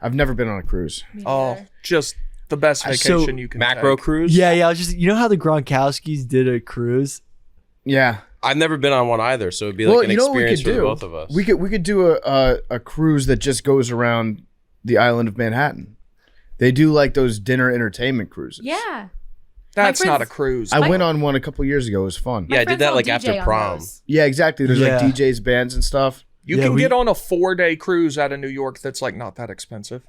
I've never been on a cruise. Oh, just the best vacation you can macro take. cruise. Yeah. I was just, you know how the Gronkowskis did a cruise? Yeah. I've never been on one either, so it'd be like an experience for both of us. We could do a cruise that just goes around the island of Manhattan. They do like those dinner entertainment cruises. Yeah. That's not a cruise. I went on one a couple years ago. It was fun. Yeah, I did that like DJ after on prom. those. Yeah, exactly. There's like DJs, bands, and stuff. You can get on a 4-day cruise out of New York that's like not that expensive.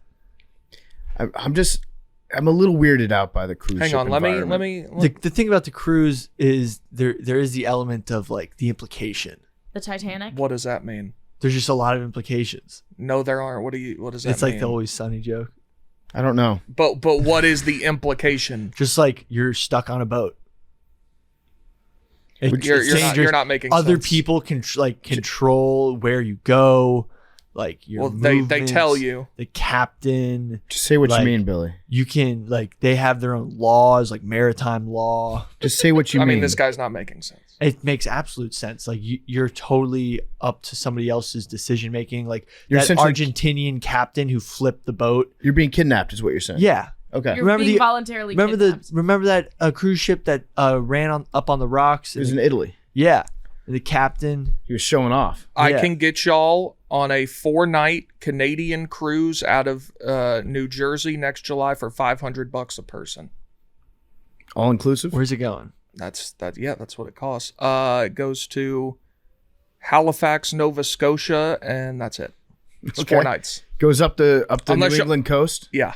I'm a little weirded out by the cruise Hang ship on, let environment. me. The thing about the cruise is there is the element of like the implication. The Titanic. What does that mean? There's just a lot of implications. No, there aren't. What does that It's mean? like the Always Sunny joke. I don't know. But what is the implication? Just like you're stuck on a boat. You're not making other sense. people can control where you go, like your they tell you. the captain. Just say what Like, you mean, Billy. You can they have their own laws, like maritime law. Just say what you I mean. mean, this guy's not making sense. It makes absolute sense. Like you're totally up to somebody else's decision making. Like You're that essentially- Argentinian captain who flipped the boat. You're being kidnapped, is what you're saying. Yeah. Okay. You're being voluntarily kidnapped. Remember that cruise ship that ran up on the rocks? It was in Italy. Yeah. And the captain. He was showing off. I Yeah. can get y'all on a 4-night Canadian cruise out of New Jersey next July for $500 a person. All inclusive? Where's it going? That's what it costs. It goes to Halifax, Nova Scotia, and that's it. It's 4 nights. Goes up the Unless New England coast. Yeah.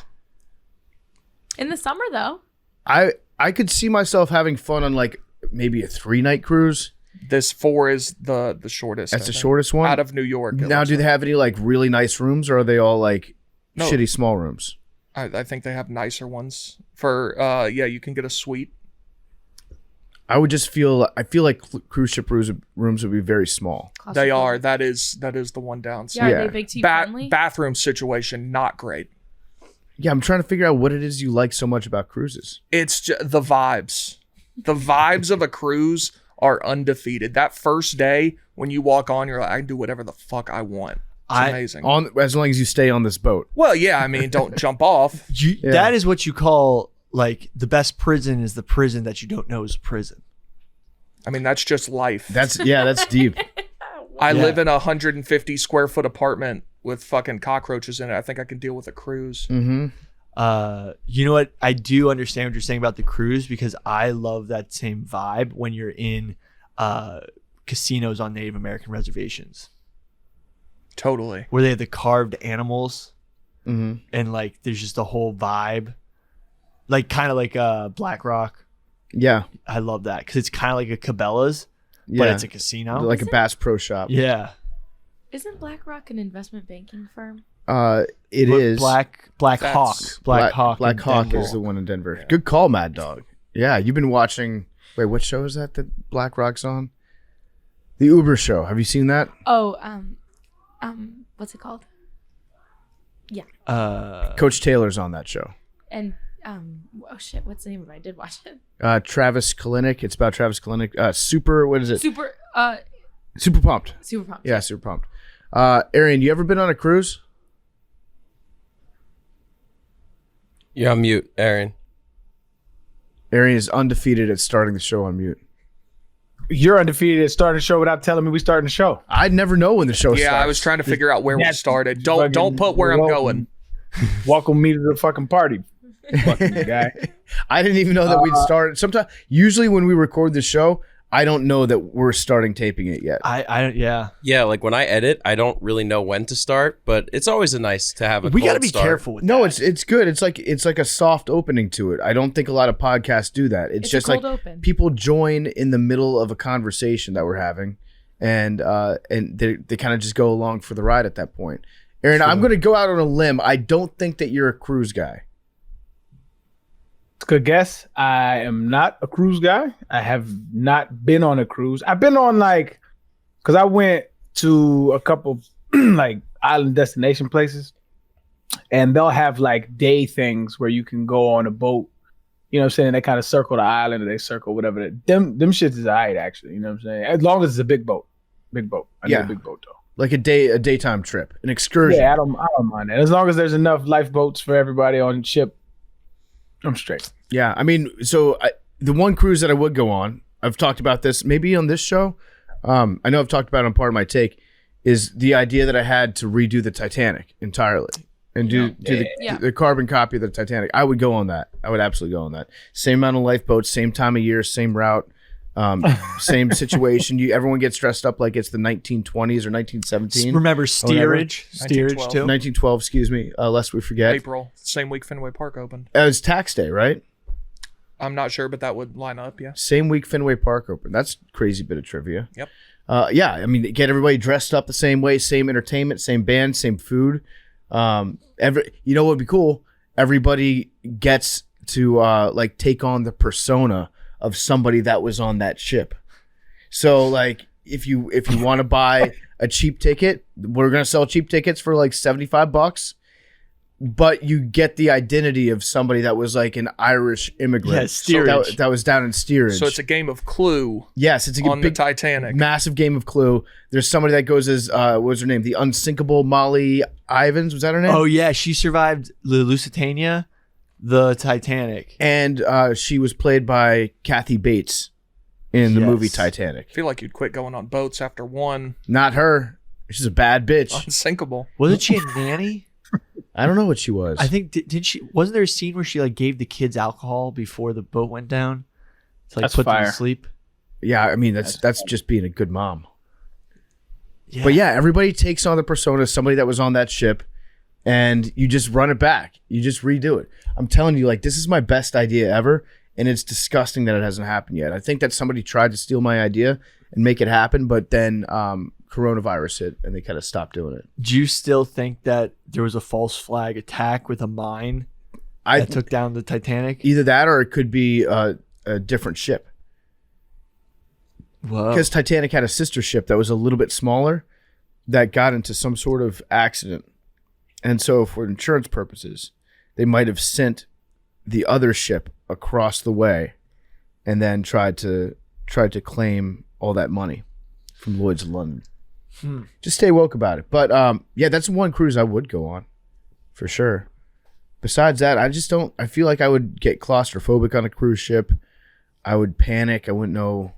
In the summer, though. I could see myself having fun on like maybe a 3-night cruise. This 4 is the shortest. That's I the think. shortest one? Out of New York. Now, do they have any like really nice rooms, or are they all like No. shitty small rooms? I think they have nicer ones. For you can get a suite. I feel like cruise ship rooms would be very small. They are. That is the one downside. Yeah, are Yeah. they big T friendly? Bathroom situation, not great. Yeah, I'm trying to figure out what it is you like so much about cruises. It's just the vibes. The vibes of a cruise are undefeated. That first day when you walk on, you're like, I can do whatever the fuck I want. It's amazing. As long as you stay on this boat. Well, yeah, I mean, don't jump off. That is what you call like the best prison is the prison that you don't know is a prison. I mean, that's just life. That's deep. I live in a 150 square foot apartment with fucking cockroaches in it. I think I can deal with a cruise. Mm-hmm. You know what? I do understand what you're saying about the cruise because I love that same vibe when you're in casinos on Native American reservations. Totally. Where they have the carved animals Mm-hmm. and like there's just a whole vibe. Like kind of like Black Rock. Yeah. I love that because it's kind of like a Cabela's, Yeah. but it's a casino. Like a Bass Pro Shop. Yeah. Isn't BlackRock an investment banking firm? It is. Black Hawk. Black Hawk. Black in Hawk Denver. is the one in Denver. Yeah. Good call, Mad Dog. Yeah, you've been watching. Wait, what show is that Black Rock's on? The Uber show. Have you seen that? Oh, what's it called? Yeah. Coach Taylor's on that show. And oh shit, what's the name of it? I did watch it. Travis Kalanick. It's about Travis Kalanick. Super. What is it? Super Pumped. Super pumped. Yeah, Super Pumped. Arian, you ever been on a cruise? You're on mute, Aaron. Arian is undefeated at starting the show on mute. You're undefeated at starting the show without telling me we starting the show. I'd never know when the show starts. Yeah, I was trying to figure out where we started. Don't put where I'm going. Welcome me to the fucking party. Fucking guy. I didn't even know that we'd started. Usually when we record the show, I don't know that we're starting taping it yet. Yeah, like when I edit, I don't really know when to start, but it's always nice to have a We got to be careful with No, that. it's good. It's like a soft opening to it. I don't think a lot of podcasts do that. It's just a cold like open. people join in the middle of a conversation that we're having, and they kind of just go along for the ride at that point. Aaron, I'm going to go out on a limb. I don't think that you're a cruise guy. Good guess. I am not a cruise guy. I have not been on a cruise. I've been on because I went to a couple like island destination places, and they'll have like day things where you can go on a boat. You know what I'm saying? They kind of circle the island or they circle whatever. Them shits is alright actually. You know what I'm saying? As long as it's a big boat. Big boat. I need a big boat though. like a daytime trip, an excursion. Yeah, I don't mind that. As long as there's enough lifeboats for everybody on ship, I'm straight. Yeah, I mean, the one cruise that I would go on, I've talked about this maybe on this show. I know I've talked about it on Part of My Take, is the idea that I had to redo the Titanic entirely and do the carbon copy of the Titanic. I would go on that. I would absolutely go on that. Same amount of lifeboats, same time of year, same route, same situation. Everyone gets dressed up like it's the 1920s or 1917. Remember steerage too. 1912, excuse me, lest we forget. April, same week Fenway Park opened. It was tax day, right? I'm not sure, but that would line up, yeah. Same week Fenway Park opened. That's a crazy bit of trivia. Yep. Yeah, I mean, get everybody dressed up the same way, same entertainment, same band, same food. You know what would be cool? Everybody gets to like take on the persona of somebody that was on that ship. So like if you want to buy a cheap ticket, we're gonna sell cheap tickets for like $75. But you get the identity of somebody that was like an Irish immigrant. Yeah, steerage. That was down in steerage. So it's a game of Clue. Yes, it's a on big, the Titanic. massive game of Clue. There's somebody that goes as what was her name? The unsinkable Molly Ivins. Was that her name? Oh yeah, she survived the Lusitania, the Titanic, And she was played by Kathy Bates in the movie Titanic. I feel like you'd quit going on boats after one. Not her. She's a bad bitch. Unsinkable. Wasn't she a nanny? I don't know what she was. I think did she? Wasn't there a scene where she like gave the kids alcohol before the boat went down to like That's put them fire. to sleep? Yeah, I mean that's just being a good mom. Yeah. But yeah, everybody takes on the persona of somebody that was on that ship, and you just run it back. You just redo it. I'm telling you, like, this is my best idea ever, and it's disgusting that it hasn't happened yet. I think that somebody tried to steal my idea and make it happen, but then coronavirus hit, and they kind of stopped doing it. Do you still think that there was a false flag attack with a mine that took down the Titanic? Either that, or it could be a different ship. Whoa. Because Titanic had a sister ship that was a little bit smaller that got into some sort of accident. And so for insurance purposes, they might have sent the other ship across the way and then tried to claim all that money from Lloyd's of London. Just stay woke about it. But yeah, that's one cruise I would go on for sure. Besides that, I feel like I would get claustrophobic on a cruise ship. I would panic. I wouldn't know.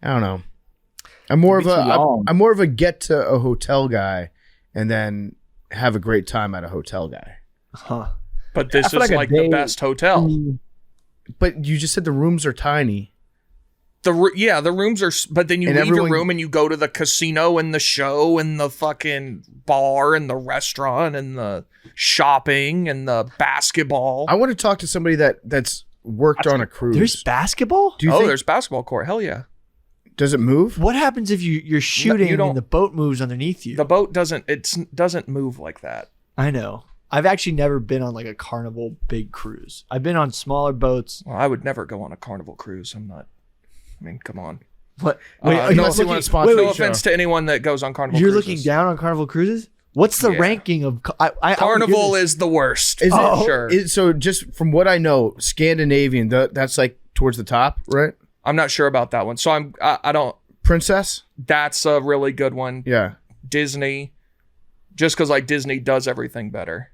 I don't know. I'm more of a get to a hotel guy and then have a great time at a hotel guy. Huh. But this I feel is like a like the day- best hotel. But you just said the rooms are tiny. The rooms are, but then you And leave your everyone- room and you go to the casino and the show and the fucking bar and the restaurant and the shopping and the basketball. I want to talk to somebody that's worked on a cruise. There's basketball? Do you think, There's basketball court. Hell yeah. does it move? What happens if you're shooting don't- and the boat moves underneath you? The boat doesn't move like that. I know. I've actually never been on like a Carnival big cruise. I've been on smaller boats. Well, I would never go on a Carnival cruise. I mean, come on. What? Wait, no unless they want to sponsor no the show. offense to anyone that goes on Carnival You're cruises. looking down on Carnival cruises? What's the Yeah. ranking of Carnival is the worst. Is for it sure. So just from what I know, Scandinavian, that's like towards the top, right? I'm not sure about that one. So I don't. Princess? That's a really good one. Yeah. Disney, just because like Disney does everything better.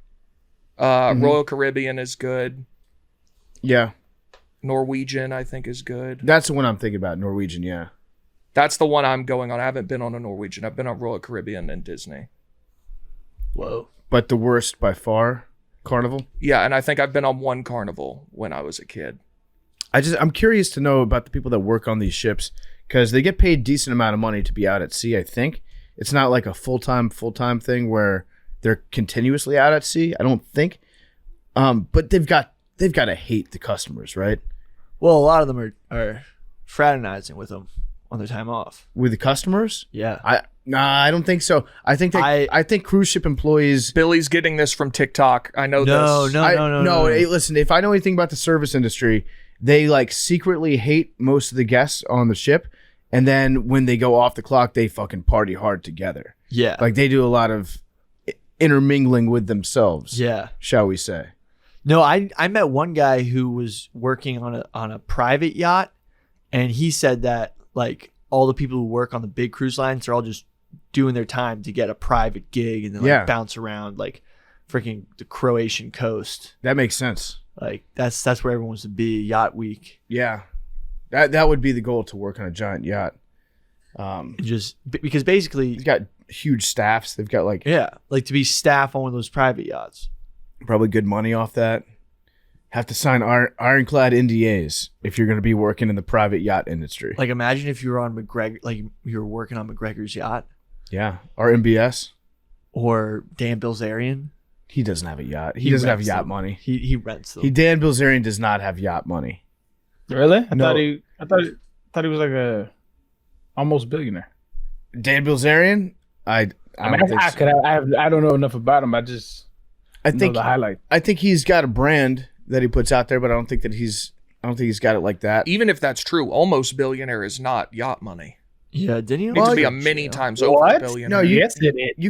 Royal Caribbean is good. Yeah. Norwegian, I think, is good. That's the one I'm thinking about, Norwegian, yeah. That's the one I'm going on. I haven't been on a Norwegian. I've been on Royal Caribbean and Disney. Whoa. But the worst by far, Carnival. Yeah, and I think I've been on one Carnival when I was a kid. I'm curious to know about the people that work on these ships because they get paid decent amount of money to be out at sea, I think. It's not like a full-time thing where they're continuously out at sea, I don't think. But they've got to hate the customers, right? Well, a lot of them are fraternizing with them on their time off. With the customers? Yeah. I don't think so. I think I think cruise ship employees. Billy's getting this from TikTok. I know this. No. Hey, listen, if I know anything about the service industry, they like secretly hate most of the guests on the ship, and then when they go off the clock, they fucking party hard together. Yeah. Like they do a lot of intermingling with themselves. Yeah. Shall we say? No, I met one guy who was working on a private yacht, and he said that like all the people who work on the big cruise lines are all just doing their time to get a private gig and then like bounce around like freaking the Croatian coast. That makes sense. Like that's where everyone wants to be. Yacht week. Yeah, that would be the goal, to work on a giant yacht. Just because basically he's got huge staffs. They've got like to be staff on one of those private yachts. Probably good money off that. Have to sign ironclad NDAs if you're going to be working in the private yacht industry. Like imagine if you were on McGregor, like you were working on McGregor's yacht. Yeah, or MBS or Dan Bilzerian. He doesn't have a yacht. He doesn't have yacht money. He rents them. Dan Bilzerian does not have yacht money. Really? I thought he was like a almost billionaire. Dan Bilzerian? I don't know enough about him. I think the highlight. I think he's got a brand that he puts out there, but I don't think he's got it like that. Even if that's true, almost billionaire is not yacht money. Yeah, didn't he? It needs to be a many times over billionaire. No, yes, it is. You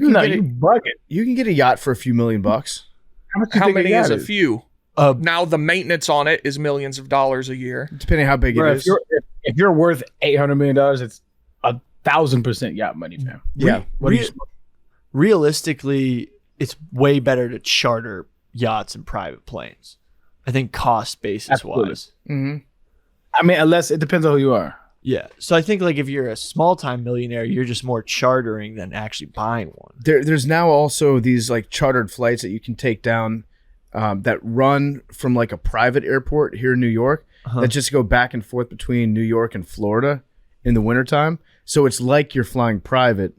can get a yacht for a few $1 million. How many is a few? Now the maintenance on it is millions of dollars a year, depending how big it is. If you're worth $800 million, it's 1,000% yacht money, fam. Yeah. Realistically, it's way better to charter yachts and private planes. I think cost basis wise. Mm-hmm. I mean, unless it depends on who you are. Yeah. So I think like if you're a small time millionaire, you're just more chartering than actually buying one. There's now also these like chartered flights that you can take down that run from like a private airport here in New York that just go back and forth between New York and Florida in the wintertime. So it's like you're flying private,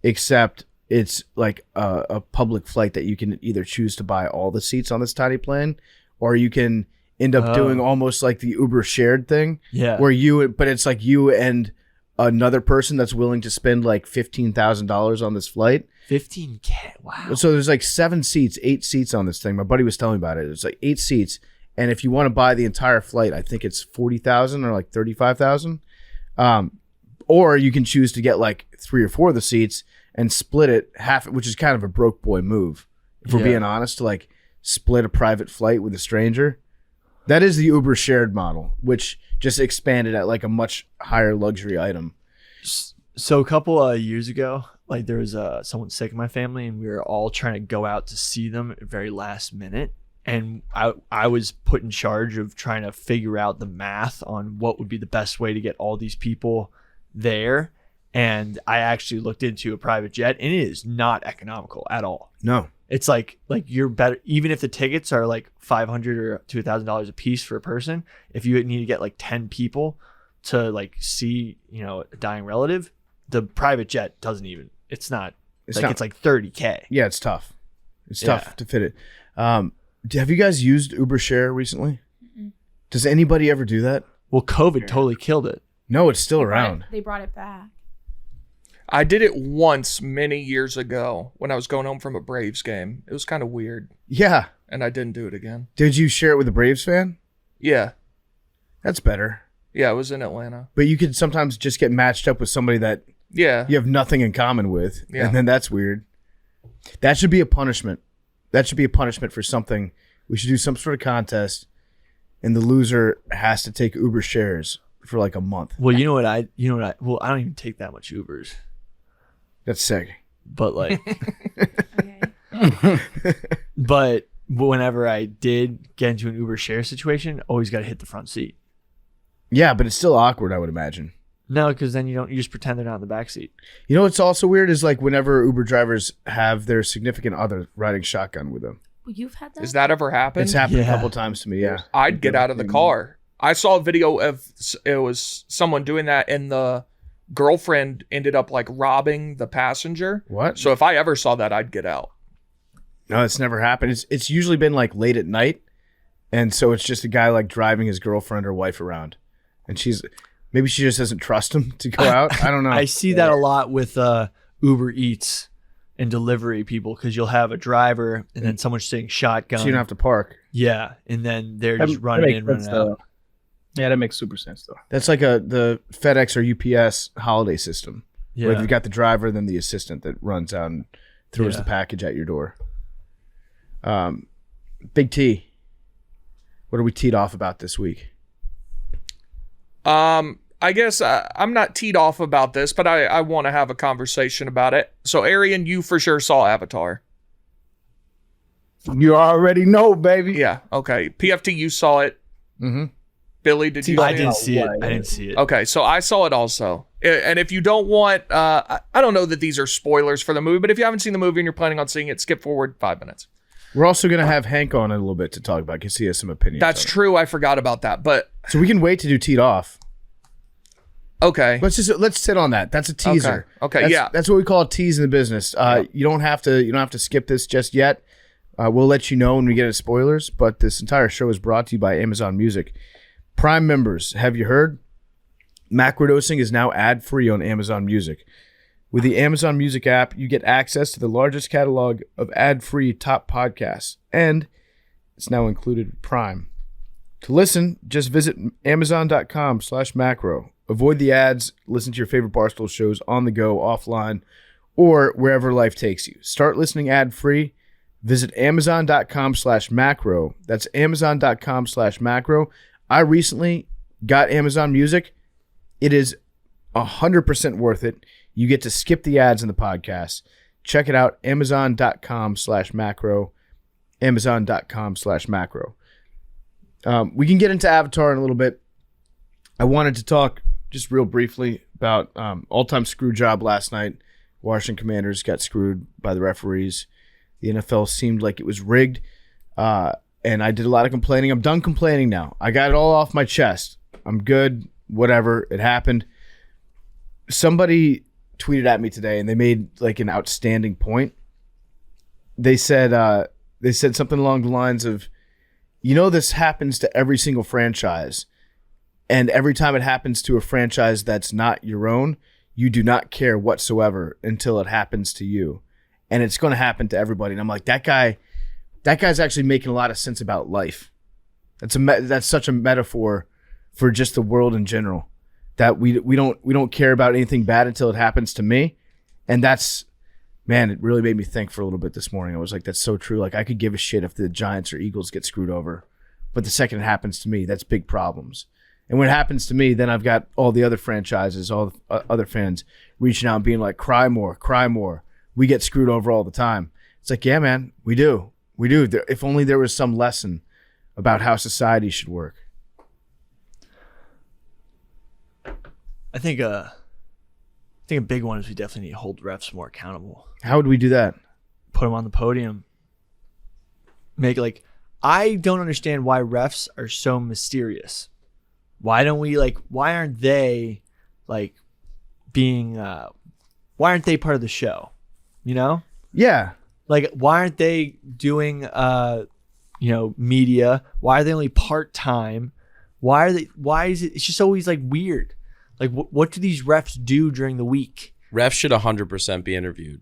except it's like a public flight that you can either choose to buy all the seats on this tiny plane, or you can end up doing almost like the Uber shared thing. Yeah. But it's like you and another person that's willing to spend like $15,000 on this flight. $15K. Wow. So there's like 8 seats on this thing. My buddy was telling me about it. It's like 8 seats. And if you want to buy the entire flight, I think it's $40,000 or like $35,000. Or you can choose to get like 3 or 4 of the seats and split it half, which is kind of a broke boy move. If we're being honest, to like split a private flight with a stranger. That is the Uber shared model, which just expanded at like a much higher luxury item. So a couple years ago, like there was someone sick in my family, and we were all trying to go out to see them at the very last minute. And I was put in charge of trying to figure out the math on what would be the best way to get all these people there. And I actually looked into a private jet, and it is not economical at all. No. It's like you're better, even if the tickets are like $500 or to $1,000 a piece for a person. If you need to get like 10 people to like see, a dying relative, the private jet doesn't even. It's like $30K. Yeah, it's tough. It's tough to fit it. Have you guys used Uber Share recently? Mm-mm. Does anybody ever do that? Well, COVID totally killed it. No, it's still around. They brought it back. I did it once many years ago when I was going home from a Braves game. It was kind of weird. Yeah. And I didn't do it again. Did you share it with a Braves fan? Yeah. That's better. Yeah, it was in Atlanta. But you could sometimes just get matched up with somebody that you have nothing in common with. Yeah. And then that's weird. That should be a punishment. That should be a punishment for something. We should do some sort of contest, and the loser has to take Uber shares for like a month. Well, I don't even take that much Ubers. That's sick. But like, Okay. but whenever I did get into an Uber share situation, always got to hit the front seat. Yeah, but it's still awkward, I would imagine. No, because then you just pretend they're not in the back seat. You know what's also weird is like whenever Uber drivers have their significant other riding shotgun with them. Well, you've had that? Has that ever happened? It's happened a couple times to me, yeah. I'd get out of the car. I saw a video of it was someone doing that, and the girlfriend ended up like robbing the passenger. What? So if I ever saw that, I'd get out. No, it's never happened. It's usually been like late at night, and so it's just a guy like driving his girlfriend or wife around, and maybe she just doesn't trust him to go out. I don't know. I see that a lot with Uber Eats and delivery people, because you'll have a driver and then someone's sitting shotgun. So you don't have to park. Yeah, and then they're just running in, running out. Yeah, that makes super sense though. That's like the FedEx or UPS holiday system. Yeah. Where you've got the driver, then the assistant that runs out and throws the package at your door. Big T, what are we teed off about this week? I I guess I'm not teed off about this, but I want to have a conversation about it. So, Arian, you for sure saw Avatar. You already know, baby. Yeah. Okay. PFT, you saw it. Mm-hmm. Billy, did you? I see didn't it? see it. I didn't see it. Okay, so I saw it also. And if you don't want, I don't know that these are spoilers for the movie, but if you haven't seen the movie and you're planning on seeing it, skip forward 5 minutes. We're also going to have Hank on in a little bit to talk about because he has some opinions. That's true. I forgot about that. But So we can wait to do teed off. okay. Let's sit on that. That's a teaser. Okay, That's, yeah. That's what we call a tease in the business. You don't have to skip this just yet. We'll let you know when we get into spoilers. But this entire show is brought to you by Amazon Music. Prime members, have you heard? Macrodosing is now ad-free on Amazon Music. With the Amazon Music app, you get access to the largest catalog of ad-free top podcasts, and it's now included with Prime. To listen, just visit amazon.com/macro. Avoid the ads, listen to your favorite Barstool shows on the go, offline, or wherever life takes you. Start listening ad-free. Visit amazon.com/macro. That's amazon.com/macro. I recently got Amazon Music. It is 100% worth it. You get to skip the ads in the podcast. Check it out, amazon.com/macro, amazon.com/macro. We can get into Avatar in a little bit. I wanted to talk just real briefly about all-time screw job last night. Washington Commanders got screwed by the referees. The NFL seemed like it was rigged. And I did a lot of complaining. I'm done complaining now. I got it all off my chest. I'm good. Whatever. It happened. Somebody tweeted at me today, and they made like an outstanding point. They said something along the lines of, this happens to every single franchise. And every time it happens to a franchise that's not your own, you do not care whatsoever until it happens to you. And it's going to happen to everybody. And I'm like, that guy's actually making a lot of sense about life. That's such a metaphor for just the world in general, that we don't care about anything bad until it happens to me. And it really made me think for a little bit this morning. I was like, that's so true. Like, I could give a shit if the Giants or Eagles get screwed over, but the second it happens to me, that's big problems. And when it happens to me, then I've got all the other franchises, all the other fans reaching out and being like, cry more, cry more. We get screwed over all the time. It's like, yeah, man, we do. We do. If only there was some lesson about how society should work. I think a big one is we definitely need to hold refs more accountable. How would we do that? Put them on the podium. I don't understand why refs are so mysterious. Why aren't they being why aren't they part of the show? Yeah. Why aren't they doing media? Why are they only part-time? Why is it, it's just always weird. What do these refs do during the week? Refs should 100% be interviewed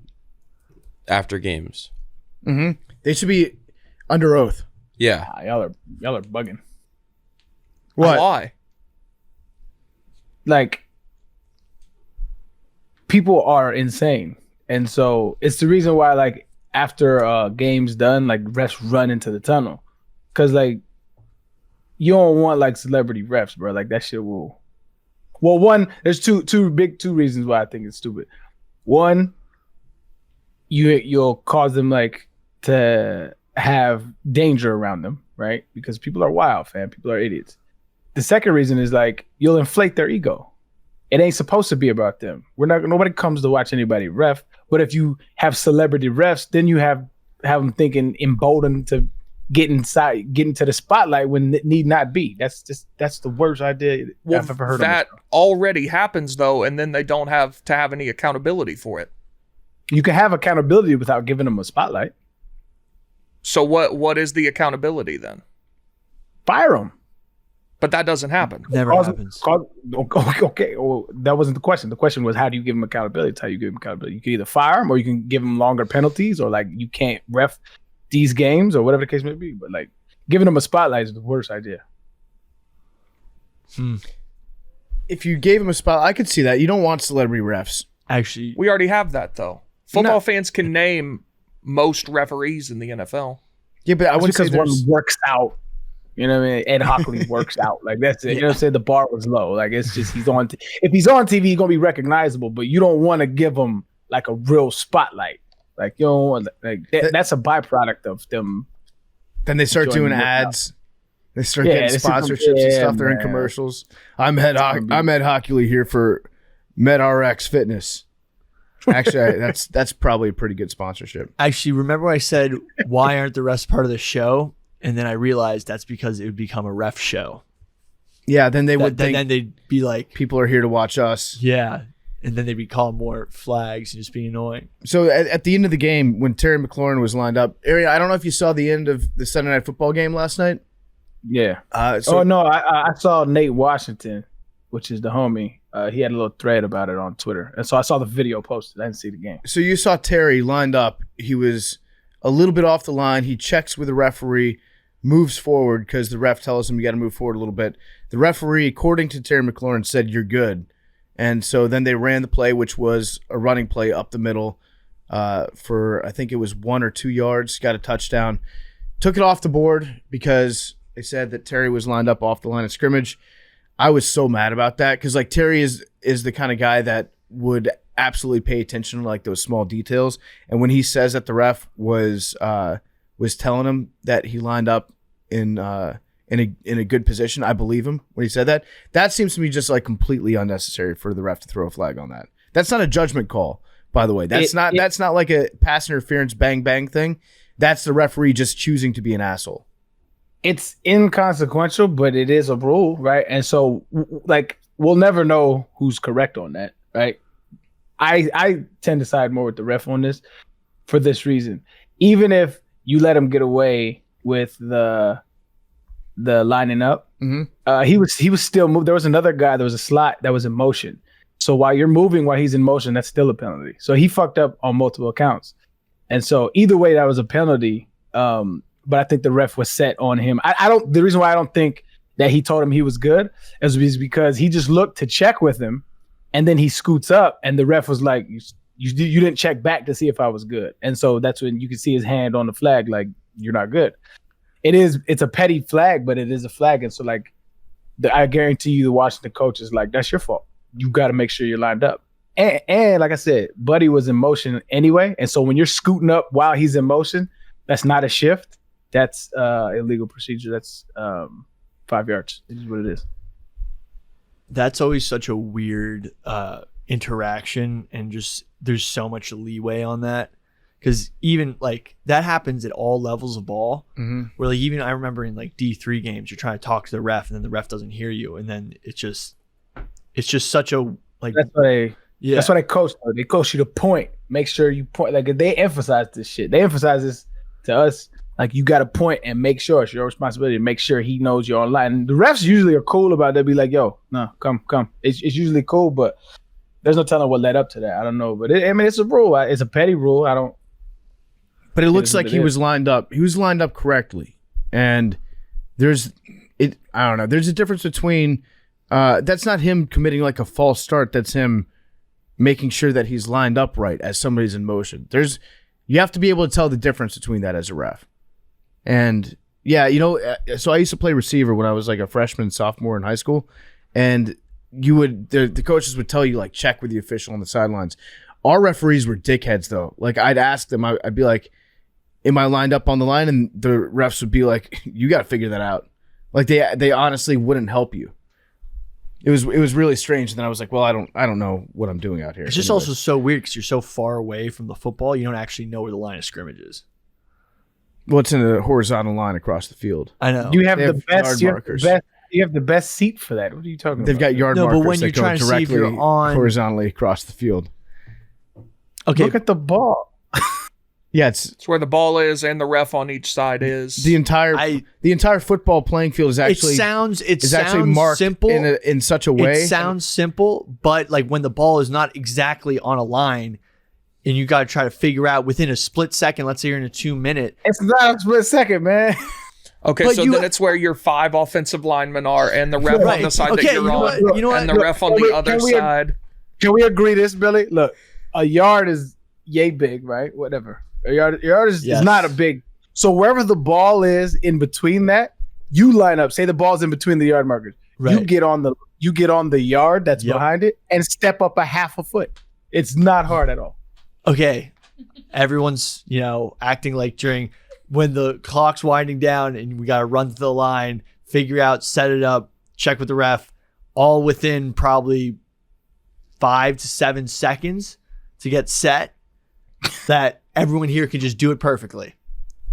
after games. Mm-hmm. They should be under oath. Yeah. Y'all are bugging. What? Why? People are insane. And so it's the reason why, after a game's done, refs run into the tunnel. Because, you don't want, celebrity refs, bro. That shit will... Well, one, there's two reasons why I think it's stupid. One, you'll cause them, to have danger around them, right? Because people are wild, fam. People are idiots. The second reason is, you'll inflate their ego. It ain't supposed to be about them. Nobody comes to watch anybody ref. But if you have celebrity refs, then you have them thinking emboldened to get into the spotlight when it need not be. That's the worst idea I've ever heard. That already happens though, and then they don't have to have any accountability for it. You can have accountability without giving them a spotlight. So what is the accountability then? Fire them. But that doesn't happen. Never happens. Okay, well, that wasn't the question. The question was, how do you give them accountability? That's how you give them accountability. You can either fire them, or you can give them longer penalties, or you can't ref these games, or whatever the case may be. But giving them a spotlight is the worst idea. If you gave them a spotlight, I could see that. You don't want celebrity refs. Actually, We already have that though. Football fans can name most referees in the NFL. Yeah, but I That's wouldn't say because one there's... works out You know what I mean? Ed Hockley works out. Like that's it. You know what I'm saying? The bar was low. Like it's just he's on. If he's on TV, he's gonna be recognizable. But you don't want to give him like a real spotlight. Like you don't want that's a byproduct of them. Then they start doing ads. They start getting sponsorships and stuff. They're in commercials. I'm Ed Hockley here for MedRx Fitness. Actually, that's probably a pretty good sponsorship. Actually, remember I said, why aren't the refs part of the show? And then I realized that's because it would become a ref show. Yeah, then they would think then they'd be like, people are here to watch us. Yeah. And then they'd be calling more flags and just being annoying. So at the end of the game, when Terry McLaurin was lined up, Arian, I don't know if you saw the end of the Sunday Night Football game last night. Yeah. I saw Nate Washington, which is the homie. He had a little thread about it on Twitter. And so I saw the video posted. I didn't see the game. So you saw Terry lined up. He was a little bit off the line. He checks with the referee, moves forward because the ref tells him you got to move forward a little bit. The referee, according to Terry McLaurin, said, "You're good." And so then they ran the play, which was a running play up the middle for, I think it was 1 or 2 yards, got a touchdown. Took it off the board because they said that Terry was lined up off the line of scrimmage. I was so mad about that because like Terry is the kind of guy that would absolutely pay attention to like those small details. And when he says that the ref was telling him that he lined up in a good position, I believe him when he said that. That seems to me just like completely unnecessary for the ref to throw a flag on that. That's not a judgment call, by the way. That's not like a pass interference bang bang thing. That's the referee just choosing to be an asshole. It's inconsequential, but it is a rule, right? And so, like, we'll never know who's correct on that, right? I tend to side more with the ref on this for this reason. Even if you let him get away with the lining up, he was still moved. There was another guy. There was a slot that was in motion. So while you're moving, while he's in motion, that's still a penalty. So he fucked up on multiple accounts. And so either way, that was a penalty. But I think the ref was set on him. The reason why I don't think that he told him he was good is because he just looked to check with him, and then he scoots up, and the ref was like, "You didn't check back to see if I was good." And so that's when you can see his hand on the flag, like, "You're not good." It's a petty flag, but it is a flag, and so like, I guarantee you, the Washington coach is like, "That's your fault. You got to make sure you're lined up." And like I said, Buddy was in motion anyway, and so when you're scooting up while he's in motion, that's not a shift. That's illegal procedure. That's 5 yards. It is what it is. That's always such a weird interaction, and just there's so much leeway on that because even like that happens at all levels of ball. Where like even I remember in like D3 games, you're trying to talk to the ref, and then the ref doesn't hear you, and then it's just such a like. That's what they coach. They coach you to point. Make sure you point. Like they emphasize this shit. They emphasize this to us. Like, you got to point and make sure it's your responsibility to make sure he knows you're online. And the refs usually are cool about it. They'll be like, "Yo, no, come." It's usually cool, but there's no telling what led up to that. I don't know. But it's a rule. It's a petty rule. I don't. But it looks like he was lined up. He was lined up correctly. And I don't know. There's a difference between, that's not him committing like a false start. That's him making sure that he's lined up right as somebody's in motion. You have to be able to tell the difference between that as a ref. And yeah, so I used to play receiver when I was like a freshman, sophomore in high school, and the coaches would tell you like check with the official on the sidelines. Our referees were dickheads though. Like I'd ask them, I'd be like, "Am I lined up on the line?" And the refs would be like, "You got to figure that out." Like they honestly wouldn't help you. It was really strange. And then I was like, well, I don't know what I'm doing out here. It's just also so weird because you're so far away from the football, you don't actually know where the line of scrimmage is. Well, it's in a horizontal line across the field. I know. You have the best yard markers. You have the best seat for that. What are you talking about? They've got yard markers but when you're trying to see if you're on horizontally across the field. Okay. Look at the ball. Yeah, it's where the ball is and the ref on each side is. The entire football playing field is actually actually marked simple in such a way. It sounds simple, but like when the ball is not exactly on a line, and you got to try to figure out within a split second. Let's say you're in a 2-minute. It's not a split second, man. Okay, but then it's where your 5 offensive linemen are, and the ref on the side that you're on, and the ref on the other side. Can we agree this, Billy? Look, a yard is yay big, right? Whatever. A yard is not a big. So wherever the ball is in between that, You line up. Say the ball's in between the yard markers. Right. You get on the yard that's behind it and step up a half a foot. It's not hard at all. Okay, everyone's acting like during when the clock's winding down and we got to run to the line, figure out, set it up, check with the ref, all within probably 5 to 7 seconds to get set. That everyone here can just do it perfectly.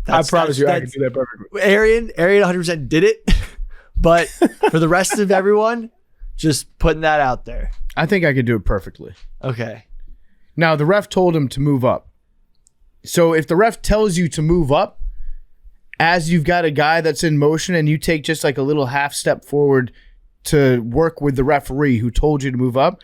I promise you, I can do that perfectly. Arian 100% did it, but for the rest of everyone, just putting that out there. I think I could do it perfectly. Okay. Now, the ref told him to move up. So if the ref tells you to move up, as you've got a guy that's in motion and you take just like a little half step forward to work with the referee who told you to move up,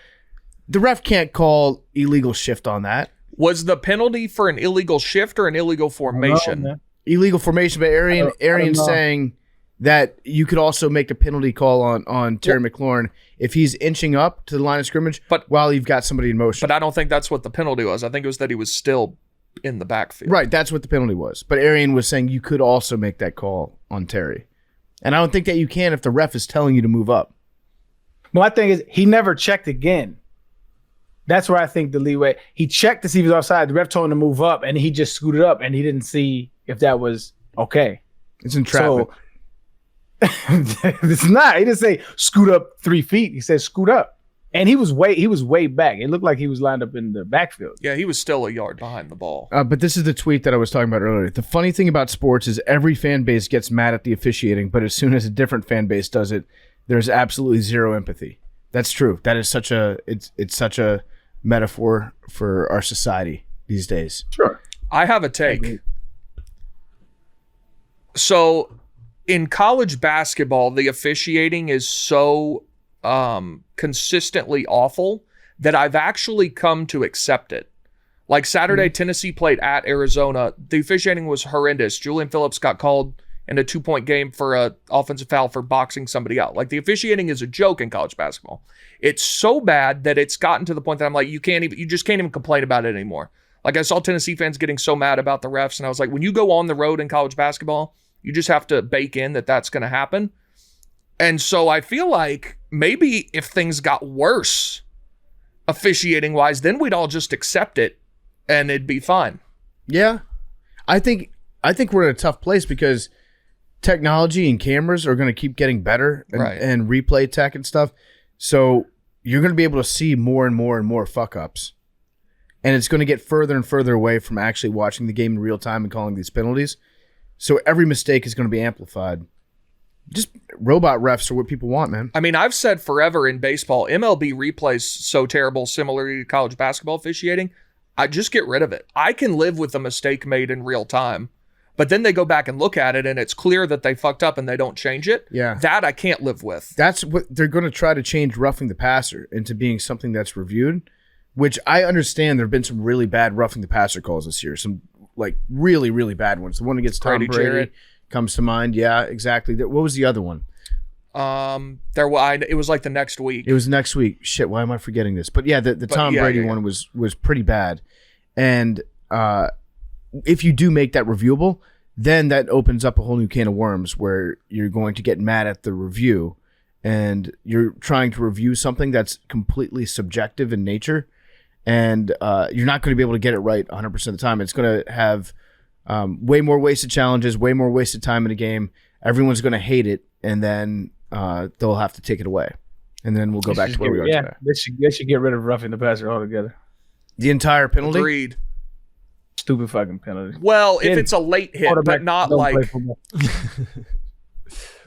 the ref can't call illegal shift on that. Was the penalty for an illegal shift or an illegal formation? No, Illegal formation, but Arian's know. saying that you could also make a penalty call on Terry McLaurin if he's inching up to the line of scrimmage while you've got somebody in motion. But I don't think that's what the penalty was. I think it was that he was still in the backfield. Right, that's what the penalty was. But Arian was saying you could also make that call on Terry. And I don't think that you can if the ref is telling you to move up. My thing is, he never checked again. That's where I think the leeway. He checked to see if he was offside. The ref told him to move up, and he just scooted up, and he didn't see if that was okay. It's entrapment. So, it's not. He didn't say scoot up 3 feet. He said scoot up, and he was way back. It looked like he was lined up in the backfield. Yeah, he was still a yard behind the ball. But this is the tweet that I was talking about earlier. The funny thing about sports is every fan base gets mad at the officiating, but as soon as a different fan base does it, there's absolutely zero empathy. That's true. That is such a it's such a metaphor for our society these days. Sure. I have a take. So in college basketball, the officiating is so consistently awful that I've actually come to accept it. Like Saturday, Tennessee played at Arizona. The officiating was horrendous. Julian Phillips got called in a 2-point game for an offensive foul for boxing somebody out. Like, the officiating is a joke in college basketball. It's so bad that it's gotten to the point that I'm like, you just can't even complain about it anymore. Like, I saw Tennessee fans getting so mad about the refs, and I was like, when you go on the road in college basketball, you just have to bake in that that's going to happen. And so I feel like maybe if things got worse officiating wise, then we'd all just accept it and it'd be fine. Yeah. I think we're in a tough place because technology and cameras are going to keep getting better and replay tech and stuff. So you're going to be able to see more and more and more fuck ups. And it's going to get further and further away from actually watching the game in real time and calling these penalties. So every mistake is going to be amplified. Just robot refs are what people want, man. I mean, I've said forever in baseball, MLB replays so terrible, similar to college basketball officiating. I just get rid of it. I can live with a mistake made in real time, but then they go back and look at it and it's clear that they fucked up and they don't change it. Yeah. That I can't live with. That's what they're going to try to change roughing the passer into being something that's reviewed, which I understand there have been some really bad roughing the passer calls this year. Some like really, really bad ones. The one against Tom Brady Jarrett comes to mind. Yeah, exactly. What was the other one? It was like the next week. It was next week. Shit, why am I forgetting this? But yeah, the Tom Brady one was pretty bad. And if you do make that reviewable, then that opens up a whole new can of worms where you're going to get mad at the review and you're trying to review something that's completely subjective in nature. And you're not going to be able to get it right 100% of the time. It's going to have way more wasted challenges, way more wasted time in a game. Everyone's going to hate it, and then they'll have to take it away. And then we'll go back to where we are today. They should get rid of roughing the passer altogether. The entire penalty? Agreed. Stupid fucking penalty. Well, if it's a late hit, but not like...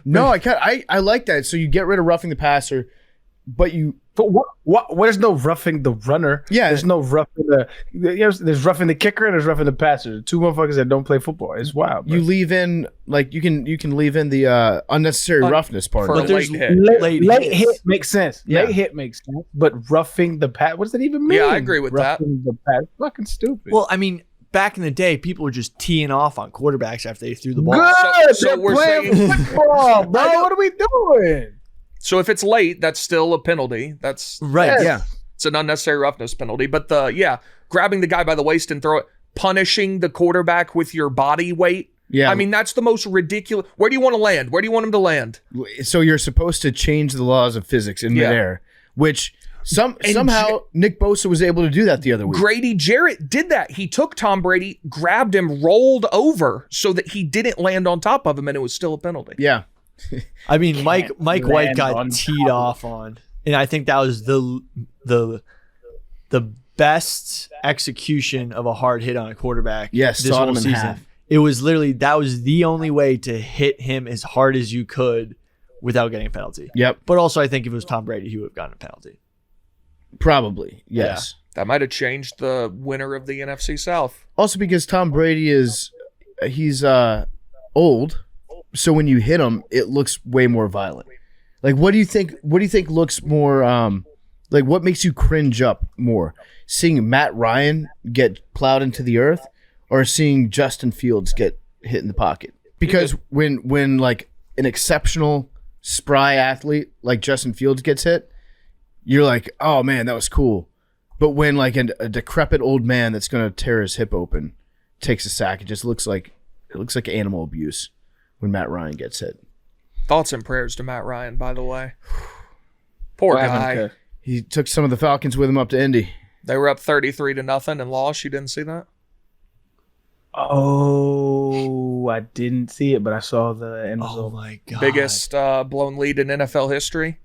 No, I like that. So you get rid of roughing the passer, but you... But what? There's no roughing the runner. Yeah, there's no roughing there's roughing the kicker and there's roughing the passer. Two motherfuckers that don't play football. It's wild. Bro. You leave in you can leave in the unnecessary roughness part. For But a there's late hit makes sense. Yeah. Late hit makes sense. But roughing the pass, what does that even mean? Yeah, I agree with roughing the pass, fucking stupid. Well, I mean, back in the day, people were just teeing off on quarterbacks after they threw the ball. Good. So They're we're playing saying- football, bro. What are we doing? So if it's late, that's still a penalty. That's Right. Yes. yeah. It's an unnecessary roughness penalty. But grabbing the guy by the waist and punishing the quarterback with your body weight Yeah. I mean, that's the most ridiculous. Where do you want to land? Where do you want him to land? So you're supposed to change the laws of physics in midair, which somehow Nick Bosa was able to do that the other week. Grady Jarrett did that. He took Tom Brady, grabbed him, rolled over so that he didn't land on top of him, and it was still a penalty. Yeah. I mean, Mike White land got on teed off on, and I think that was the best execution of a hard hit on a quarterback. Yes, this sawed whole him in season. half. It was literally that was the only way to hit him as hard as you could without getting a penalty. Yep. But also, I think if it was Tom Brady, he would have gotten a penalty. Probably. Yes. That might have changed the winner of the NFC South. Also because Tom Brady he's old, so when you hit him, it looks way more violent. Like, what do you think looks more like, what makes you cringe up more? Seeing Matt Ryan get plowed into the earth, or seeing Justin Fields get hit in the pocket? Because when like an exceptional spry athlete like Justin Fields gets hit, you're like, oh man, that was cool. But when like a decrepit old man that's going to tear his hip open takes a sack, it looks like animal abuse when Matt Ryan gets hit. Thoughts and prayers to Matt Ryan, by the way. Poor What happened guy. to- He took some of the Falcons with him up to Indy. They were up 33-0 and lost. You didn't see that? Oh, I didn't see it, but I saw the end Oh result. my god! Biggest blown lead in NFL history.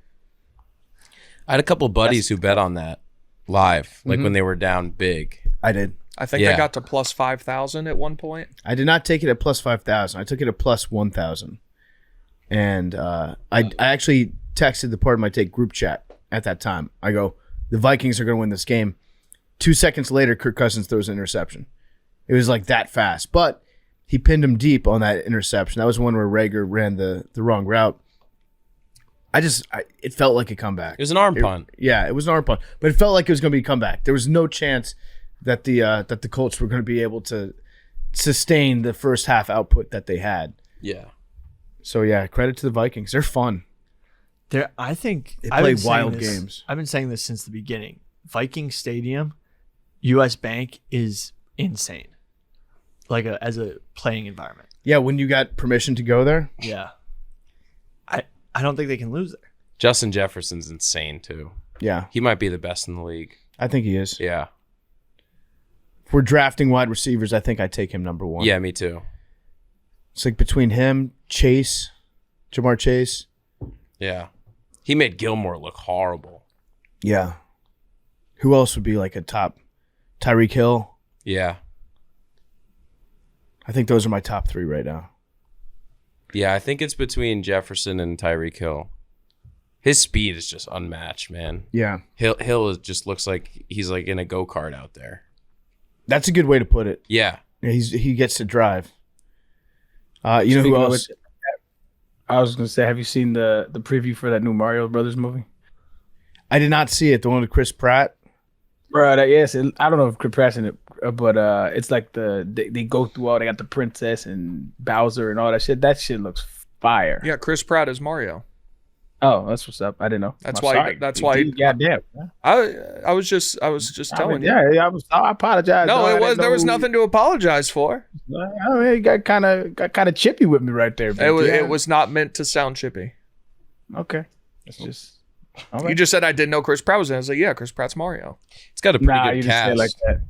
I had a couple buddies who bet on that live, like when they were down big. I did. I think Yeah. they got to plus 5,000 at one point. I did not take it at plus 5,000. I took it at plus 1,000. And I actually texted the Pardon My Take group chat at that time. I go, the Vikings are going to win this game. 2 seconds later, Kirk Cousins throws an interception. It was like that fast. But he pinned him deep on that interception. That was one where Rager ran the wrong route. It felt like a comeback. It was an arm punt. Yeah, it was an arm punt, but it felt like it was going to be a comeback. There was no chance that the Colts were going to be able to sustain the first half output that they had. Yeah. So yeah, credit to the Vikings. They're fun. I think They I've play been saying wild this- games. I've been saying this since the beginning. Viking Stadium, U.S. Bank is insane. Like as a playing environment. Yeah, when you got permission to go there. Yeah. I don't think they can lose there. Justin Jefferson's insane too. Yeah, He might be the best in the league. I think he is. Yeah. If we're drafting wide receivers, I think I'd take him number one. Yeah, me too. It's like between him, Chase, Jamar Chase. Yeah. He made Gilmore look horrible. Yeah. Who else would be like a top? Tyreek Hill. Yeah. I think those are my top three right now. Yeah, I think it's between Jefferson and Tyreek Hill. His speed is just unmatched, man. Yeah, Just looks like he's like in a go-kart out there. that's a good way to put it. Yeah. Yeah, he gets to drive. You know Speaking who of else? which, I was gonna say, have you seen the preview for that new Mario Brothers movie? I did not see it. The one with Chris Pratt. Right. Yes. I don't know if Chris Pratt's in it, but it's like they go through all. They got the princess and Bowser and all that shit. That shit looks fire. Yeah, Chris Pratt is Mario. Oh, that's what's up. I didn't know. That's I'm why- sorry. that's why- Goddamn. I was just telling you. Yeah. I apologize. No, I it was didn't there was know- nothing to apologize for. I mean, you got kind of chippy with me right there. It was not meant to sound chippy. okay. It's just. All You right. just said I didn't know Chris Pratt was in it. I was like, yeah, Chris Pratt's Mario. It's got a pretty Nah, good you just say cast. it like that.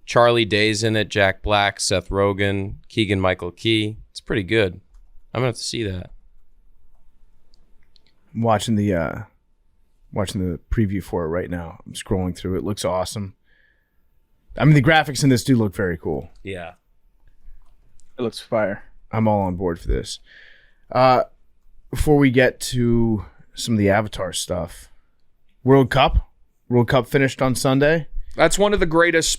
Charlie Day's in it, Jack Black, Seth Rogen, Keegan-Michael Key. It's pretty good. I'm going to have to see that. I'm watching the preview for it right now. I'm scrolling through. It looks awesome. I mean, the graphics in this do look very cool. Yeah. It looks fire. I'm all on board for this. Before we get to some of the Avatar stuff, World Cup finished on Sunday. That's one of the greatest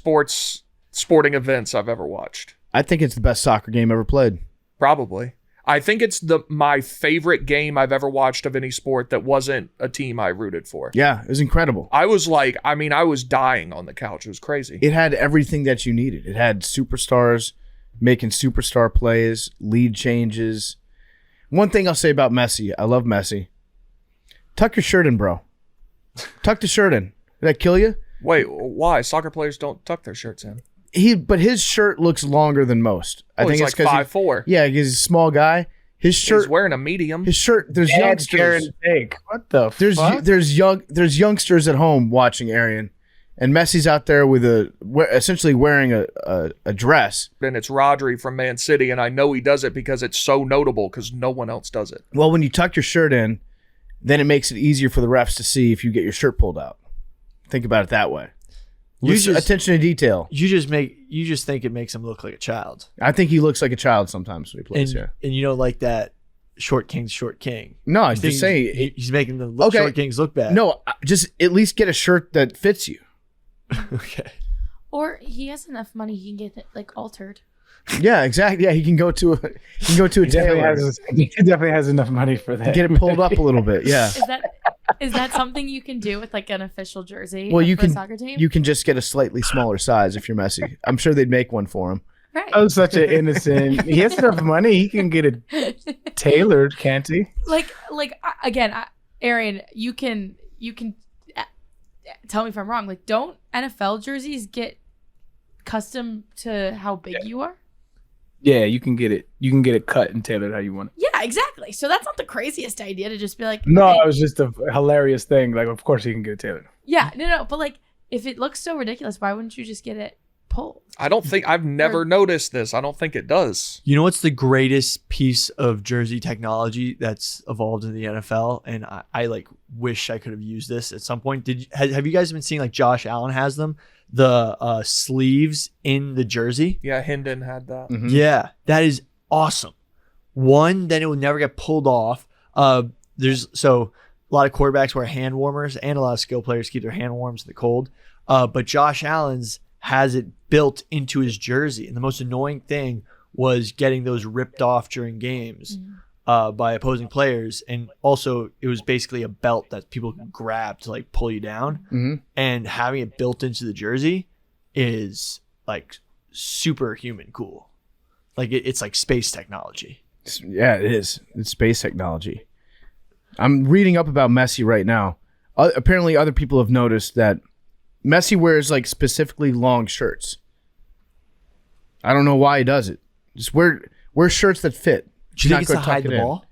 sporting events I've ever watched. I think it's the best soccer game ever played. Probably. I think it's my favorite game I've ever watched of any sport that wasn't a team I rooted for. Yeah, it was incredible. I was dying on the couch. It was crazy. It had everything that you needed. It had superstars making superstar plays, lead changes. One thing I'll say about Messi, I love Messi. Tuck your shirt in, bro. Tuck the shirt in. Did that kill you? Wait, why? Soccer players don't tuck their shirts in. But his shirt looks longer than most. I think he's it's like because 5'4". yeah, he's a small guy. His He's shirt, wearing a medium. his shirt. There's Bad youngsters. Karen take. What the fuck? There's youngsters at home watching Arian, and Messi's out there with essentially wearing a dress. And it's Rodri from Man City, and I know he does it because it's so notable because no one else does it. Well, when you tuck your shirt in, then it makes it easier for the refs to see if you get your shirt pulled out. Think about it that way. Attention to detail. You just think it makes him look like a child. I think he looks like a child sometimes when he plays here. And you know, like that short king. No, I was just saying. He's making the short kings look bad. No, just at least get a shirt that fits you. Okay. Or he has enough money he can get it like altered. Yeah, exactly. Yeah, he can go to a He definitely has enough money for that. Get it pulled up a little bit. Yeah. Is that something you can do with like an official jersey Well, you for a can soccer team? you can just get a slightly smaller size if you're Messi. I'm sure they'd make one for him. Right. Oh, such an innocent. He has enough money. He can get it tailored, can't he? Again, Arian, you can tell me if I'm wrong. Like, don't NFL jerseys get custom to how big you are? Yeah, you can get it. You can get it cut and tailored how you want it. Yeah, exactly. So that's not the craziest idea to just be like, No, hey. it was just a hilarious thing. Like, of course he can get it tailored. Yeah, no. But like, if it looks so ridiculous, why wouldn't you just get it pulled? I've never noticed this. I don't think it does. You know what's the greatest piece of jersey technology that's evolved in the NFL? And I like wish I could have used this at some point. Have you guys been seeing like Josh Allen has them? The sleeves in the jersey. Yeah, Hendon had that. Mhm. Yeah, that is awesome. One, then it will never get pulled off. There's a lot of quarterbacks wear hand warmers, and a lot of skill players keep their hand warmers in the cold. But Josh Allen's has it built into his jersey, and the most annoying thing was getting those ripped off during games by opposing players, and also it was basically a belt that people can grab to like pull you down. Mm-hmm. And having it built into the jersey is like superhuman cool. Like it's like space technology. Yeah, it is. It's space technology. I'm reading up about Messi right now. Apparently, other people have noticed that Messi wears like specifically long shirts. I don't know why he does it. Just wear shirts that fit. Do you think it's to hide the ball?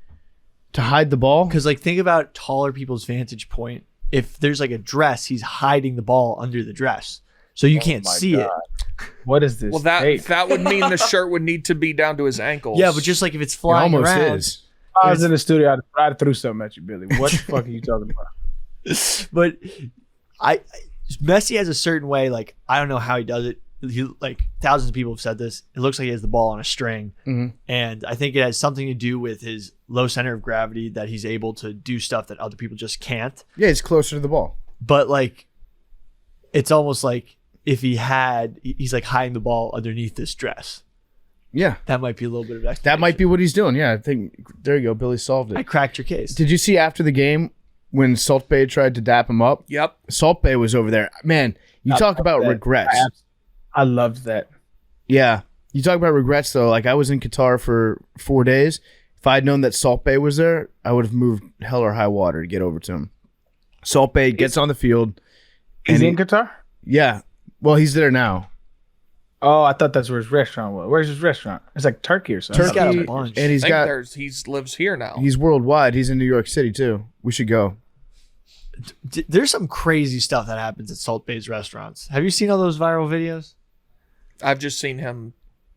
To hide the ball? Because like think about taller people's vantage point. If there's like a dress, he's hiding the ball under the dress, so you can't see it. What is this? Well, that would mean the shirt would need to be down to his ankles. Yeah, but just like if it's It flying almost around. is. If I was in the studio, I'd threw something at you, Billy. What the fuck are you talking about? But Messi has a certain way. Like I don't know how he does it. He like thousands of people have said this. It looks like he has the ball on a string, and I think it has something to do with his low center of gravity that he's able to do stuff that other people just can't. Yeah, he's closer to the ball. But like, it's almost like if he's like hiding the ball underneath this dress. Yeah, That might be a little bit of explanation. that might be what he's doing. Yeah, I think there you go. Billy solved I it. cracked your case. Did you see after the game when Salt Bay tried to dap him up? Yep. Salt Bay was over there. Man, you talk about that. regrets. I loved that. Yeah. You talk about regrets, though. Like, I was in Qatar for 4 days. If I'd known that Salt Bay was there, I would have moved hell or high water to get over to him. Salt Bay gets on the field. He's in Qatar? Yeah. Well, he's there now. Oh, I thought that's where his restaurant was. Where's his restaurant? It's like Turkey or something. Turkey. got a Turkey, bunch. and He lives here now. he's worldwide. He's in New York City, too. We should go. There's some crazy stuff that happens at Salt Bay's restaurants. Have you seen all those viral videos? I've just seen him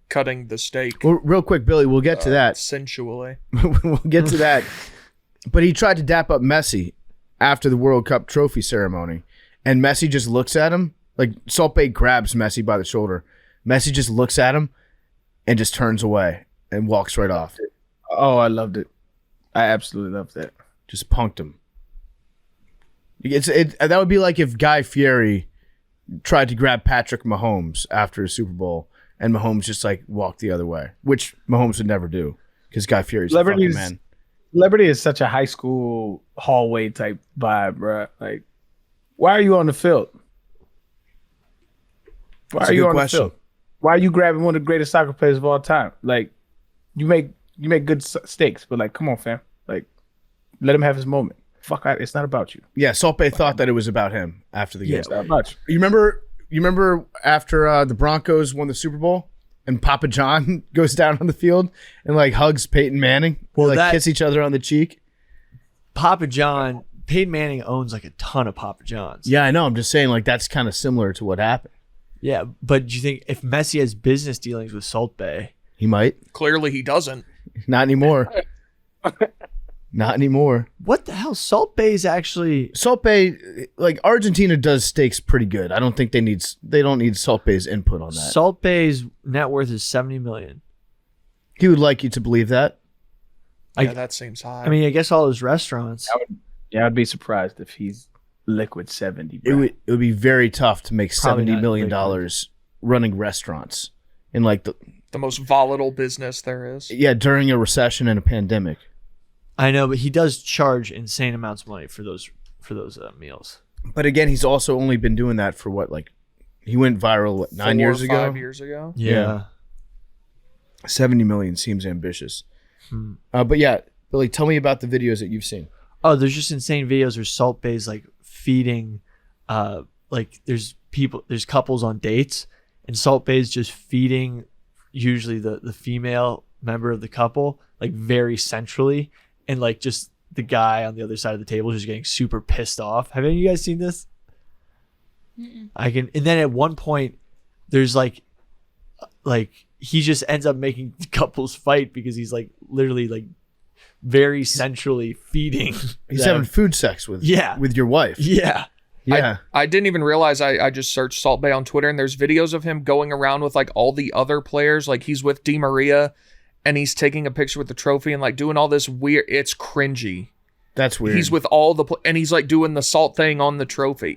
cutting the steak Well, real quick, Billy, we'll get to that. sensually. We'll get to that. But he tried to dap up Messi after the World Cup trophy ceremony. And Messi just looks at him. Like, Salt Bay grabs Messi by the shoulder. Messi just looks at him and just turns away and walks right off. Oh, I loved it. I absolutely loved that. Just punked him. That would be like if Guy Fieri tried to grab Patrick Mahomes after a Super Bowl and Mahomes just like walked the other way, which Mahomes would never do because Guy Fieri's a fucking man. Celebrity is such a high school hallway type vibe, bro. Like, why are you on the field? Why That's are a you good on question. the field? Why are you grabbing one of the greatest soccer players of all time? Like, you make good steaks, but like, come on, fam. Like, let him have his moment. It's not about you. Yeah, Salt Bay thought that it was about him after the game. It's not about you. You You remember after the Broncos won the Super Bowl and Papa John goes down on the field and like hugs Peyton Manning? Well, They, like kiss each other on the cheek. Peyton Manning owns like a ton of Papa Johns. Yeah, I know. I'm just saying like that's kind of similar to what happened. Yeah, but do you think if Messi has business dealings with Salt Bay, He might. Clearly, he doesn't. Not anymore. Not anymore. what the hell? Salt Bay is actually Salt Bay, like Argentina does steaks pretty good. I don't think they don't need Salt Bay's input on that. Salt Bay's net worth is 70 million. He would like you to believe that. Yeah, that seems high. I mean, I guess all those restaurants. I'd be surprised if he's liquid 70. It Bro. would be very tough to make Probably $70 not million liquid. running restaurants in like the most volatile business there is. during a recession and a pandemic. I know, but he does charge insane amounts of money for those meals. But again, he's also only been doing that for what, like he went viral 9 years ago. 5 years ago. Yeah. 70 million seems ambitious. But yeah, Billy, tell me about the videos that you've seen. Oh, there's just insane videos where Salt Bay's like feeding, like there's couples on dates, and Salt Bay's just feeding usually the female member of the couple like very centrally, and like just the guy on the other side of the table is just getting super pissed off. Have any of you guys seen this? Mm-mm. And then at one point there's like he just ends up making couples fight because he's like literally like very centrally feeding. He's them. having food sex with your wife. Yeah. Yeah. I didn't even realize I just searched Salt Bay on Twitter, and there's videos of him going around with like all the other players. Like he's with Di Maria and he's taking a picture with the trophy and like doing all this weird, it's cringy. That's weird. He's with all the, and he's like doing the salt thing on the trophy.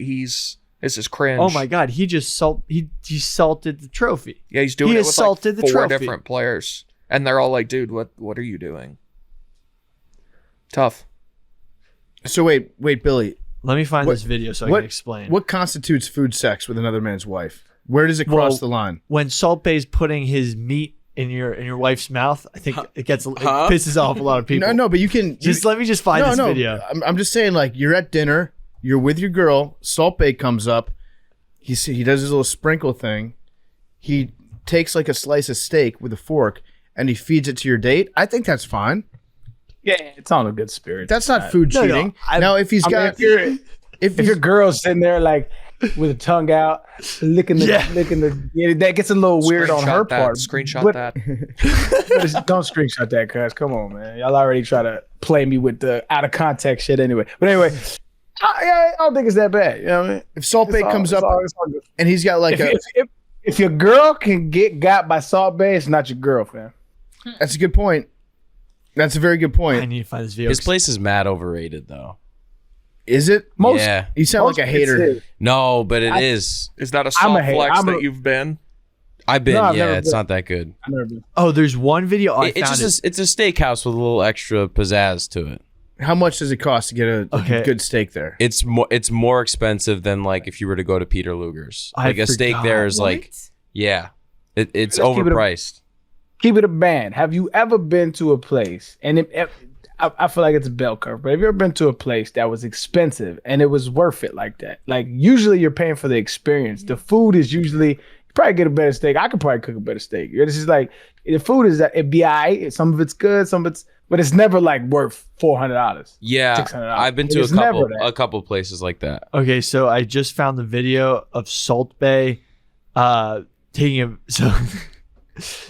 This is cringe. Oh my God. He just he salted the trophy. Yeah, he's doing He it with assaulted like the 4 trophy. different players. And they're all like, dude, what are you doing? Tough. So wait, Billy. Let me find What- this video so I what- can explain. What constitutes food sex with another man's wife? Where does it cross Well, the line? When Salt Bay's putting his meat in your wife's mouth, I think it pisses off a lot of people. No, but you can Let me just find this video. I'm just saying, like you're at dinner, you're with your girl. Salt Bay comes up. He does his little sprinkle thing. He takes like a slice of steak with a fork and he feeds it to your date. I think that's fine. Yeah, it's on a good spirit. That's not food No, no, cheating. I- Now, if he's I mean, got, if your girl's sitting there like with a tongue out, licking the, that gets a little weird on her part. Screenshot But- that. Don't screenshot that, cuz. Come on, man. Y'all already try to play me with the out of context shit anyway. But anyway, I don't think it's that bad. You know what I mean? if Salt Bay comes up it's all good. and he's got like If your girl can get got by Salt Bay, it's not your girl, fam. that's a good point. That's a very good I point. need to find this video. His place is mad overrated, though. Is it? Yeah. You sound like a hater. No, but it is. Is that a I'm a soft hater. flex I'm that a- you've been? I've been. No, I've yeah, never it's been. not that good. I've never been. Oh, there's one video. I It's found just it's a steakhouse with a little extra pizzazz to it. How much does it cost to get a Okay. good steak there? It's more expensive than like if you were to go to Peter Luger's. I Like a steak forgot. there is like What? yeah, it's Let's keep it a- overpriced. Keep it a band. Have you ever been to a place, and I feel like it's a bell curve, but have you ever been to a place that was expensive and it was worth it like that? Like usually you're paying for the experience. The food is usually, you probably get a better steak. I could probably cook a better steak. It's just like, the food is that it be all right. Some of it's good, some of it's, but it's never like worth $400. Yeah, $600. I've been to It's never that. a couple places like that. Okay, so I just found the video of Salt Bay taking a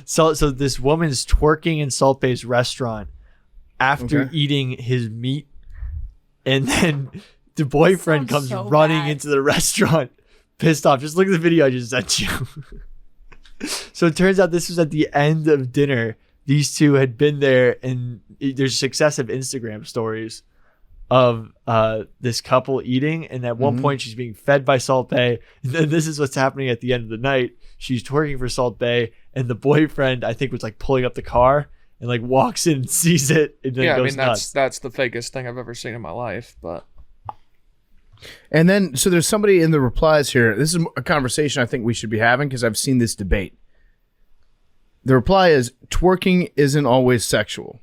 so this woman's twerking in Salt Bay's restaurant after Okay. eating his meat, and then the boyfriend sounds comes so running bad. into the restaurant pissed off. Just look at the video I just sent you. So it turns out this was at the end of dinner. These two had been there, and there's successive Instagram stories of this couple eating, and at one point she's being fed by Salt Bay, and then this is what's happening at the end of the night. She's twerking for Salt Bay, and the boyfriend, I think, was like pulling up the car and like walks in and sees it, and then Yeah, I goes mean nuts. that's the fakest thing I've ever seen in my life. But And then, so there's somebody in the replies here. This is a conversation I think we should be having because I've seen this debate. The reply is twerking isn't always sexual.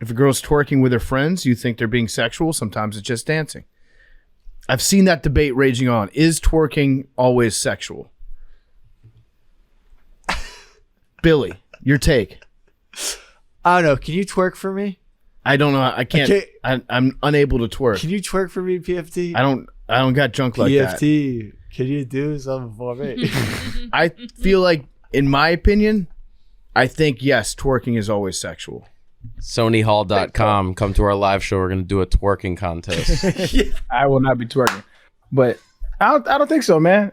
If a girl's twerking with her friends, you think they're being sexual. Sometimes it's just dancing. I've seen that debate raging on. Is twerking always sexual? Billy, your take. I don't know. Can you twerk for me? I don't know. I can't. I'm unable to twerk. Can you twerk for me, PFT? I don't got junk like that. PFT, can you do something for me? I feel like, in my opinion, I think yes, twerking is always sexual. SonyHall.com. Come to our live show. We're gonna do a twerking contest. I will not be twerking, but I don't think so, man.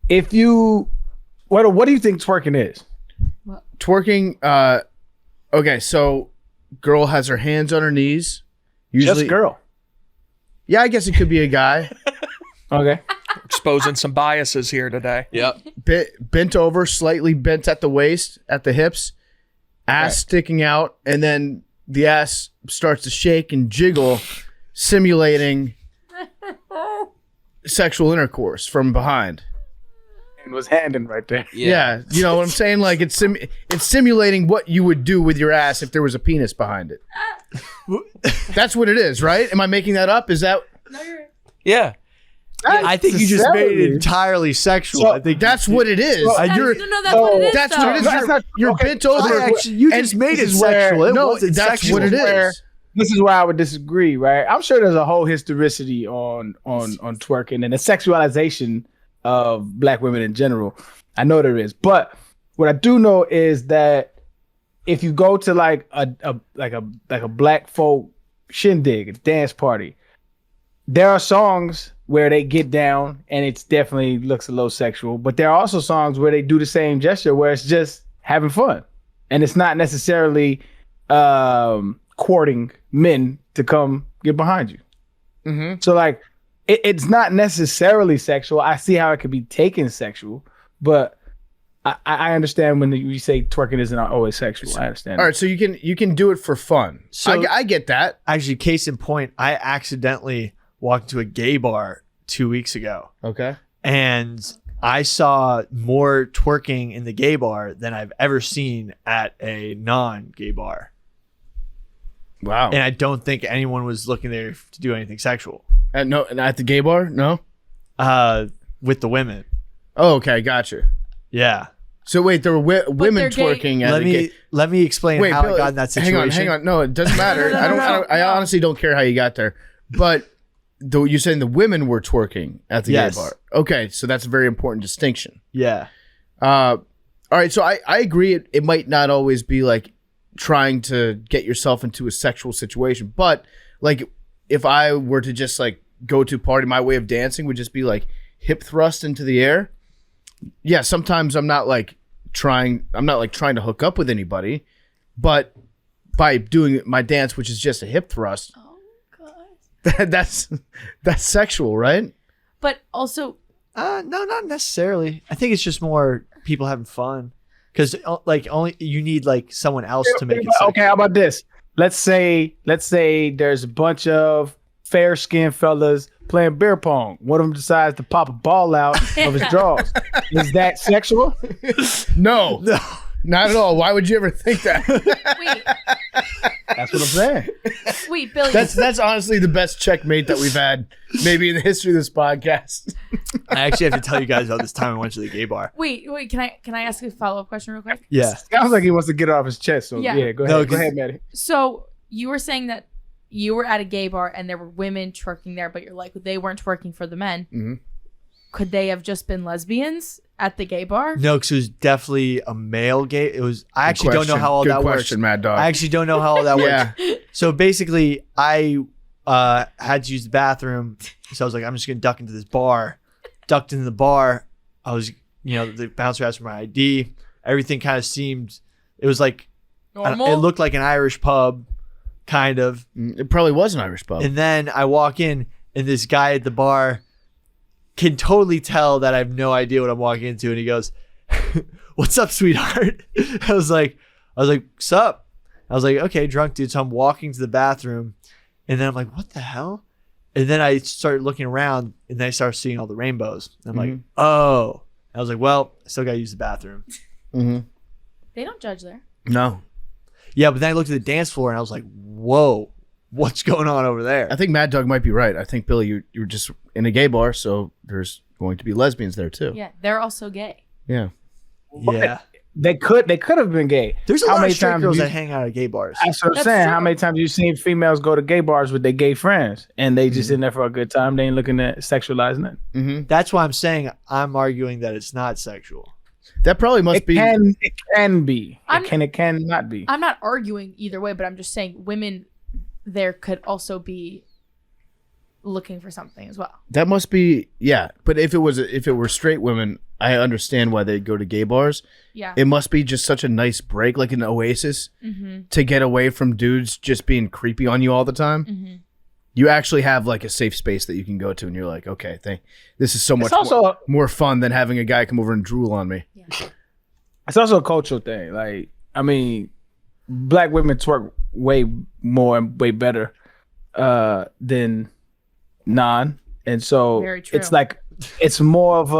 If you, what do you think twerking is? Twerking. Okay, so girl has her hands on her knees. Usually, Just girl. Yeah, I guess it could be a guy. Okay. Exposing some biases here today. Yep. Bent over, slightly bent at the waist, at the hips, ass sticking out, and then the ass starts to shake and jiggle, simulating sexual intercourse from behind. And was handing right there. Yeah, you know what I'm saying? Like it's simulating what you would do with your ass if there was a penis behind it. That's what it is, right? Am I making that up? Is that? No, you're right. Yeah. I think you just made it entirely sexual. So I think That's what it is. That's what it is. That's though. what it is. No, that's not- You're okay. bent over. you and just made it this is where- sexual. It no, wasn't that's sexual. what it Where- is. This is where I would disagree, right? I'm sure there's a whole historicity on twerking and the sexualization of black women in general. I know there is, but what I do know is that if you go to like a black folk shindig, a dance party, there are songs where they get down and it's definitely looks a little sexual, but there are also songs where they do the same gesture where it's just having fun, and it's not necessarily courting men to come get behind you. Mm-hmm. So like, it's not necessarily sexual. I see how it could be taken sexual, but I understand when you say twerking isn't always sexual. I understand. All right, so you can do it for fun. So- I get that. Actually, case in point, I accidentally walked into a gay bar 2 weeks ago, Okay. and I saw more twerking in the gay bar than I've ever seen at a non-gay bar. Wow. And I don't think anyone was looking there to do anything sexual No, and at the gay bar? No. with the women. Oh, okay, gotcha. Yeah. So wait, there were women they're gay. twerking at Let me explain Wait, how Bill, I got in that situation. hang on. No, it doesn't matter. I honestly don't care how you got there. But though you're saying the women were twerking at the Yes. gay bar. Okay, so that's a very important distinction. Yeah. All right, so I agree. It might not always be like trying to get yourself into a sexual situation, but like if I were to just like go to a party, my way of dancing would just be like hip thrust into the air. Yeah, sometimes I'm not like trying to hook up with anybody, but by doing my dance, which is just a hip thrust, Oh god. that's sexual, right? But also, No, not necessarily. I think it's just more people having fun. Because like only you need like someone else to make it sexual. Okay, how about this? Let's say there's a bunch of fair-skinned fellas playing beer pong. One of them decides to pop a ball out of his drawers. Is that sexual? No, not at all. Why would you ever think that? wait, That's what I'm saying. wait, Billy. That's honestly the best checkmate that we've had maybe in the history of this podcast. I actually have to tell you guys about this time I went to the gay bar. wait. Can I ask a follow up question real quick? Yeah. Sounds like he wants to get it off his chest. So Yeah. yeah, go No, ahead. Go 'cause- ahead, Maddie. So you were saying that you were at a gay bar and there were women twerking there, but you're like they weren't twerking for the men. Mm-hmm. Could they have just been lesbians at the gay bar? No, because it was definitely a male gay. It was. I actually don't know how all Good that question, works. Mad Dog. I actually don't know how all that yeah. works. So basically, I had to use the bathroom. So I was like, I'm just gonna duck into this bar. Ducked into the bar. I was, the bouncer asked for my ID. Everything kind of seemed. It was like Normal. it looked like an Irish pub, kind of. It probably was an Irish pub. And then I walk in, and this guy at the bar can totally tell that I have no idea what I'm walking into, and he goes, "What's up, sweetheart?" I was like, "What's up?" I was like, "Okay, drunk dude." So I'm walking to the bathroom, and then I'm like, "What the hell?" And then I started looking around, and then I started seeing all the rainbows. And I'm like, "Oh." I was like, "Well, I still gotta use the bathroom." Mm-hmm. They don't judge there. No. Yeah, but then I looked at the dance floor, and I was like, "Whoa, what's going on over there. I think Mad Dog might be right. I think, Billy, you're just in a gay bar, so there's going to be lesbians there too. Yeah, they're also gay. Yeah. Yeah. They could have been gay. There's a How lot many of straight times girls you- that hang out at gay bars. That's what I'm That's saying. true. How many times you seen females go to gay bars with their gay friends and they just in there for a good time? They ain't looking at sexualizing it. Mm-hmm. That's why I'm saying I'm arguing that it's not sexual. That probably must It be. can be. I'm- It can not be. I'm not arguing either way, but I'm just saying women there could also be looking for something as well. That must be. Yeah, but if it were straight women, I understand why they go to gay bars. Yeah. It must be just such a nice break, like an oasis, to get away from dudes just being creepy on you all the time. You actually have like a safe space that you can go to, and you're like, okay, this is so much also- more fun than having a guy come over and drool on me. It's also a cultural thing. Like, I mean, black women twerk way more and way better than non, and so Very true. it's like it's more of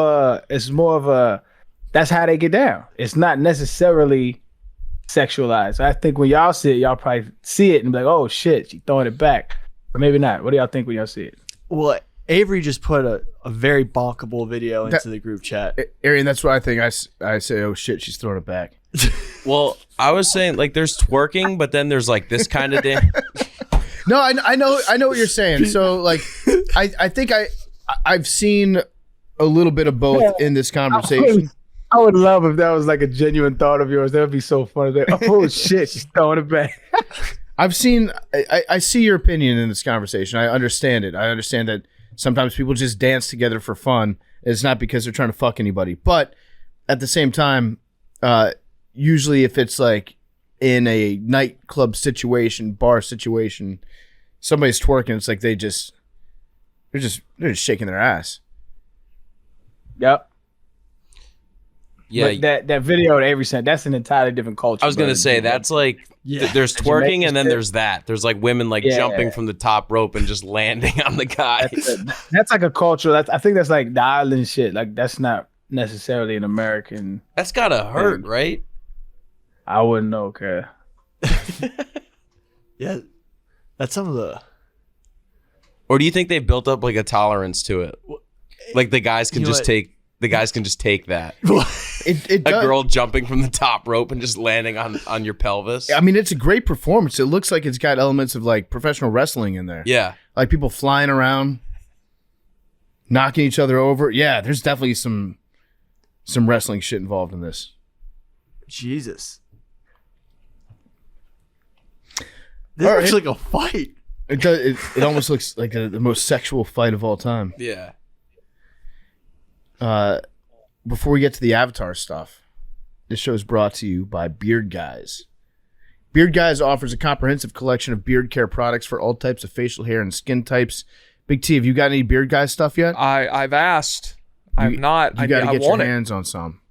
a that's how they get down. It's not necessarily sexualized. I think when y'all see it, y'all probably see it and be like, oh shit, she throwing it back. But maybe not. What do y'all think when y'all see it? Well, Avery just put a very bonkable video into the group chat. Arian, that's what I think. I say, oh shit, she's throwing it back. Well, I was saying like there's twerking, but then there's like this kind of dance. No, I know what you're saying. So like, I think I've seen a little bit of both in this conversation. I would love if that was like a genuine thought of yours. That would be so funny. Like, oh shit, she's throwing it back. I've seen. I see your opinion in this conversation. I understand it. I understand that sometimes people just dance together for fun. It's not because they're trying to fuck anybody. But at the same time, usually if it's like in a nightclub situation, bar situation, somebody's twerking, it's like they're just shaking their ass. Yep. Yeah, But that video that Avery sent, that's an entirely different culture. I was gonna brother. say that's like there's twerking and then there's that. There's like women like Yeah. jumping from the top rope and just landing on the guy. That's like a culture. I think that's like the island shit. Like that's not necessarily an American. That's gotta hurt, right? I wouldn't know, okay. Yeah, that's some of the. Or do you think they've built up like a tolerance to it? Like the guys can You know just what? take that. It A does. girl jumping from the top rope and just landing on your pelvis. I mean, it's a great performance. It looks like it's got elements of like professional wrestling in there. Yeah. Like people flying around, knocking each other over. Yeah, there's definitely some wrestling shit involved in this. Jesus. This All looks right. like a fight. It does. It almost looks like the most sexual fight of all time. Yeah. Before we get to the Avatar stuff, this show is brought to you by Beard Guys. Beard Guys offers a comprehensive collection of beard care products for all types of facial hair and skin types. Big T, have you got any Beard Guys stuff yet? I've asked. I've not. You got to I get your want it. hands on some.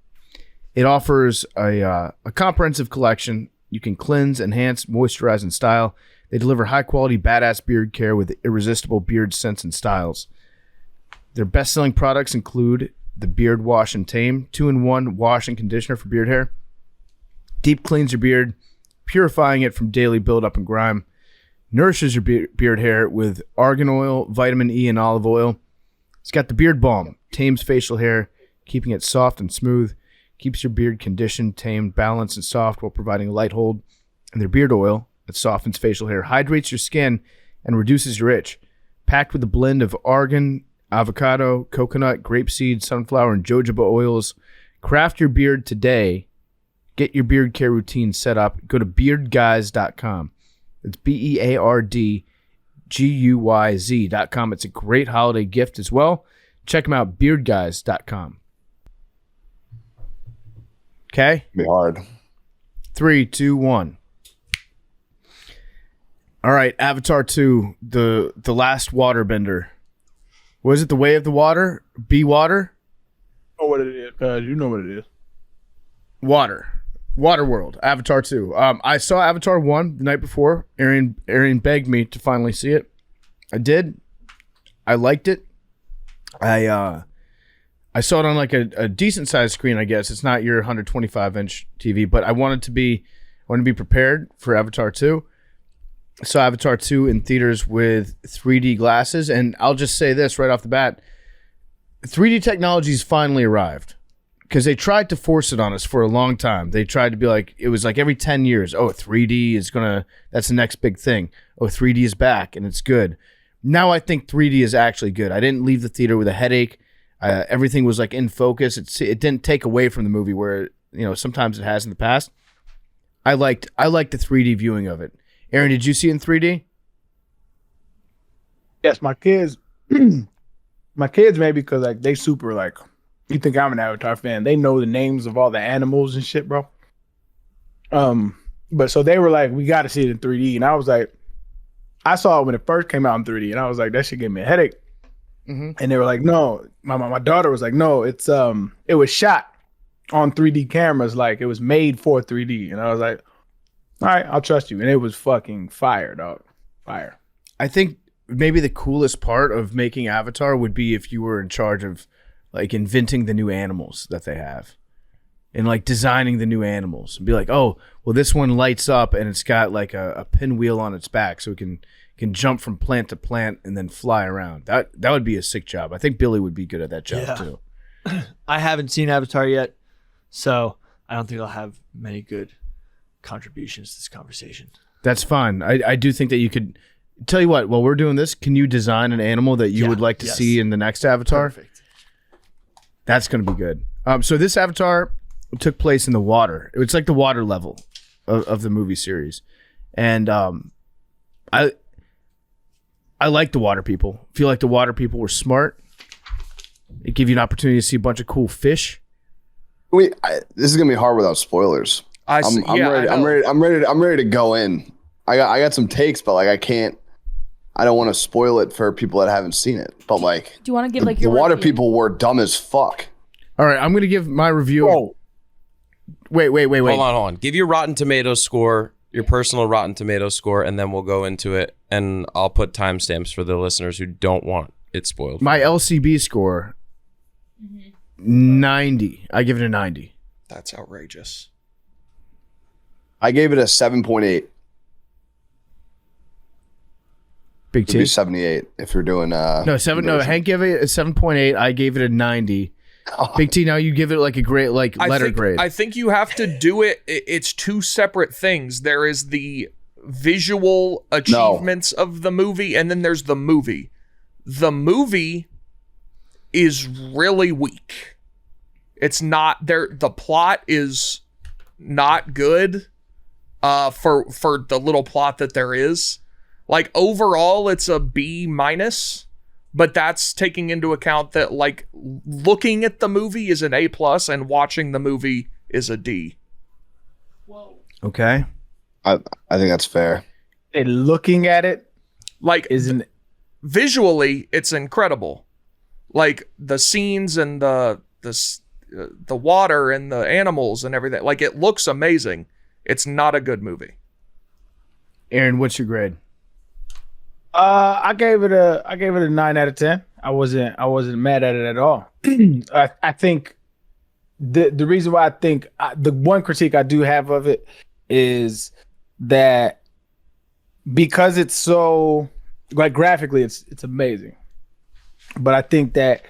It offers a comprehensive collection. You can cleanse, enhance, moisturize, and style. They deliver high-quality, badass beard care with irresistible beard scents and styles. Their best-selling products include the Beard Wash and Tame 2-in-1 wash and conditioner for beard hair. Deep cleans your beard, purifying it from daily buildup and grime. Nourishes your beard hair with argan oil, vitamin E, and olive oil. It's got the Beard Balm, tames facial hair, keeping it soft and smooth. Keeps your beard conditioned, tamed, balanced, and soft while providing a light hold. And their beard oil that softens facial hair, hydrates your skin, and reduces your itch. Packed with a blend of argan, avocado, coconut, grapeseed, sunflower, and jojoba oils. Craft your beard today. Get your beard care routine set up. Go to beardguys.com. It's BeardGuyz.com. It's a great holiday gift as well. Check them out, beardguys.com. Okay? Be hard. 3, 2, 1. All right, Avatar 2, the last waterbender. Was it the Way of the Water? Be Water? Oh, what it is? You know what it is. Water World, Avatar 2. I saw Avatar 1 the night before. Arian begged me to finally see it. I did. I liked it. I saw it on like a decent sized screen, I guess. It's not your 125-inch TV, but I wanted to be prepared for Avatar 2. saw Avatar 2 in theaters with 3D glasses, and I'll just say this right off the bat. 3D technology's finally arrived because they tried to force it on us for a long time. They tried to be like, it was like every 10 years, 3D is that's the next big thing. 3D is back and it's good. Now I think 3D is actually good. I didn't leave the theater with a headache. Everything was like in focus. It didn't take away from the movie where, sometimes it has in the past. I liked the 3D viewing of it. Aaron, did you see it in 3D? Yes, my kids maybe because like they super like, you think I'm an Avatar fan. They know the names of all the animals and shit, bro. But so they were like, we got to see it in 3D. And I was like, I saw it when it first came out in 3D. And I was like, that shit gave me a headache. Mm-hmm. And they were like, no, my daughter was like, no, it was shot on 3D cameras. Like it was made for 3D. And I was like, all right, I'll trust you. And it was fucking fire, dog. Fire. I think maybe the coolest part of making Avatar would be if you were in charge of like inventing the new animals that they have and like designing the new animals and be like, oh, well, this one lights up and it's got like a pinwheel on its back so it can jump from plant to plant and then fly around. That would be a sick job. I think Billy would be good at that job too. I haven't seen Avatar yet, so I don't think I'll have many good contributions to this conversation. That's fine. I do think that you could tell you what, while we're doing this, can you design an animal that you would like to see in the next Avatar? Perfect. That's going to be good. So this Avatar took place in the water. It's like the water level of the movie series. And I like the water people. I feel like the water people were smart. They give you an opportunity to see a bunch of cool fish. This is going to be hard without spoilers. I'm ready to go in. I got some takes, but like I don't want to spoil it for people that haven't seen it. But like, do you want to give the water people were dumb as fuck. All right, I'm gonna give my review. Oh. Wait. Hold on. Give your Rotten Tomatoes score, your personal Rotten Tomatoes score, and then we'll go into it. And I'll put timestamps for the listeners who don't want it spoiled. My LCB score, 90. I give it a 90. That's outrageous. I gave it a 7.8. Big T. 78 if you're doing No, Hank gave it a 7.8. I gave it a 90. Big T, now you give it like a grade, like letter grade. I think you have to do it. It's two separate things. There is the visual achievements of the movie, and then there's the movie. The movie is really weak. It's not there. The plot is not good for the little plot that there is. Like overall, it's a B-, but that's taking into account that like looking at the movie is an A+ and watching the movie is a D. Whoa. Okay. I think that's fair. And looking at it, like isn't visually, it's incredible. Like the scenes and the water and the animals and everything. Like it looks amazing. It's not a good movie. Aaron, what's your grade? I gave it a 9 out of 10. I wasn't mad at it at all. I think the reason why I think the one critique I do have of it is that because it's so like graphically it's amazing, but I think that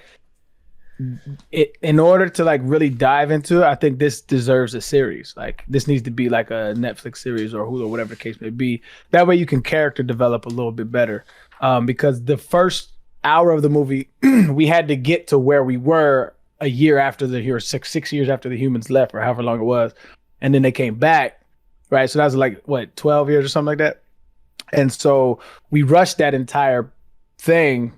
in order to like really dive into it, I think this deserves a series. Like this needs to be like a Netflix series or Hulu, whatever the case may be. That way you can character develop a little bit better. Because the first hour of the movie, we had to get to where we were a year after six years after the humans left, or however long it was, and then they came back, right? So that was like what 12 years or something like that. And so we rushed that entire thing,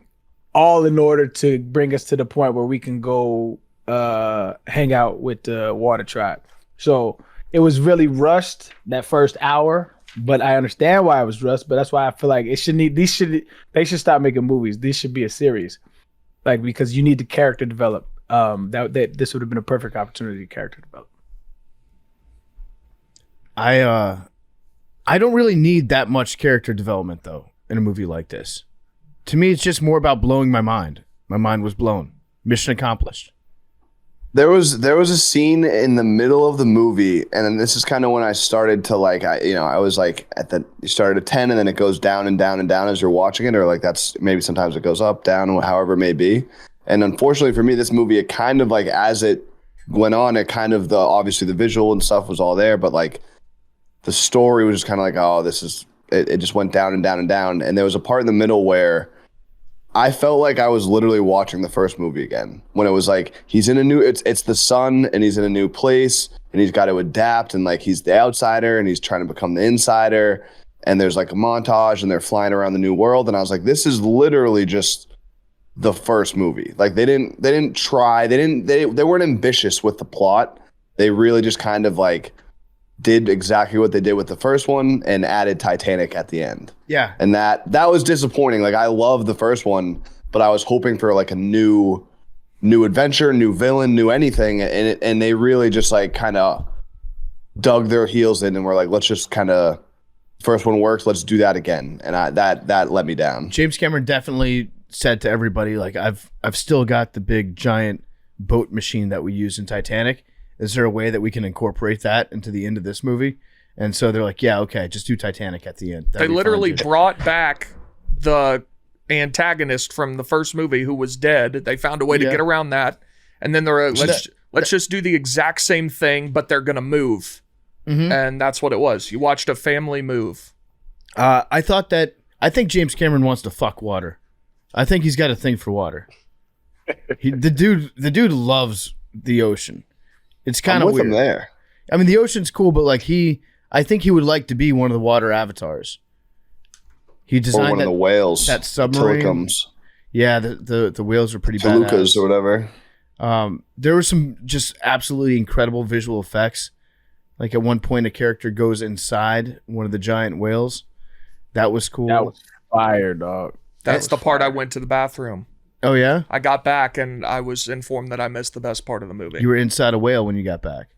all in order to bring us to the point where we can go hang out with the water tribe. So it was really rushed that first hour, but I understand why it was rushed. But that's why I feel like they should stop making movies. This should be a series, like because you need to character develop. That this would have been a perfect opportunity to character develop. I don't really need that much character development though in a movie like this. To me, it's just more about blowing my mind. My mind was blown. Mission accomplished. There was a scene in the middle of the movie, and then this is kind of when I started to like, I was like you started at 10, and then it goes down and down and down as you're watching it, or like that's maybe sometimes it goes up, down, however it may be. And unfortunately for me, this movie, it kind of like as it went on, it kind of obviously the visual and stuff was all there, but like the story was just kind of like, oh, it just went down and down and down, and there was a part in the middle where I felt like I was literally watching the first movie again, when it was like he's in a new it's the son, and he's in a new place, and he's got to adapt, and like he's the outsider and he's trying to become the insider, and there's like a montage and they're flying around the new world, and I was like, this is literally just the first movie. Like they weren't ambitious with the plot. They really just kind of like did exactly what they did with the first one and added Titanic at the end. Yeah. And that was disappointing. Like I love the first one, but I was hoping for like a new adventure, new villain, new anything. And they really just like kind of dug their heels in and were like, let's just kind of, first one works, let's do that again. And that let me down. James Cameron definitely said to everybody, like, I've still got the big giant boat machine that we use in Titanic. Is there a way that we can incorporate that into the end of this movie? And so they're like, yeah, okay, just do Titanic at the end. They literally brought back the antagonist from the first movie who was dead. They found a way to get around that. And then they're like, let's just do the exact same thing, but they're going to move. Mm-hmm. And that's what it was. You watched a family move. I think James Cameron wants to fuck water. I think he's got a thing for water. The dude loves the ocean. It's kind of weird. I'm with him there. I mean, the ocean's cool, but like I think he would like to be one of the water avatars. He designed or one of the whales. That submarine. Tillicums. Yeah, the whales are pretty Tolucas badass. Or whatever. There were some just absolutely incredible visual effects. Like at one point, a character goes inside one of the giant whales. That was cool. That was fire, dog. That's the part I went to the bathroom. Oh, yeah? I got back and I was informed that I missed the best part of the movie. You were inside a whale when you got back?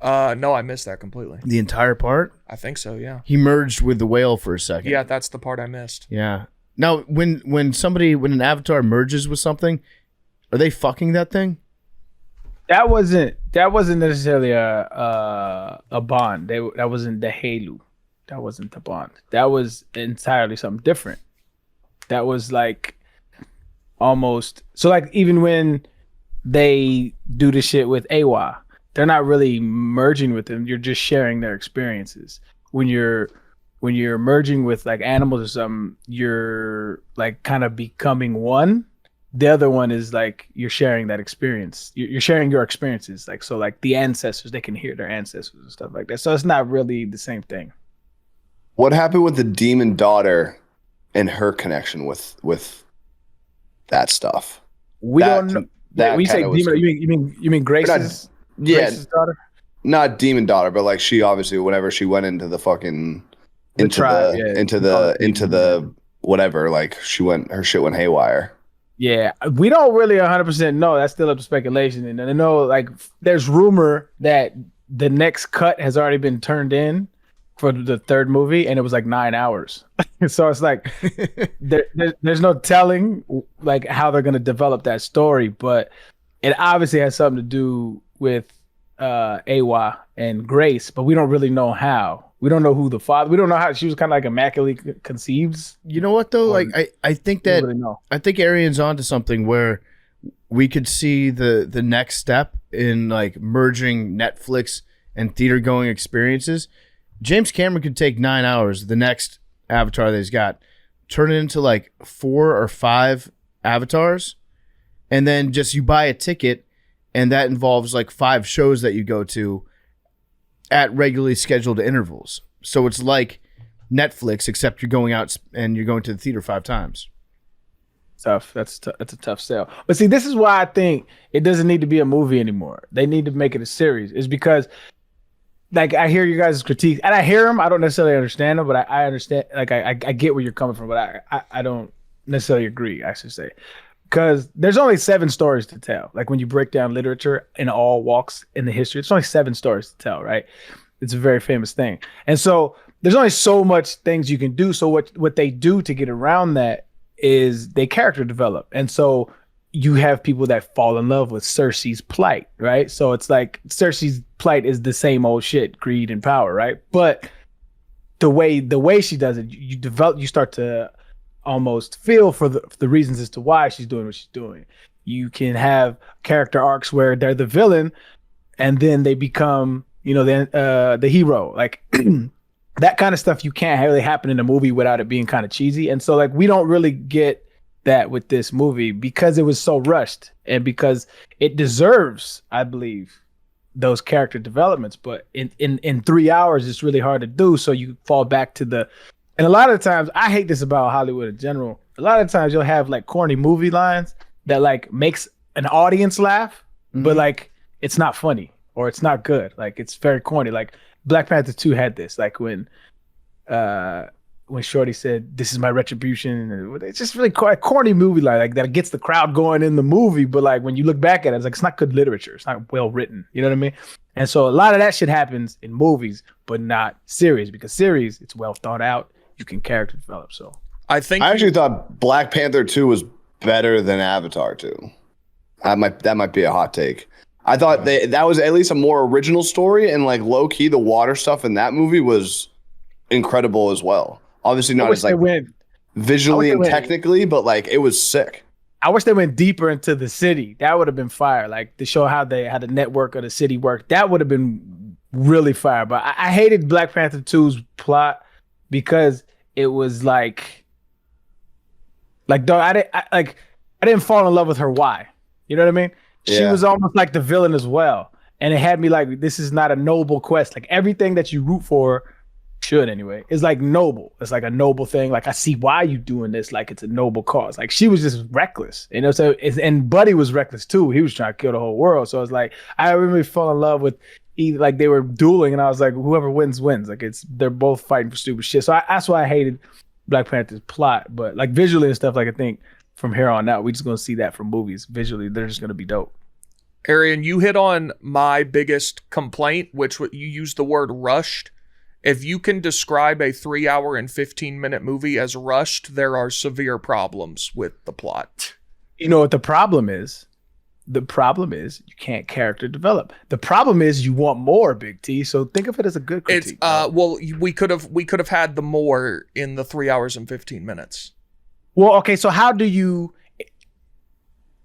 No, I missed that completely. The entire part? I think so, yeah. He merged with the whale for a second. Yeah, that's the part I missed. Yeah. Now, when an avatar merges with something, are they fucking that thing? That wasn't necessarily a bond. That wasn't the Halo. That wasn't the bond. That was entirely something different. That was like almost so like even when they do the shit with AWA, they're not really merging with them. You're just sharing their experiences. When you're merging with like animals or something, you're like kind of becoming one. The other one is like you're sharing that experience. You're sharing your experiences. Like so like the ancestors, they can hear their ancestors and stuff like that. So it's not really the same thing. What happened with the demon daughter and her connection with that stuff? We don't know. When you say demon, you mean Grace's? Grace's daughter? Not demon daughter, but like she obviously whenever she went into the fucking into the whatever, like her shit went haywire. Yeah, we don't really 100% know. That's still up to speculation. And I know like there's rumor that the next cut has already been turned in for the third movie, and it was like 9 hours. So it's like there's no telling like how they're gonna develop that story, but it obviously has something to do with Awa and Grace, but we don't really know how. We don't know who the father. We don't know how she was kind of like immaculately conceived. You know what though? Like I think that really I think Arian's onto something where we could see the next step in like merging Netflix and theater going experiences. James Cameron could take 9 hours, the next Avatar that he's got, turn it into like 4 or 5 avatars, and then just you buy a ticket, and that involves like 5 shows that you go to at regularly scheduled intervals. So it's like Netflix, except you're going out and you're going to the theater 5 times. Tough. That's a tough sell. But see, this is why I think it doesn't need to be a movie anymore. They need to make it a series. Is because like I hear you guys' critiques, and I hear them. I don't necessarily understand them, but I understand. Like I get where you're coming from, but I don't necessarily agree. I should say, because there's only 7 stories to tell. Like when you break down literature in all walks in the history, it's only 7 stories to tell. Right? It's a very famous thing, and so there's only so much things you can do. So what they do to get around that is they character develop, and so you have people that fall in love with Cersei's plight, right? So it's like Cersei's plight is the same old shit, greed and power, right? But the way she does it, you start to almost feel for the reasons as to why she's doing what she's doing. You can have character arcs where they're the villain and then they become, the hero. Like that kind of stuff you can't really happen in a movie without it being kind of cheesy. And so like we don't really get that with this movie because it was so rushed and because it deserves, I believe, those character developments. But in 3 hours, it's really hard to do. So you fall back to and a lot of times, I hate this about Hollywood in general. A lot of times you'll have like corny movie lines that like makes an audience laugh, but like it's not funny or it's not good. Like it's very corny. Like Black Panther 2 had this, like when Shorty said, "This is my retribution." It's just really corny movie like that gets the crowd going in the movie. But like when you look back at it, it's like it's not good literature. It's not well written. You know what I mean? And so a lot of that shit happens in movies, but not series, because series, it's well thought out. You can character develop. So I actually thought Black Panther 2 was better than Avatar 2. That might be a hot take. I thought that was at least a more original story, and like low key, the water stuff in that movie was incredible as well. Obviously not as like visually and technically, but like it was sick. I wish they went deeper into the city. That would have been fire. Like to show how the network of the city worked. That would have been really fire. But I hated Black Panther 2's plot because it was like dog, I didn't fall in love with her. Why? You know what I mean? Yeah. She was almost like the villain as well. And it had me like, this is not a noble quest. Like everything that you root for should anyway, is like noble. It's like a noble thing. Like I see why you doing this. Like it's a noble cause. Like she was just reckless, so and Buddy was reckless too. He was trying to kill the whole world. So it's like I really fell in love with like they were dueling, and I was like, whoever wins. Like they're both fighting for stupid shit. So that's why I hated Black Panther's plot. But like visually and stuff, like I think from here on out, we're just gonna see that from movies. Visually, they're just gonna be dope. Arian, you hit on my biggest complaint, which you used the word rushed. If you can describe a 3 hour and 15-minute movie as rushed, there are severe problems with the plot. You know what the problem is? The problem is you can't character develop. The problem is you want more, Big T. So think of it as a good critique. Well, we could have had the more in the 3 hours and 15 minutes. Well, okay. So how do you?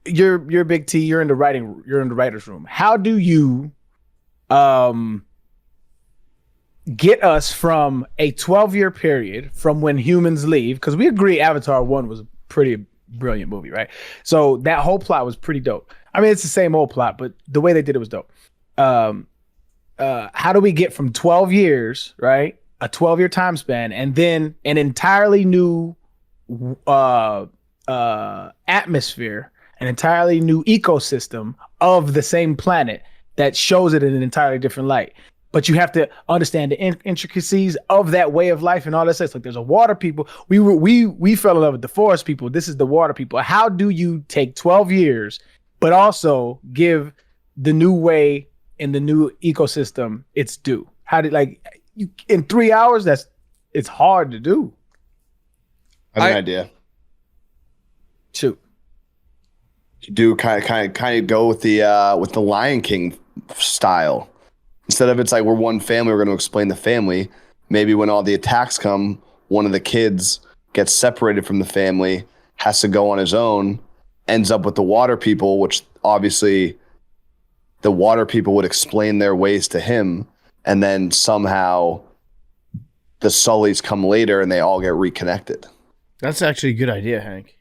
You're Big T. You're in the writer's room. How do you, get us from a 12-year period from when humans leave? Because we agree Avatar 1 was a pretty brilliant movie, right? So that whole plot was pretty dope. I mean, it's the same old plot, but the way they did it was dope. How do we get from 12 years, right? A 12-year time span, and then an entirely new atmosphere, an entirely new ecosystem of the same planet that shows it in an entirely different light. But you have to understand the intricacies of that way of life and all that stuff. Like there's a water people. We fell in love with the forest people. This is the water people. How do you take 12 years, but also give the new way in the new ecosystem its due? How did you in 3 hours? It's hard to do. I have an idea. Shoot. You do kind of go with the Lion King style. Instead of it's like we're one family, we're going to explain the family. Maybe when all the attacks come, one of the kids gets separated from the family, has to go on his own, ends up with the water people, which obviously the water people would explain their ways to him. And then somehow the Sullys come later and they all get reconnected. That's actually a good idea, Hank.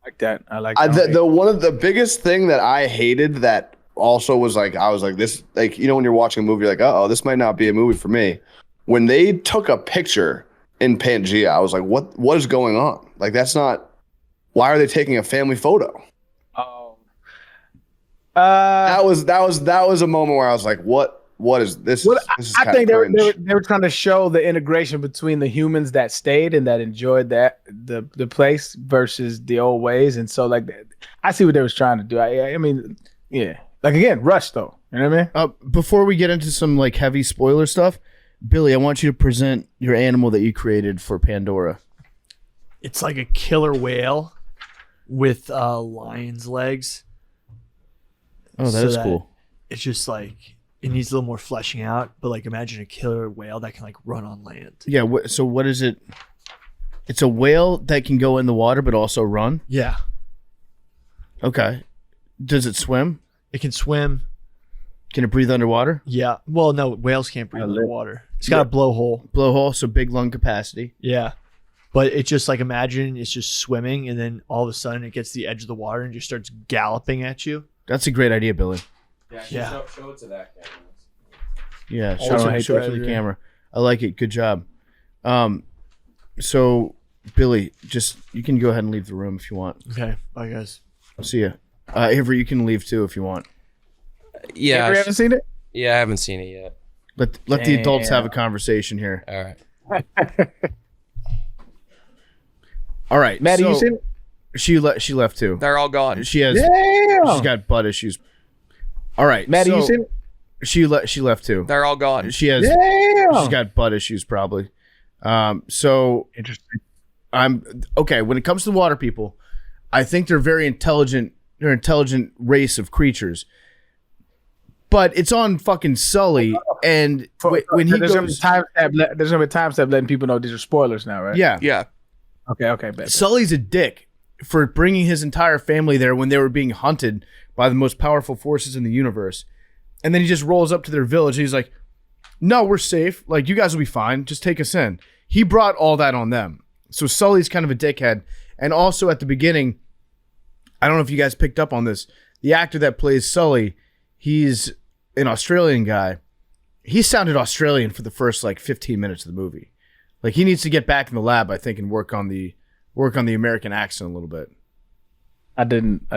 Like that. I like that. The one of the biggest thing that I hated that also was like, I was like, this, like, when you're watching a movie, you're like, oh, this might not be a movie for me. When they took a picture in Pangea, I was like, what is going on? Like, that's not, why are they taking a family photo? Oh. That was a moment where I was like, what is this? I think they were trying to show the integration between the humans that stayed and that enjoyed the place versus the old ways. And so like, I see what they was trying to do. I mean, yeah. Like again, rush though. You know what I mean? Before we get into some like heavy spoiler stuff, Billy, I want you to present your animal that you created for Pandora. It's like a killer whale. with lion's legs. Oh, that is cool. It's just like it needs a little more fleshing out, but like imagine a killer whale that can like run on land. Yeah. So what is it? It's a whale that can go in the water but also run. Yeah. Okay. Does it swim? It can swim. Can it breathe underwater? Yeah. Well, no, whales can't breathe underwater. It's got a blowhole. Blowhole, so big lung capacity. Yeah. But it's just like imagine it's just swimming and then all of a sudden it gets to the edge of the water and just starts galloping at you. That's a great idea, Billy. Yeah. Show it to that camera. Yeah, Oh, show I it hate to that the idea. camera. I like it. Good job. So Billy, just you can go ahead and leave the room if you want. Okay. Bye, guys. See ya. Avery, you can leave too if you want. Yeah. You haven't seen it? Yeah, I haven't seen it yet. Let the adults have a conversation here. All right. All right, Maddie, you so seen it? she left too. They're all gone. She's Damn. got butt issues. All right, Maddie, so you seen it? she left too. They're all gone. She's Damn. got butt issues probably. So Interesting. I'm okay when it comes to water people. I think they're very intelligent. They're an intelligent race of creatures. But it's on fucking Sully, and when he there's gonna be goes, there's gonna be time step letting people know these are spoilers now, right? yeah, Yeah. Okay, bet. Sully's a dick for bringing his entire family there when they were being hunted by the most powerful forces in the universe, and then he just rolls up to their village. And he's like, "No, we're safe. Like you guys will be fine. Just take us in." He brought all that on them. So Sully's kind of a dickhead, and also at the beginning, I don't know if you guys picked up on this. The actor that plays Sully, he's an Australian guy. He sounded Australian for the first like 15 minutes of the movie. Like he needs to get back in the lab, I think, and work on the American accent a little bit. I didn't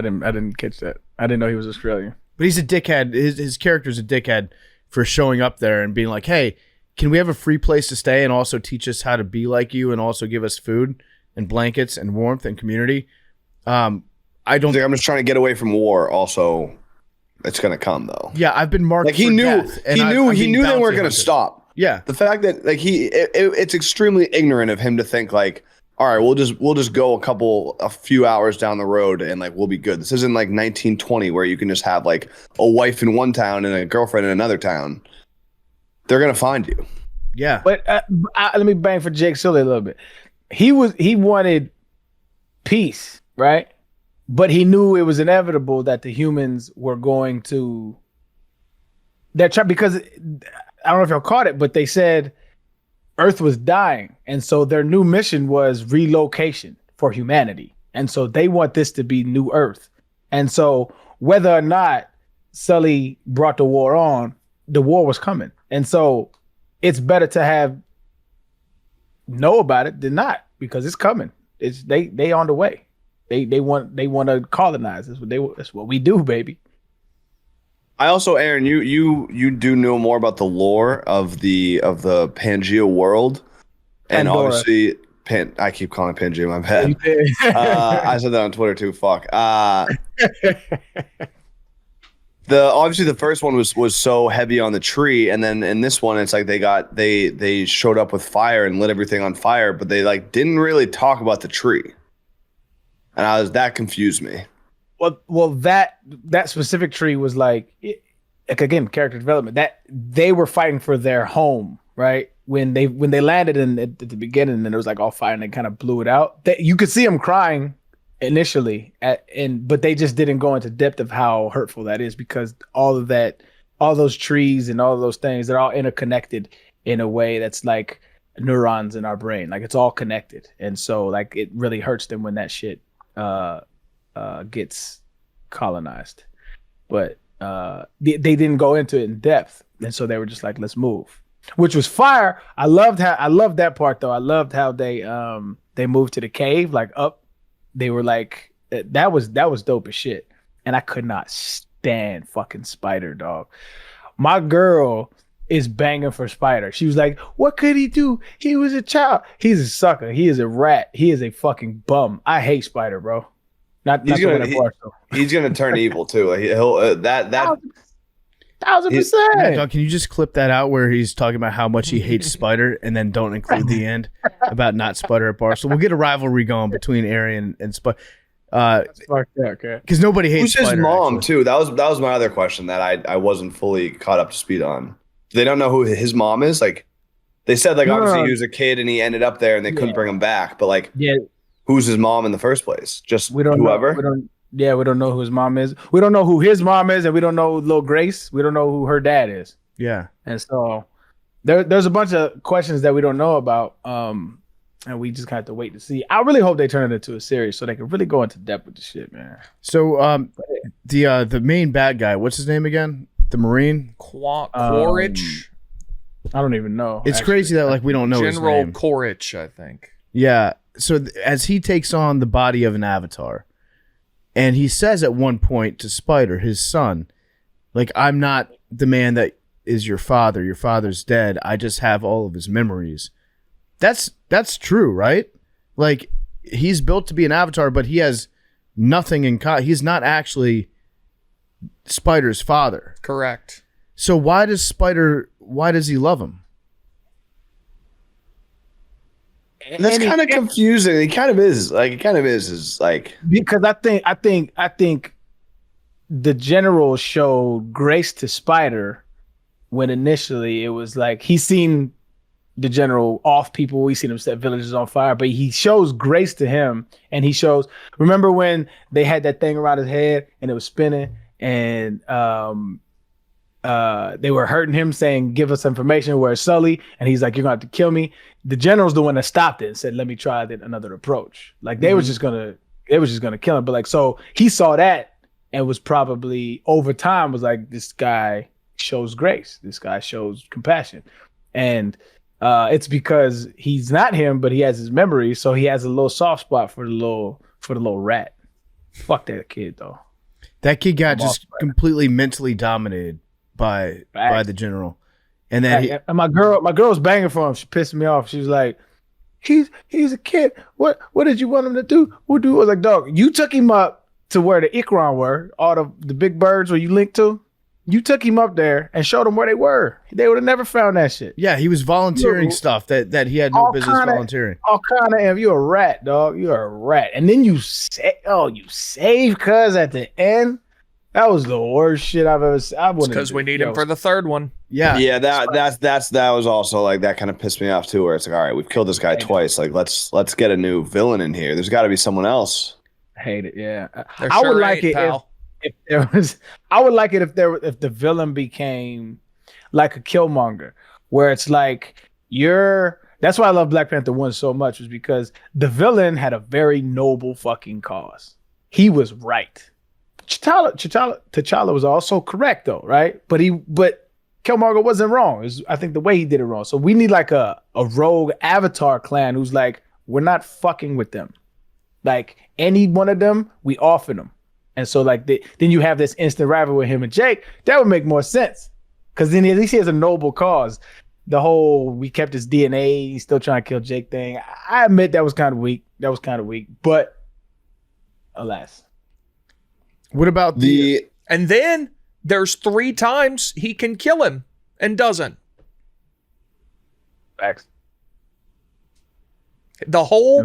catch that. I didn't know he was Australian. But he's a dickhead. His character's a dickhead for showing up there and being like, "Hey, can we have a free place to stay and also teach us how to be like you and also give us food and blankets and warmth and community?" I don't. I'm just trying to get away from war. Also, it's gonna come though. Yeah, I've been marked. Like he for knew, death, and he knew they bounty weren't gonna hunted. stop. Yeah, The fact that like it's extremely ignorant of him to think like, all right, we'll just go a few hours down the road and like we'll be good. This isn't like 1920 where you can just have like a wife in one town and a girlfriend in another town. They're gonna find you. yeah. But let me bang for Jake Sully a little bit. He wanted peace, right? But he knew it was inevitable that the humans were going to because I don't know if y'all caught it, but they said Earth was dying. And so their new mission was relocation for humanity. And so they want this to be New Earth. And so whether or not Sully brought the war on, the war was coming. And so it's better to know about it than not, because it's coming. It's they on the way. They want to colonize. That's what we do, baby. I also, Aaron, you do know more about the lore of the Pangea world, and Pandora. obviously I keep calling it Pangea. My bad. I said that on Twitter too. Fuck. Obviously the first one was so heavy on the tree, and then in this one it's like they showed up with fire and lit everything on fire, but they like didn't really talk about the tree, and that confused me. Well, that specific tree was like again, character development. That they were fighting for their home, right? When they landed at the beginning, and it was like all fire, and they kind of blew it out. You could see them crying initially, but they just didn't go into depth of how hurtful that is, because all those trees and all of those things, they're all interconnected in a way that's like neurons in our brain. Like it's all connected, and so like it really hurts them when that shit gets colonized. But they didn't go into it in depth, and so they were just like, let's move, which was fire. I loved that part though. I loved how they moved to the cave, like up. They were like, that was dope as shit. And I could not stand fucking Spider, dog. My girl is banging for Spider. She was like, what could he do? He was a child. He's a sucker. He is a rat. He is a fucking bum. I hate Spider, bro. He's gonna turn evil too. Like, he'll 1,000%. Yeah, dog, can you just clip that out where he's talking about how much he hates Spider, and then don't include the end about not Spider at Barstool? We'll get a rivalry going between Arian and Spider. Because nobody hates Who's his Spider, mom actually. too? That was my other question that I wasn't fully caught up to speed on. They don't know who his mom is. Like they said, like obviously he was a kid and he ended up there and they couldn't bring him back. But like, who's his mom in the first place? Just whoever. We don't know who his mom is. We don't know who his mom is, and we don't know little Grace. We don't know who her dad is. Yeah, and so there's a bunch of questions that we don't know about. And we just have to wait to see. I really hope they turn it into a series so they can really go into depth with the shit, man. So the main bad guy, what's his name again? The Marine? Quaritch. I don't even know. It's crazy that like we don't know his General name. Quaritch, I think. Yeah. So as he takes on the body of an avatar, and he says at one point to Spider, his son, like, I'm not the man that is your father. Your father's dead. I just have all of his memories. That's true, right? Like, he's built to be an avatar, but he has nothing in common. He's not actually Spider's father. Correct. So why does he love him? That's kind of confusing. It kind of is like because I think the general showed grace to Spider when initially it was like he's seen the general off people. We seen him set villages on fire, but he shows grace to him, and he shows. Remember when they had that thing around his head and it was spinning, and they were hurting him, saying, "Give us information. Where's Sully?" And he's like, "You're gonna have to kill me." The general's the one that stopped it and said, "Let me try another approach." Like they was just gonna kill him, but like so he saw that and was probably over time was like, this guy shows grace. This guy shows compassion, and it's because he's not him, but he has his memories, so he has a little soft spot for the little rat. Fuck that kid though. That kid got just completely mentally dominated by the general, and then and my girl was banging for him. She pissed me off. She was like, "He's a kid. What did you want him to do?" I was like, "Dog, you took him up to where the Ikran were, all the big birds where you linked to. You took him up there and showed him where they were. They would have never found that shit." Yeah, he was volunteering stuff that he had no business volunteering. All kind of, you're a rat, dog. You're a rat. And then you save cuz at the end. That was the worst shit I've ever seen. Because we need him for the third one. Yeah. Yeah, that was also like that kind of pissed me off too, where it's like, all right, we've killed this guy twice. Like let's get a new villain in here. There's gotta be someone else. I hate it, yeah. I would like it if there was I would like it if the villain became like a Killmonger, where it's like that's why I love Black Panther 1 so much, was because the villain had a very noble fucking cause. He was right. T'Challa was also correct though, right? But Killmonger wasn't wrong. I think the way he did it wrong. So we need like a rogue Avatar clan who's like, we're not fucking with them. Like any one of them, we offer them. And so like then you have this instant rival with him and Jake. That would make more sense, because then at least he has a noble cause. The whole we kept his DNA, he's still trying to kill Jake thing. I admit that was kind of weak. But alas. What about and then there's 3 times he can kill him and doesn't. Facts.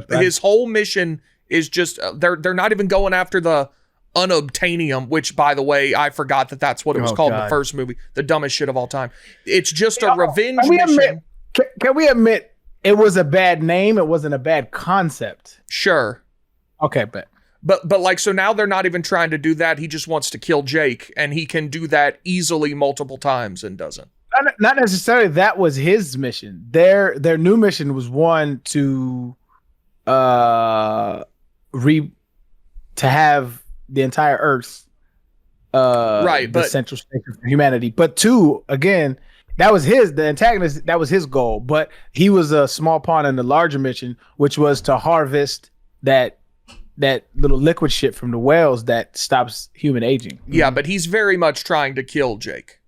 His whole mission is just they're not even going after the unobtainium, which by the way, I forgot that's what it was called in the first movie. The dumbest shit of all time. It's just a revenge mission. Can we admit it was a bad name? It wasn't a bad concept. Sure. Okay, But like, so now they're not even trying to do that. He just wants to kill Jake, and he can do that easily multiple times and doesn't. Not necessarily. That was his mission. Their new mission was one to have the entire Earth right, the central station for humanity. But 2, again, the antagonist, that was his goal. But he was a small pawn in the larger mission, which was to harvest that little liquid shit from the whales that stops human aging. Yeah, but he's very much trying to kill Jake.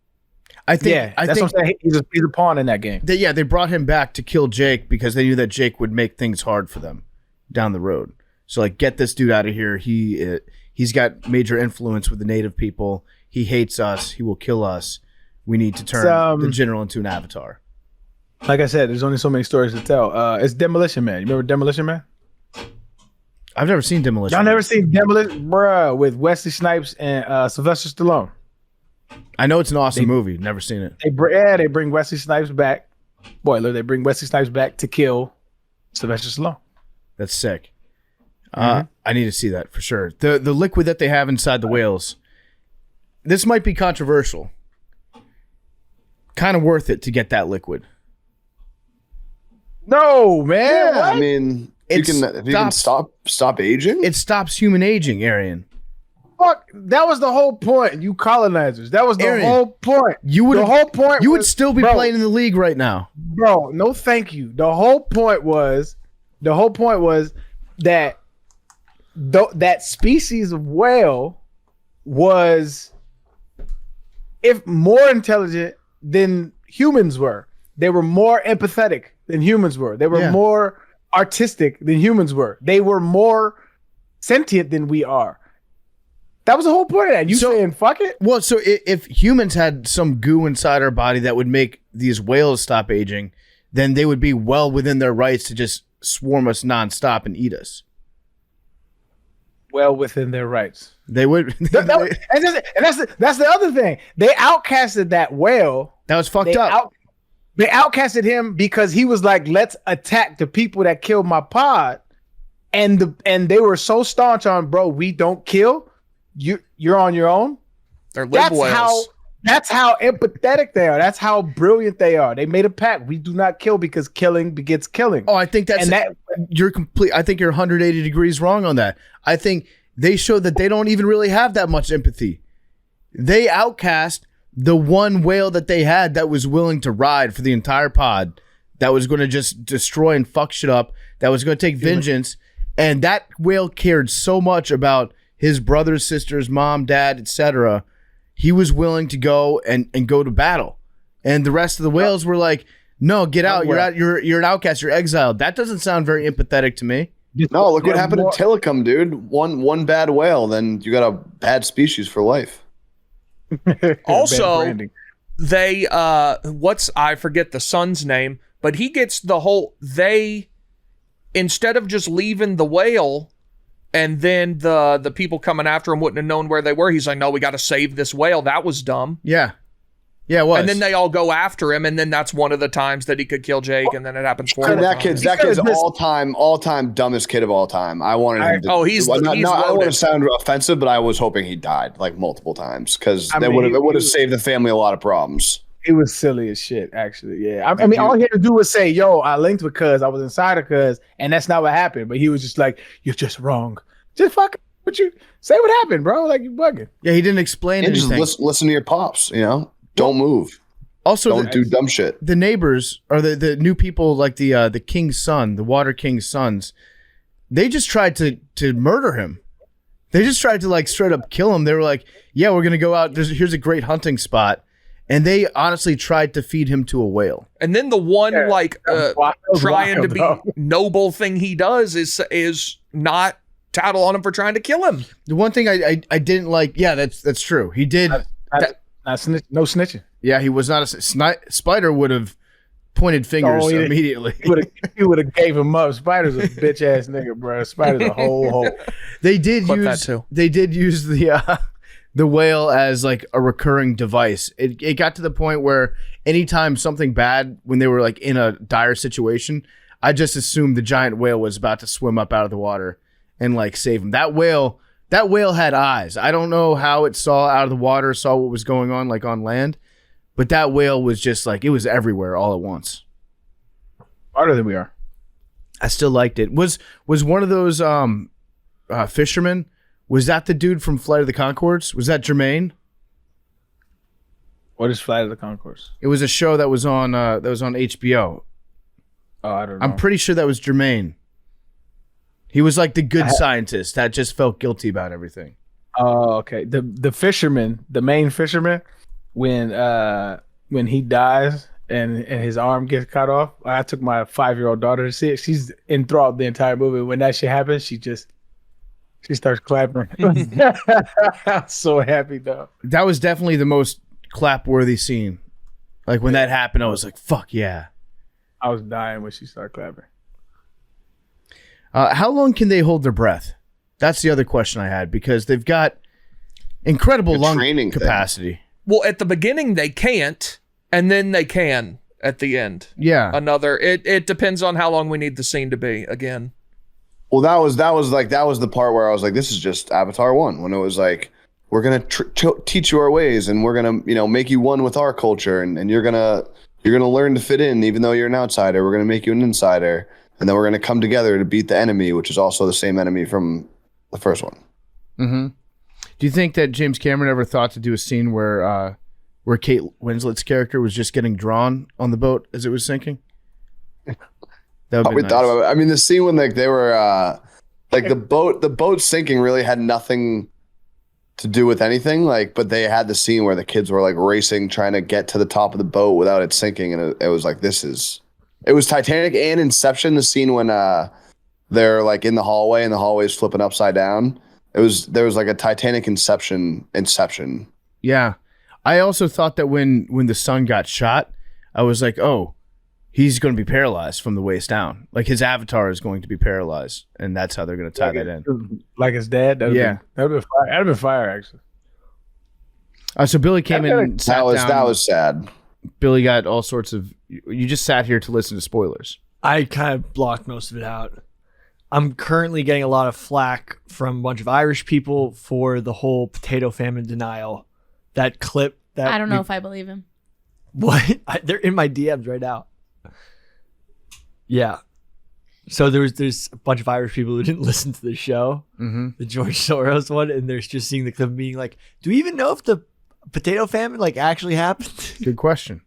I think that's what I'm saying. He's a pawn in that game. They brought him back to kill Jake because they knew that Jake would make things hard for them down the road. So like, get this dude out of here. He's got major influence with the native people. He hates us. He will kill us. We need to turn the general into an avatar. Like I said, there's only so many stories to tell. It's Demolition Man. You remember Demolition Man? I've never seen Demolition. Y'all never seen Demolition, bruh, with Wesley Snipes and Sylvester Stallone. I know it's an awesome movie. Never seen it. They bring Wesley Snipes back. Spoiler, they bring Wesley Snipes back to kill Sylvester Stallone. That's sick. I need to see that for sure. The liquid that they have inside the whales. This might be controversial. Kind of worth it to get that liquid. No, man. Yeah, I mean, if you can stop aging. It stops human aging, Arian. Fuck, that was the whole point. You colonizers. That was the Arian, whole point. You would still be playing in the league right now. Bro, no thank you. The whole point was that that species of whale was if more intelligent than humans were. They were more empathetic than humans were. They were more artistic than humans were. They were more sentient than we are. That was the whole point of that. You saying fuck it? Well, so if humans had some goo inside our body that would make these whales stop aging, then they would be well within their rights to just swarm us nonstop and eat us. Well within their rights. They would. And that's the other thing. They outcasted that whale. That was fucked up. They outcasted him because he was like, let's attack the people that killed my pod. And they were so staunch on, bro, we don't kill. You're on your own. They're lib whales. That's how empathetic they are. That's how brilliant they are. They made a pact. We do not kill because killing begets killing. Oh, I think you're complete. I think you're 180 degrees wrong on that. I think they showed that they don't even really have that much empathy. They outcast the one whale that they had that was willing to ride for the entire pod, that was going to just destroy and fuck shit up, that was going to take vengeance. And that whale cared so much about his brothers, sisters, mom, dad, etc. He was willing to go and go to battle. And the rest of the whales were like, no, get out. You're an outcast. You're exiled. That doesn't sound very empathetic to me. No, look what happened to Tillicum, dude. One bad whale, then you got a bad species for life. Also, they I forget the son's name, but he gets the whole, instead of just leaving the whale and then the people coming after him wouldn't have known where they were, he's like, no, we got to save this whale. That was dumb. Yeah, it was. And then they all go after him, and then that's one of the times that he could kill Jake, and then it happens 4 that kid's all time dumbest kid of all time. I wanted him to. He's I don't want to sound offensive, but I was hoping he died like multiple times because it would have saved the family a lot of problems. It was silly as shit, actually. Yeah, I mean, all he had to do was say, "Yo, I linked with Cuz. I was inside of Cuz," and that's not what happened. But he was just like, "You're just wrong. Just fuck. What you say? What happened, bro? Like you bugging." Yeah, he didn't explain anything. Just listen to your pops. You know. Don't move. Also, don't do dumb shit. The neighbors or the new people, like the king's son, the water king's sons, they just tried to murder him. They just tried to like straight up kill him. They were like, "Yeah, we're gonna go out. Here's a great hunting spot," and they honestly tried to feed him to a whale. And then the one trying to be noble thing he does is not tattle on him for trying to kill him. The one thing I didn't like, yeah, that's true. He did. No snitching. Yeah, he was not Spider would have pointed fingers immediately. He would have gave him up. Spider's a bitch ass nigga, bro. Spider's a whole hole. They did use the whale as like a recurring device. It got to the point where anytime something bad, when they were like in a dire situation, I just assumed the giant whale was about to swim up out of the water and like save him. That whale had eyes. I don't know how it saw out of the water, saw what was going on like on land, but that whale was just like, it was everywhere all at once. Smarter than we are. I still liked it. Was one of those fishermen, was that the dude from Flight of the Conchords? Was that Jermaine? What is Flight of the Conchords? It was a show that was on HBO. Oh, I don't know. I'm pretty sure that was Jermaine. He was like the good scientist that just felt guilty about everything. Oh, okay. The fisherman, the main fisherman, when he dies and his arm gets cut off, I took my 5-year-old daughter to see it. She's enthralled the entire movie. When that shit happens, she starts clapping. I'm so happy though. That was definitely the most clap-worthy scene. Like when that happened, I was like, "Fuck yeah!" I was dying when she started clapping. How long can they hold their breath? That's the other question I had, because they've got incredible lung capacity. Well, at the beginning they can't, and then they can at the end. Yeah. It depends on how long we need the scene to be again. Well, that was the part where I was like, this is just Avatar 1, when it was like, we're going to teach you our ways, and we're going to, make you one with our culture, and you're going to learn to fit in even though you're an outsider. We're going to make you an insider, and then we're going to come together to beat the enemy, which is also the same enemy from the first one. Mm-hmm. Do you think that James Cameron ever thought to do a scene where Kate Winslet's character was just getting drawn on the boat as it was sinking? That would be nice. Thought about it. I mean, the scene when they were the boat sinking really had nothing to do with anything. But they had the scene where the kids were like racing, trying to get to the top of the boat without it sinking, and it was like it was Titanic and Inception. The scene when they're like in the hallway and the hallway's flipping upside down. There was like a Titanic Inception. Yeah. I also thought that when the son got shot, I was like, oh, he's going to be paralyzed from the waist down. Like his avatar is going to be paralyzed, and that's how they're going to tie that in. Like his dad? That'd have been fire, actually. So Billy came in and sat down. That was sad. Billy got all sorts of... You just sat here to listen to spoilers. I kind of blocked most of it out. I'm currently getting a lot of flack from a bunch of Irish people for the whole potato famine denial. That clip. I don't know if I believe him. What? They're in my DMs right now. Yeah. So there's a bunch of Irish people who didn't listen to the show, the George Soros one, and they're just seeing the clip being like, do we even know if the potato famine actually happened? Good question.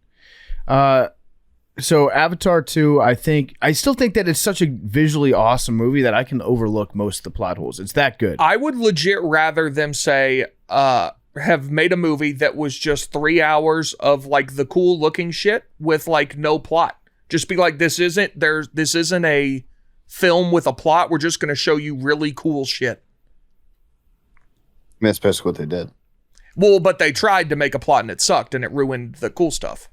So Avatar 2, I still think that it's such a visually awesome movie that I can overlook most of the plot holes. It's that good. I would legit rather them say, have made a movie that was just 3 hours of like the cool looking shit with like no plot. Just be like, this isn't a film with a plot. We're just going to show you really cool shit. I mean, that's basically what they did. Well, but they tried to make a plot and it sucked and it ruined the cool stuff.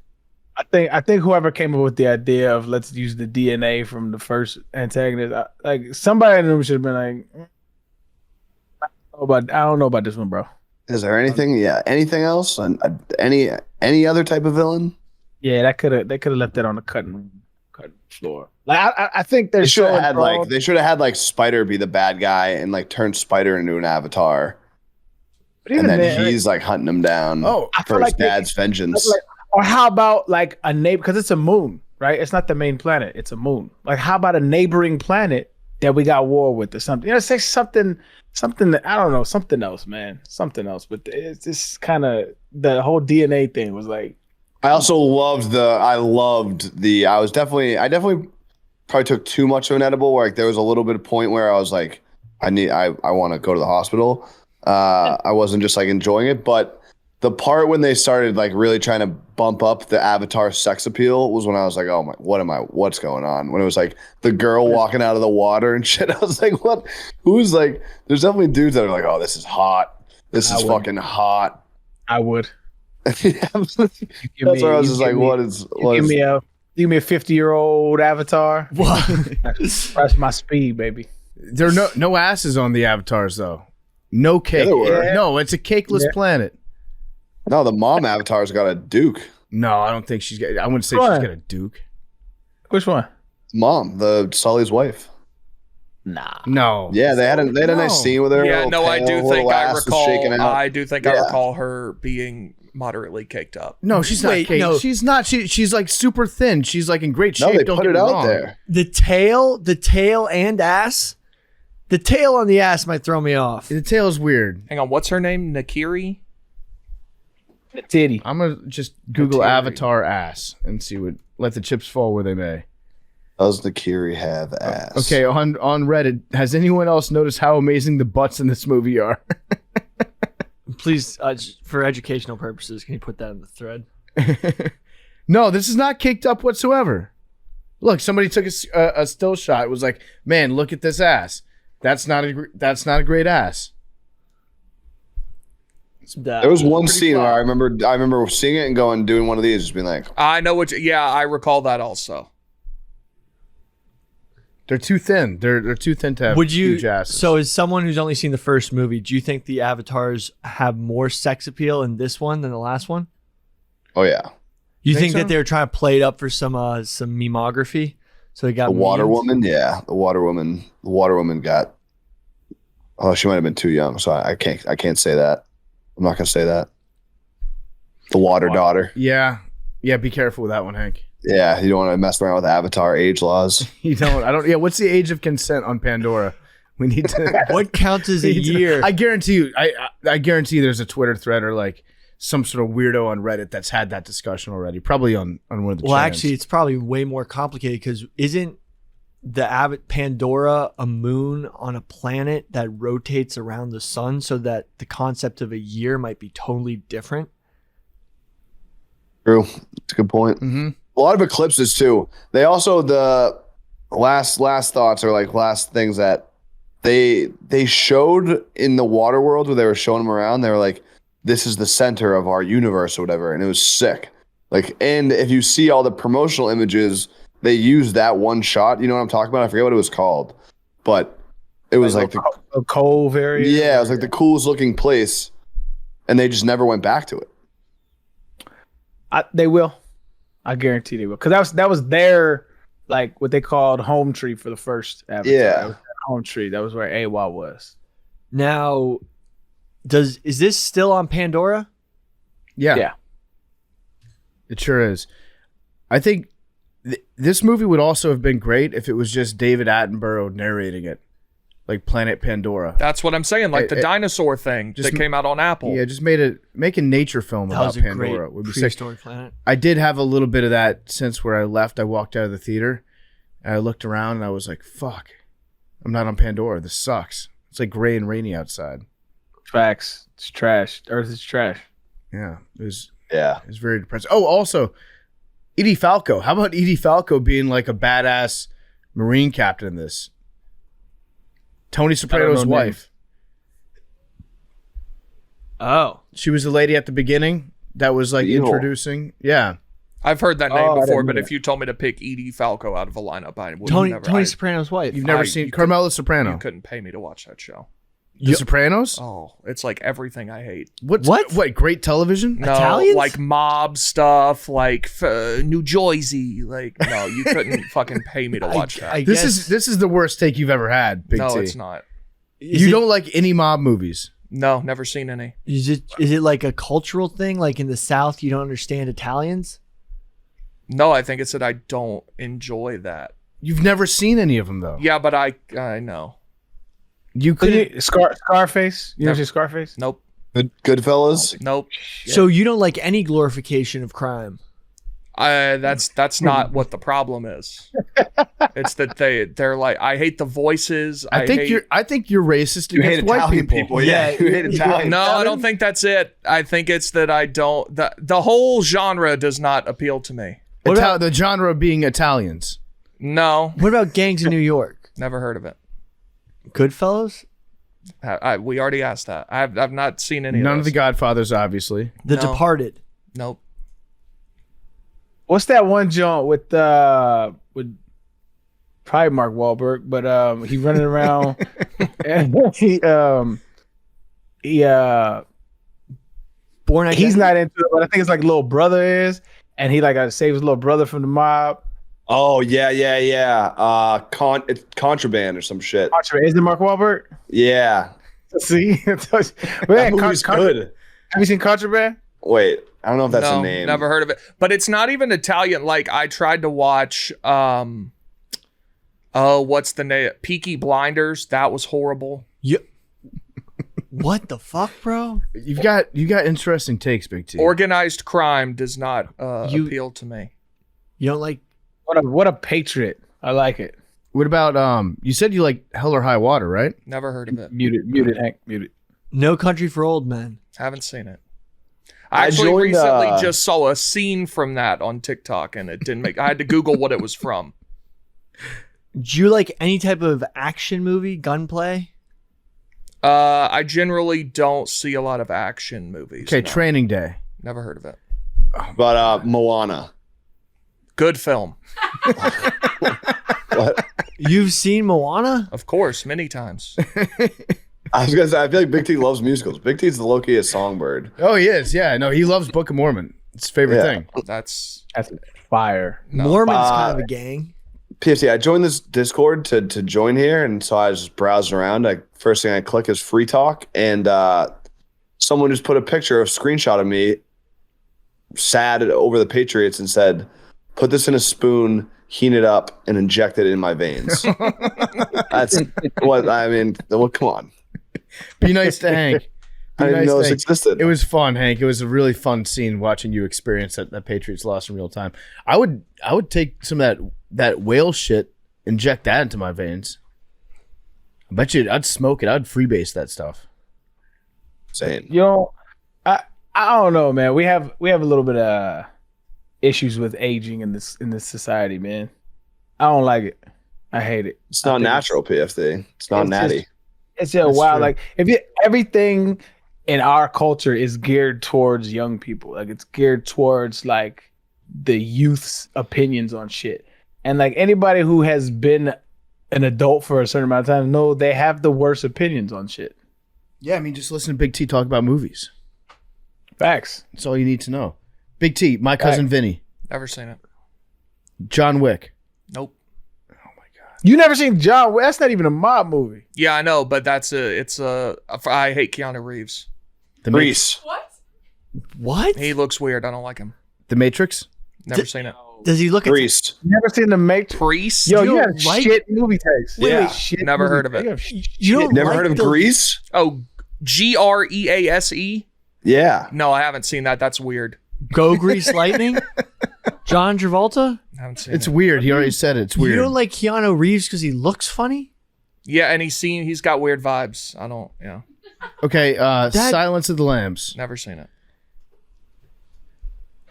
I think whoever came up with the idea of let's use the DNA from the first antagonist, like somebody in the room should have been like, I don't know about this one, bro. Is there anything? Yeah, anything else? And any other type of villain? Yeah, they could have left that on the cutting floor. Like I think they should have had like Spider be the bad guy and like turn Spider into an avatar, and then he's like hunting him down for his dad's vengeance. Or how about like a neighbor? Because it's a moon, right? It's not the main planet. It's a moon. Like how about a neighboring planet that we got war with or something? Say something that I don't know, something else, man, something else. But it's just kind of the whole DNA thing was like. I also loved I definitely probably took too much of an edible where like there was a little bit of point where I was like, I want to go to the hospital. I wasn't just like enjoying it, but the part when they started like really trying to bump up the Avatar sex appeal was when I was like, oh my, what's going on? When it was like the girl walking out of the water and shit, I was like, what? Who's like, there's definitely dudes that are like, oh, this is hot. This is fucking hot. I would. That's where I was just like, give me a 50-year-old Avatar. What? That's my speed, baby. There are no asses on the avatars though. No cake. Yeah. No, it's a cakeless planet. No, the mom avatar's got a duke. No, I don't think she's got. I wouldn't say she's got a duke. Which one? Mom, the Sully's wife. Nah. No. Yeah, they had a nice scene with her. Yeah, no, I do think I recall her being moderately caked up. No, she's not caked. No. She's not. She's like super thin. She's like in great shape. No, they don't put get it out wrong. there. The tail and ass. The tail on the ass might throw me off. The tail is weird. Hang on, what's her name? Nakiri? Titty. I'm gonna just Google Avatar ass and see what. Let the chips fall where they may. Does Nakiri have ass? Okay, on Reddit, has anyone else noticed how amazing the butts in this movie are? Please, for educational purposes, can you put that in the thread? No, this is not caked up whatsoever. Look, somebody took a still shot. It was like, man, look at this ass. That's not a great ass. There was one scene where I remember seeing it and doing one of these, just being like, I know what. I recall that also. They're too thin. They're too thin to have huge asses. So as someone who's only seen the first movie, do you think the avatars have more sex appeal in this one than the last one? Oh yeah. You think so? that they were trying to play it up for some memography? So they got The water memes? woman, yeah. The water woman got. Oh, she might have been too young, so I can't say that. I'm not gonna say that. The water daughter. Yeah. Be careful with that one, Hank. Yeah, you don't want to mess around with Avatar age laws. You don't. I don't. Yeah. What's the age of consent on Pandora? We need to. What counts as a year? I guarantee you. I guarantee there's a Twitter thread or like some sort of weirdo on Reddit that's had that discussion already. Probably on one of the. Well, channels. actually, it's probably way more complicated because isn't the Pandora a moon on a planet that rotates around the sun, so that the concept of a year might be totally different? True, it's a good point. Mm-hmm. A lot of eclipses too. They also the last thoughts or like last things that they showed in the water world where they were showing them around. They were like, "This is the center of our universe" or whatever, and it was sick. Like, and if you see all the promotional images, they used that one shot. You know what I'm talking about? I forget what it was called, but it was like a cove area. Yeah, it was like the coolest looking place, and they just never went back to it. They will. I guarantee they will. Because that was their, like, what they called home tree for the first Avatar. Yeah. That was their home tree. That was where AWA was. Now, is this still on Pandora? Yeah. It sure is. I think this movie would also have been great if it was just David Attenborough narrating it, like Planet Pandora. That's what I'm saying. Like the dinosaur thing that came out on Apple. Yeah, just make a nature film That about was a Pandora. great Would be sick. prehistoric planet. I did have a little bit of that since where I left. I walked out of the theater and I looked around and I was like, "Fuck, I'm not on Pandora. This sucks. It's like gray and rainy outside." Facts. It's trash. Earth is trash. Yeah, it was very depressing. Oh, also, Edie Falco. How about Edie Falco being like a badass Marine captain in this? Tony Soprano's wife. Oh. She was the lady at the beginning that was like introducing. Yeah. I've heard that name before, but know if you told me to pick Edie Falco out of a lineup, I would Tony never. Soprano's wife. You've never seen Carmela Soprano? You couldn't pay me to watch that show. The Sopranos? Oh, it's like everything I hate. What? Great television? No, Italians? like mob stuff, like New Jersey. Like, no, you couldn't fucking pay me to watch that. This is the worst take you've ever had, Big T. No, it's not. You don't like any mob movies? No, never seen any. Is it like a cultural thing? Like in the South, you don't understand Italians? No, I think it's that I don't enjoy that. You've never seen any of them, though. Yeah, but I know. You could Scarface. You never see Scarface? Nope. Goodfellas. Nope. So you don't like any glorification of crime? That's not what the problem is. It's that they're like, I hate the voices. I think you're racist You hate against white Italian people. Yeah, you hate Italian. No, I don't think that's it. I think it's that I don't. The whole genre does not appeal to me. The genre being Italians. No, What about Gangs of New York? never heard of it. Goodfellas? We already asked that. I've not seen any. None of of the those. Godfathers, obviously. The No. Departed? Nope. What's that one joint with probably Mark Wahlberg, but he running around and he Born he's Identity? not into it, but I think it's like little brother is, and he like got to save his little brother from the mob. Oh yeah. It's Contraband or some shit. Is it Mark Wahlberg? Yeah. See, That movie's good. Have you seen Contraband? Wait, I don't know if that's no, a name. never heard of it. But it's not even Italian. Like I tried to watch. What's the name? Peaky Blinders. That was horrible. What the fuck, bro? You got interesting takes, Big T. Organized crime does not appeal to me. You don't like... What a patriot. I like it. What about you said you like Hell or High Water, right? Never heard of it. Muted, Hank, muted. No Country for Old Men? Haven't seen it. I actually joined, recently just saw a scene from that on TikTok, and it didn't make. I had to Google what it was from. Do you like any type of action movie, gunplay? I generally don't see a lot of action movies. Okay, no. Training Day. Never heard of it. But Moana. Good film. What? You've seen Moana? Of course, many times. I was gonna say, I feel like Big T loves musicals. Big T's the low-keyest songbird. Oh, he is. Yeah, no, he loves Book of Mormon. It's his favorite thing. That's fire. No. Mormon's kind of a gang. PFT, I joined this Discord to join here, and so I was just browsing around. First thing I click is Free Talk, and someone just put a screenshot of me sad over the Patriots and said, "Put this in a spoon, heat it up, and inject it in my veins." That's what I mean. Well, come on. Be nice to Hank. I didn't know this existed. It was fun, Hank. It was a really fun scene watching you experience that Patriots loss in real time. I would take some of that whale shit, inject that into my veins. I bet you I'd smoke it. I'd freebase that stuff. Same. I don't know, man. We have a little bit of issues with aging in this society, man. I don't like it. I hate it. It's not natural, PFT. It's not natty. It's just wild. Like everything in our culture is geared towards young people. Like it's geared towards like the youth's opinions on shit. And like anybody who has been an adult for a certain amount of time know they have the worst opinions on shit. Yeah, I mean, just listen to Big T talk about movies. Facts. That's all you need to know. Big T, My Cousin Vinny. Never seen it. John Wick. Nope. You never seen John Wick? That's not even a mob movie. Yeah, I know, but I hate Keanu Reeves. Reese. What? He looks weird. I don't like him. The Matrix. Never seen it. Does he look Priest. Never seen the Matrix? Priest? Yo, You you don't have like- shit movie taste. Yeah, Shit never movie heard of it. taste. You don't Never like heard of the- Grease? Oh, Grease? Yeah. No, I haven't seen that. That's weird. Go Grease Lightning? John Travolta? I haven't seen It's it. weird. He already said it. It's weird. You don't like Keanu Reeves because he looks funny? Yeah, and he's got weird vibes. I don't, Okay, Silence of the Lambs. never seen it.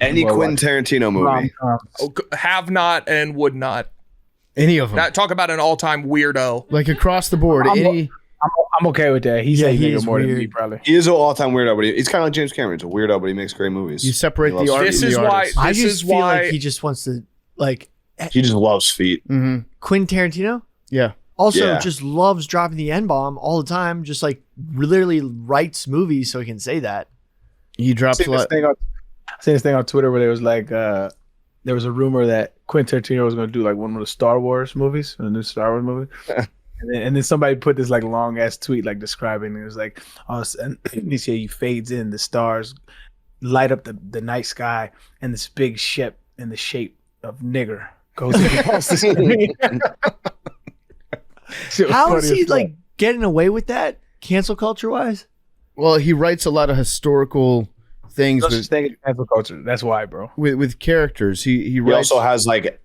Any Quentin Tarantino movie. Rom-com. Oh, have not and would not. Any of them. Talk about an all-time weirdo. Like across the board. I'm okay with that. He's a he nigga is more than me, weird. probably. He is an all-time weirdo, but he's kind of like James Cameron. He's a weirdo, but he makes great movies. You separate He loves the art This from is the why- artist. I This just is feel why- like he just wants to, like, He just loves feet. Mm-hmm. Quentin Tarantino Yeah. also Yeah. just loves dropping the N-bomb all the time, just like literally writes movies so he can say that. He drops a Seen this lot. thing on Twitter where there was like there was a rumor that Quentin Tarantino was going to do like one of the Star Wars movies, a new Star Wars movie. and then somebody put this like long ass tweet like describing it was like, oh, and you see he fades in, the stars light up the night sky, and this big ship in the shape of nigger goes across the screen. Shit was How funny is he as fuck. like getting away with that, cancel culture wise? Well, he writes a lot of historical things No such with, thing as cancel culture? That's why, bro. with characters. He He writes. also has like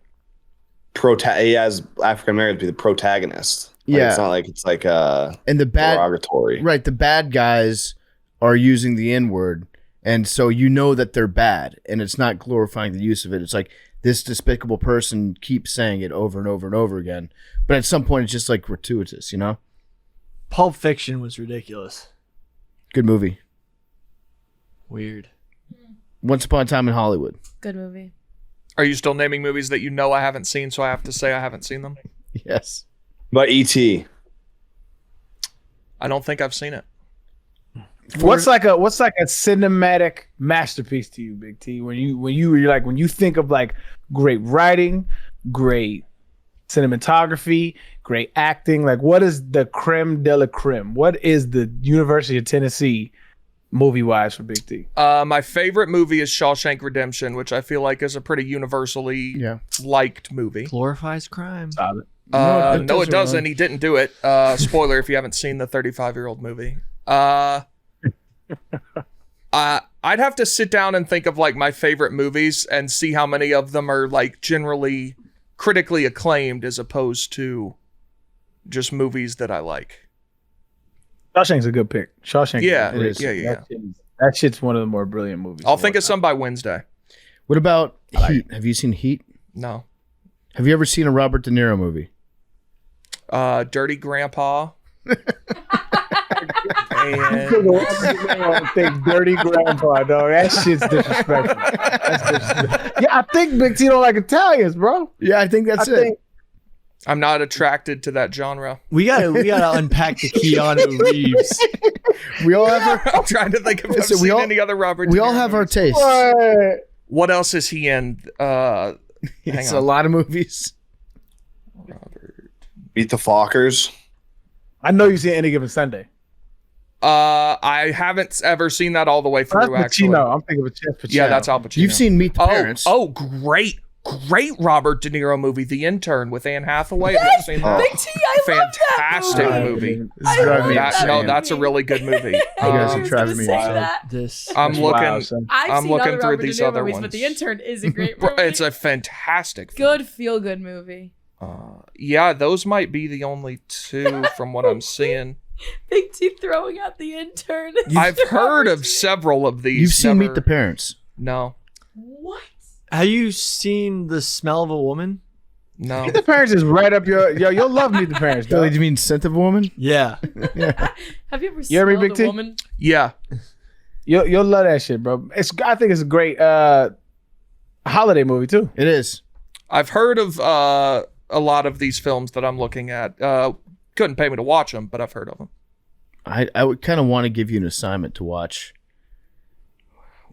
he has African Americans be the protagonist. Like, Yeah. it's not like it's like and the bad derogatory. right. The bad guys are using the N word, and so you know that they're bad, and it's not glorifying the use of it. It's like this despicable person keeps saying it over and over and over again, but at some point it's just like gratuitous, you know. Pulp Fiction was ridiculous. Good movie. Weird. Once Upon a Time in Hollywood. Good movie. Are you still naming movies that you know I haven't seen, so I have to say I haven't seen them? Yes. But E.T. I don't think I've seen it. What's like a cinematic masterpiece to you, Big T? When you think of like great writing, great cinematography, great acting, like what is the creme de la creme? What is the University of Tennessee movie wise for Big T? My favorite movie is Shawshank Redemption, which I feel like is a pretty universally liked movie. Glorifies crime. Solid. No, it doesn't. He didn't do it. Spoiler if you haven't seen the 35-year-old movie. I'd have to sit down and think of like my favorite movies and see how many of them are like generally critically acclaimed as opposed to just movies that I like. Shawshank's a good pick. Shawshank. Yeah, it is. yeah. That shit's one of the more brilliant movies. I'll think of some by Wednesday. What about Heat? Have you seen Heat? No. Have you ever seen a Robert De Niro movie? Dirty Grandpa. And think Dirty Grandpa, dog. That shit's disrespectful. That's disrespectful. Yeah, I think Big T don't like Italians, bro. Yeah, I think that's I think I'm not attracted to that genre. We gotta unpack the Keanu Reeves. We all have our. I'm trying to think if I've seen any other Robert. We De all Niro have our movies. tastes. What else is he in? It's a lot of movies. Robert. Beat the Fockers. I know you see Any Given Sunday. I haven't ever seen that all the way through. That's Actually, Pacino. I'm thinking of Pacino. yeah, that's Al Pacino. You've seen Meet the Parents. Oh, great Robert De Niro movie, The Intern with Anne Hathaway. Have you ever seen that? Big T, I love that Fantastic movie. movie. I love that No, movie. that's a really good movie. You guys are I was driving gonna me say wild. that. I'm That's looking. wild, son. I've I'm seen looking other through Robert these De Niro other movies, ones. but The Intern is a great movie. It's a fantastic film. Good feel-good movie. Yeah, those might be the only two from what I'm seeing. Big T throwing out The Intern. I've heard of several of these. You've seen never- Meet the Parents. No, What? Have you seen The Smell of a Woman? no. Meet the Parents is right up your. Yo, you'll love Meet the Parents. Billy, Dog. do you mean Scent of a Woman? Yeah. Have you ever You ever smelled Big a T? woman? Yeah, You'll love that shit, bro. I think it's a great holiday movie too. It is. I've heard of a lot of these films that I'm looking at. Couldn't pay me to watch them, but I've heard of them. I would kind of want to give you an assignment to watch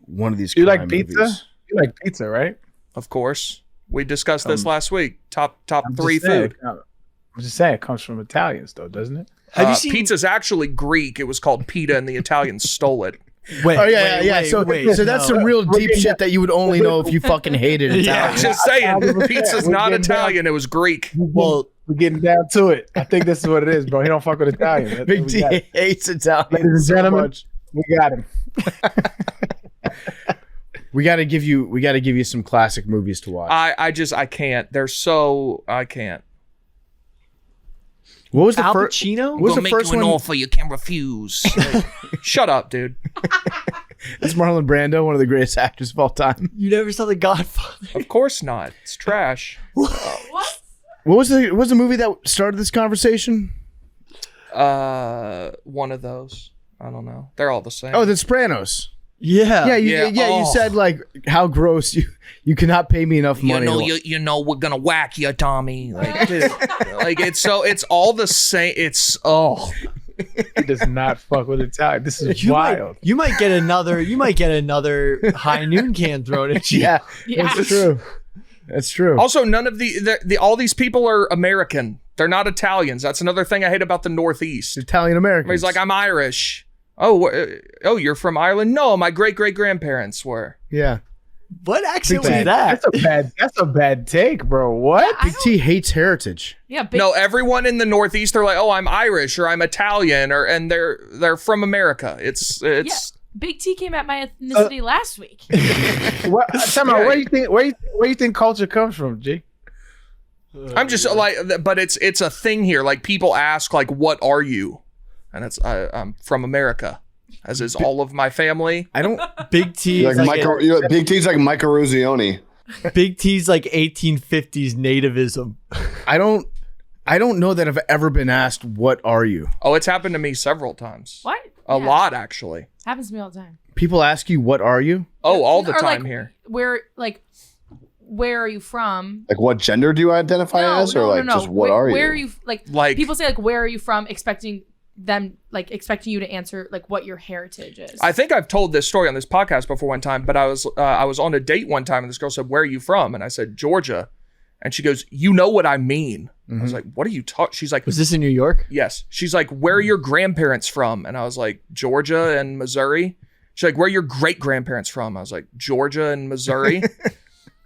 one of these. You like crime pizza? movies. You like pizza, right? Of course, we discussed this last week. Top I'm three just saying, food. I'm just saying, it comes from Italians, though, doesn't it? Have you seen Pizza's actually Greek. It was called pita, and the Italians stole it. Wait, Oh yeah. So that's some real deep getting shit that you would only know if you fucking hated Italian. I'm just saying, pizza's We're not getting down- Italian. It was Greek. Well, We're getting down to it. I think this is what it is, bro. He don't fuck with Italians. That's Big what we got. T hates Italian. Ladies and so gentlemen, much. we got him. We got to give you some classic movies to watch. I can't. I can't. What was the Al first? Pacino? What was the first one? offer you can refuse. Shut up, dude. That's Marlon Brando, one of the greatest actors of all time. You never saw The Godfather? Of course not. It's trash. What? What was the movie that started this conversation? One of those. I don't know. They're all the same. Oh, The Sopranos. Yeah. Yeah, Yeah. you Oh. said like how gross you cannot pay me enough money. you know we're gonna whack you, Tommy. Like, dude, like it's all the same. It's He does not fuck with Italian. This is You wild. might get another high noon can thrown at you. Yeah, Yeah. that's true. That's true. also none of the all these people are American. They're not Italians. That's another thing I hate about the Northeast. Italian American. He's like, I'm Irish. Oh, you're from Ireland? No, my great grandparents were. yeah. What accent was Big that? That's a bad take, bro. What? Big T hates heritage. Yeah, Big No, everyone in the Northeast, they're like, oh, I'm Irish or I'm Italian, and they're from America. It's Yeah, Big T came at my ethnicity last week. What? Tell me, where you think culture comes from, G? I'm just like, but it's a thing here. Like people ask, like, what are you? And it's I'm from America, as is all of my family. I don't. Big T. Like Big T's like Mike Eruzione. Big T's like 1850s nativism. I don't know that I've ever been asked, "What are you?" Oh, it's happened to me several times. What? A Yeah. lot, actually. Happens to me all the time. People ask you, "What are you?" Oh, all the Or, time like, here. Where are you from? Like, what gender do you identify as, or like just what are you? Where are you? Like- people say, like, where are you from? Expecting you to answer like what your heritage is. I think I've told this story on this podcast before one time, but I was on a date one time and this girl said, "Where are you from?" And I said, "Georgia." And she goes, "You know what I mean." I was like, "What are you talking?" She's like, Was this in New York? "Yes." She's like, "Where are your grandparents from?" And I was like, "Georgia and Missouri." She's like, "Where are your great grandparents from?" I was like, "Georgia and Missouri."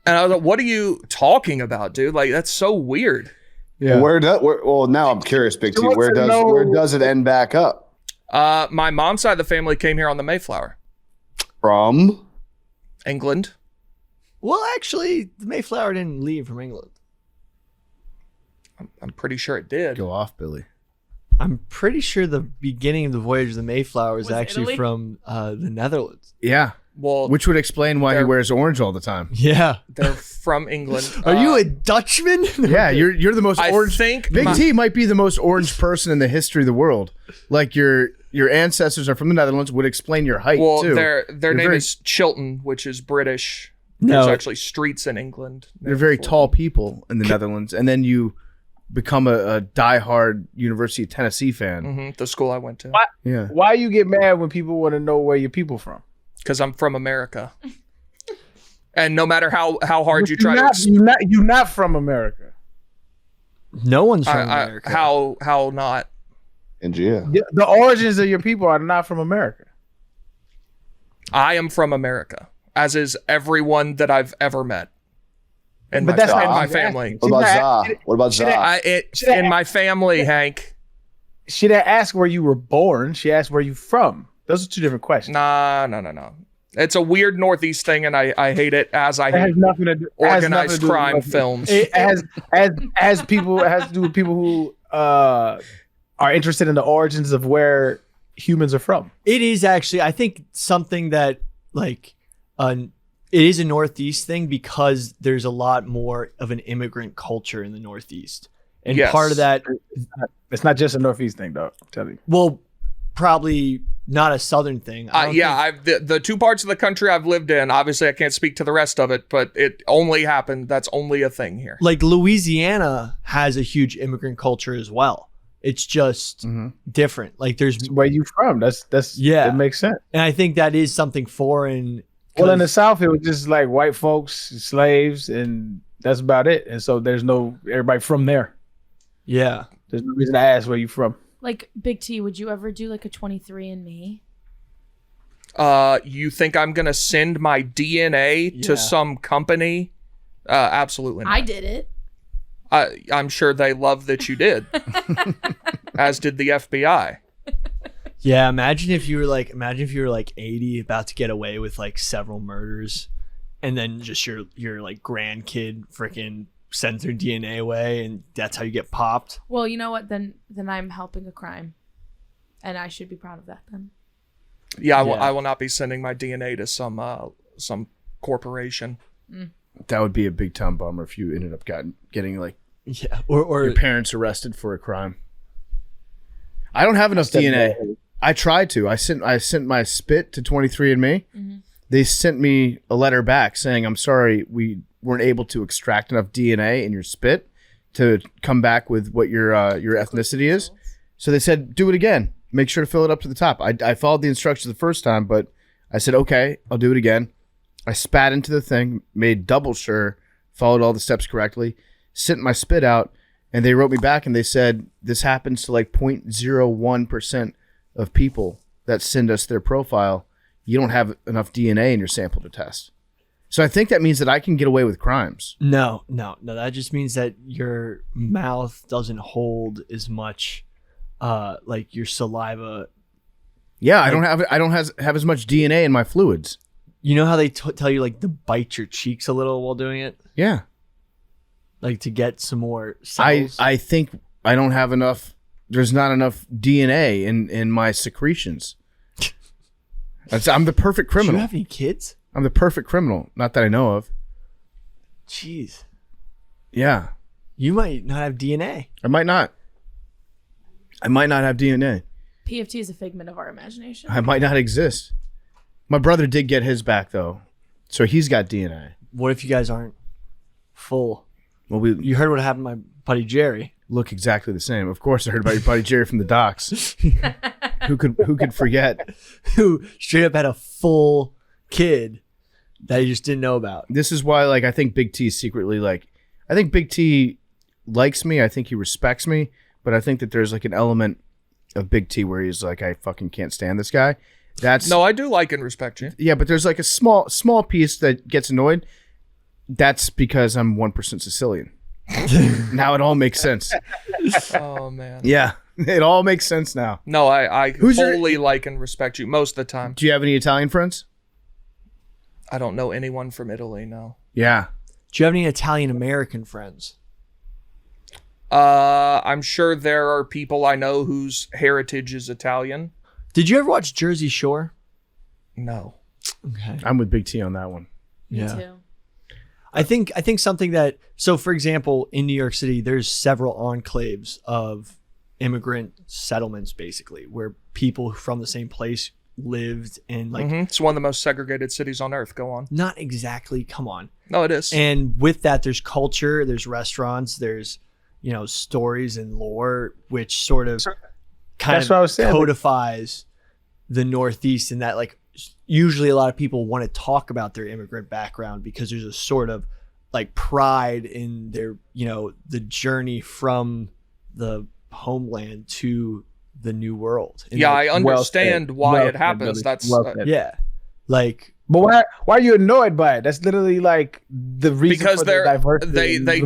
And I was like, "What are you talking about, dude? Like, that's so weird." Yeah. Well, now I'm curious, Big T. wants Where to know- does it end back up? My mom's side of the family came here on the Mayflower, From? England. Well, actually, the Mayflower didn't leave from England. I'm pretty sure it did. Go off, Billy. I'm pretty sure the beginning of the voyage of the Mayflower is Was actually Italy? from the Netherlands. Yeah. Well, Which would explain why he They're- wears orange all the time. Yeah. they're from England. Are you a Dutchman? Yeah, you're the most I orange. think Big my- T might be the most orange person in the history of the world. Like your ancestors are from the Netherlands would explain your height Well, too. their You're name very- is Chilton, which is British. No. There's actually streets in England. They're very tall people in the Netherlands, and then you become a diehard University of Tennessee fan. Mm-hmm. The school I went to. Yeah. Why you get mad when people want to know where your people from? Because I'm from America. And no matter how hard you try you're not from America. No one's from America. How not? And yeah. The origins of your people are not from America. I am from America, as is everyone that I've ever met. And But that's not my exactly- family. What about Za? What about Za? In my family, Hank. She didn't ask where you were born. She asked where you from. Those are two different questions. No. It's a weird Northeast thing, and I hate it. As I It has hate nothing to do. organized crime films. It has people. It has to do with people who are interested in the origins of where humans are from. It is actually, I think, something that like, it is a Northeast thing because there's a lot more of an immigrant culture in the Northeast, and Yes. part of that, It's not just a Northeast thing, though. I'm telling you. well, probably not a Southern thing. I don't think- The two parts of the country I've lived in. Obviously, I can't speak to the rest of it, but it only happened. That's only a thing here. like Louisiana has a huge immigrant culture as well. It's just different. Like there's, Where you from? That's Yeah. That makes sense. and I think that is something foreign. Well, in the South, it was just like white folks, slaves, and that's about it. And so there's no everybody from there. Yeah. There's no reason to ask where you from. Like Big T, would you ever do like a 23andMe? You think I'm gonna send my DNA Yeah. to some company? Absolutely not. I did it. I'm sure they love that you did, as did the FBI. Yeah, imagine if you were like 80, about to get away with like several murders, and then just your like grandkid freaking sends their DNA away, and that's how you get popped. Well, you know what? Then I'm helping a crime, and I should be proud of that. Then Yeah, Yeah. I will not be sending my DNA to some corporation. That would be a big time bummer if you ended up getting like Yeah, or your parents arrested for a crime. I don't have enough DNA. I tried to. I sent my spit to 23andMe. They sent me a letter back saying, "I'm sorry, we weren't able to extract enough DNA in your spit to come back with what your ethnicity is." So they said, "Do it again. Make sure to fill it up to the top." I followed the instructions the first time, but I said, "Okay, I'll do it again." I spat into the thing, made double sure, followed all the steps correctly, sent my spit out, and they wrote me back and they said, "This happens to like 0.01% of people that send us their profile. You don't have enough DNA in your sample to test." So I think that means that I can get away with crimes. no, that just means that your mouth doesn't hold as much, like your saliva. Yeah, I don't have as much DNA in my fluids. You know how they tell you like to bite your cheeks a little while doing it, Yeah. like to get some more cells. I think I don't have enough. There's not enough DNA in my secretions. I'm the perfect Do you criminal. have any kids? I'm the perfect criminal. Not that I know of. Jeez, Yeah. you might not have DNA. I might not. I might not have DNA. PFT is a figment of our imagination. I might not exist. My brother did get his back though, so he's got DNA. What if you guys aren't full? Well, we You heard what happened to my buddy Jerry. look exactly the same. Of course, I heard about your buddy Jerry from the docks. Who could forget? Who straight up had a full kid that he just didn't know about. This is why, like, I think Big T secretly, like, I think Big T likes me. I think he respects me, but I think that there's like an element of Big T where he's like, I fucking can't stand this guy. No, I do like and respect you. Yeah, but there's like a small piece that gets annoyed. That's because I'm 1% Sicilian. Now it all makes sense. Oh man. Yeah, it all makes sense now. No, I Who's your- wholly like and respect you most of the time. Do you have any Italian friends? I don't know anyone from Italy. No. Yeah. Do you have any Italian American friends? I'm sure there are people I know whose heritage is Italian. Did you ever watch Jersey Shore? No. Okay. I'm with Big T on that one. Me Yeah. too. I think something that, so for example, in New York City, there's several enclaves of immigrant settlements basically where people from the same place lived and like It's one of the most segregated cities on earth. Go on. not exactly, come on. No, it is. And with that, there's culture, there's restaurants, there's stories and lore, which sort of kind That's what I was of saying. codifies the Northeast, and that like usually a lot of people want to talk about their immigrant background because there's a sort of like pride in their, the journey from the homeland to the new world. And Yeah, like, I understand why it said, happens. Billy. That's Well said. yeah, like But why are you annoyed by it? That's literally like the reason because for the diversity. they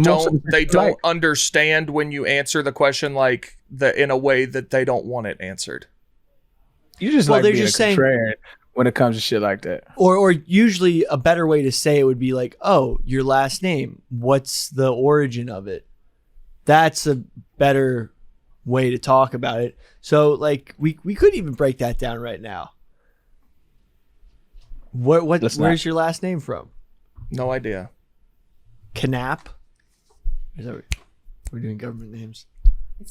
don't understand when you answer the question like in a way that they don't want it answered. You just Well, like they're being just a saying- contrarian when it comes to shit like that. or usually a better way to say it would be like, oh, your last name, what's the origin of it? That's a better way to talk about it. So like we could even break that down right now. Let's not. Where's your last name from? No idea. Canap? Is that we're doing government names?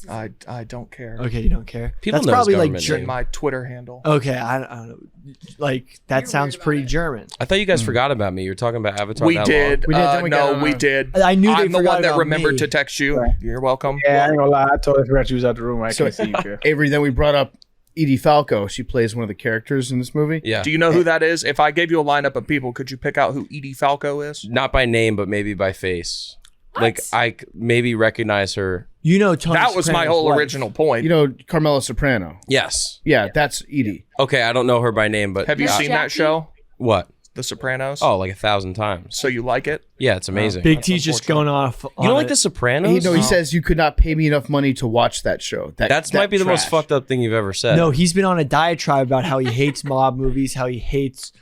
I don't care. Okay, you don't care. People That's know his probably like government In name. my Twitter handle. Okay, I don't know. Like that You're sounds weird about pretty it. German. I thought you guys forgot about me. You were talking about Avatar. We that did. We did, then we got No, on we a- did. I knew they I'm the forgot one that about remembered me. to text you. Right. You're welcome. Yeah, I ain't gonna lie. I totally forgot you was out the room. I can't see you. Girl. Avery, then we brought up Edie Falco. She plays one of the characters in this movie. Yeah. Do you know who that is? If I gave you a lineup of people, could you pick out who Edie Falco is? Not by name, but maybe by face. Like I maybe recognize her. You know Tony That was my Soprano's whole wife. original point. You know Carmela Soprano. Yes. Yeah, that's Edie. Okay, I don't know her by name, but Have you Yeah. seen that Jackie? show, what? The Sopranos? Oh, like 1,000 times. So you like it? Yeah, it's amazing. Big That's T's just unfortunate. going off. You on don't like it. The Sopranos? He says you could not pay me enough money to watch that show. That Might be the most trash. fucked up thing you've ever said. No, he's been on a diatribe about how he hates mob movies, how he hates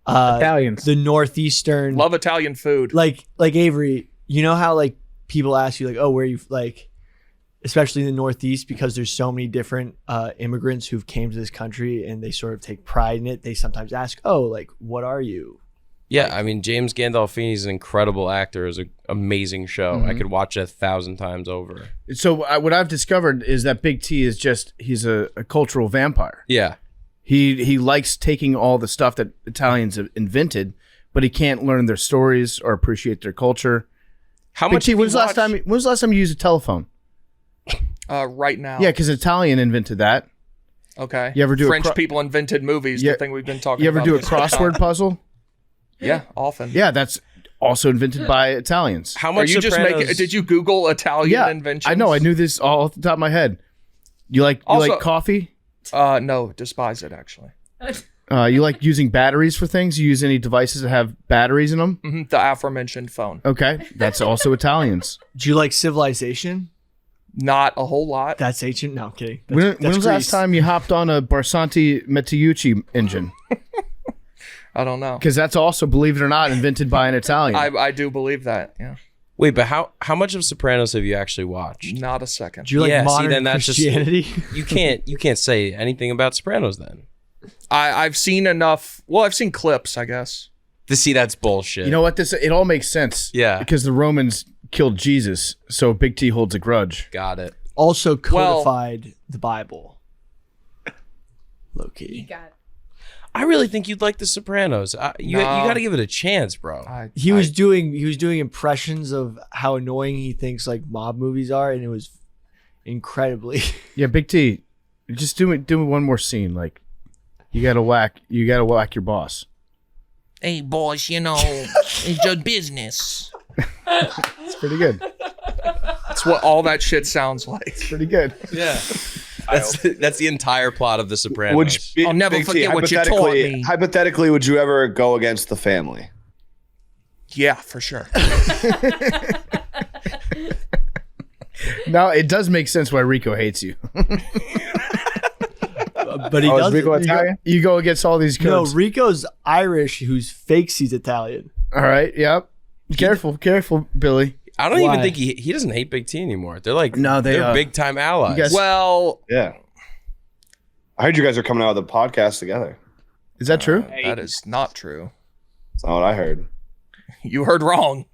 Italians. the Northeastern. Love Italian food. Like Avery, you know how like people ask you like, oh, where are you like, especially in the Northeast, because there's so many different immigrants who've came to this country and they sort of take pride in it. They sometimes ask, oh, like, what are you? Yeah, I mean, James Gandolfini's an incredible actor. It's an amazing show. Mm-hmm. I could watch it 1,000 times over. So what I've discovered is that Big T is he's a cultural vampire. Yeah. He likes taking all the stuff that Italians have invented, but he can't learn their stories or appreciate their culture. How Big much? T, have when you was the last watched- time? When was the last time you used a telephone? Right now. Yeah, because Italian invented that. Okay. You ever do a French cro- people invented movies, Yeah. the thing we've been talking You ever about. do a this whole time. crossword puzzle? Yeah, often. Yeah, that's also invented by Italians. How Are much you just Sopranos- making? Did you Google Italian Yeah, inventions? I know. I knew this all off the top of my head. You like Also- coffee? No, despise it actually. You like using batteries for things? You use any devices that have batteries in them? The aforementioned phone. Okay, that's also Italians. Do you like Civilization? Not a whole lot. That's ancient. No, I'm kidding. When That's was the last Greece. time you hopped on a Barsanti Matteucci engine? I don't know. Because that's also, believe it or not, invented by an Italian. I do believe that. Yeah. Wait, but how much of Sopranos have you actually watched? Not a second. Do you like Yeah, see, modern then that's just- Christianity? You can't say anything about Sopranos then. I've seen enough. Well, I've seen clips, I guess. To see that's bullshit. You know what? It all makes sense. Yeah. Because the Romans killed Jesus, so Big T holds a grudge. Got it. Also codified the Bible. Low You key. got it. I really think you'd like The Sopranos. You No. got to give it a chance, bro. He was doing impressions of how annoying he thinks like mob movies are, and it was incredibly. Yeah, Big T, just do one more scene. Like, you gotta whack your boss. Hey, boss, it's your business. It's pretty good. That's what all that shit sounds like. Pretty good. Yeah. That's the entire plot of The Sopranos. I'll never forget what you taught me. Hypothetically, would you ever go against the family? Yeah, for sure. Now it does make sense why Rico hates you. But he Oh, is does. Rico Italian? You go against all these No, codes. Rico's Irish, who's fakes he's Italian. All right. Yep. Careful, Billy. I don't Why? even think he doesn't hate Big T anymore. They're like No, they're big time allies. You guys- Well, Yeah. I heard you guys are coming out with a podcast together. Is that true? that is not true. That's not what I heard. You heard wrong.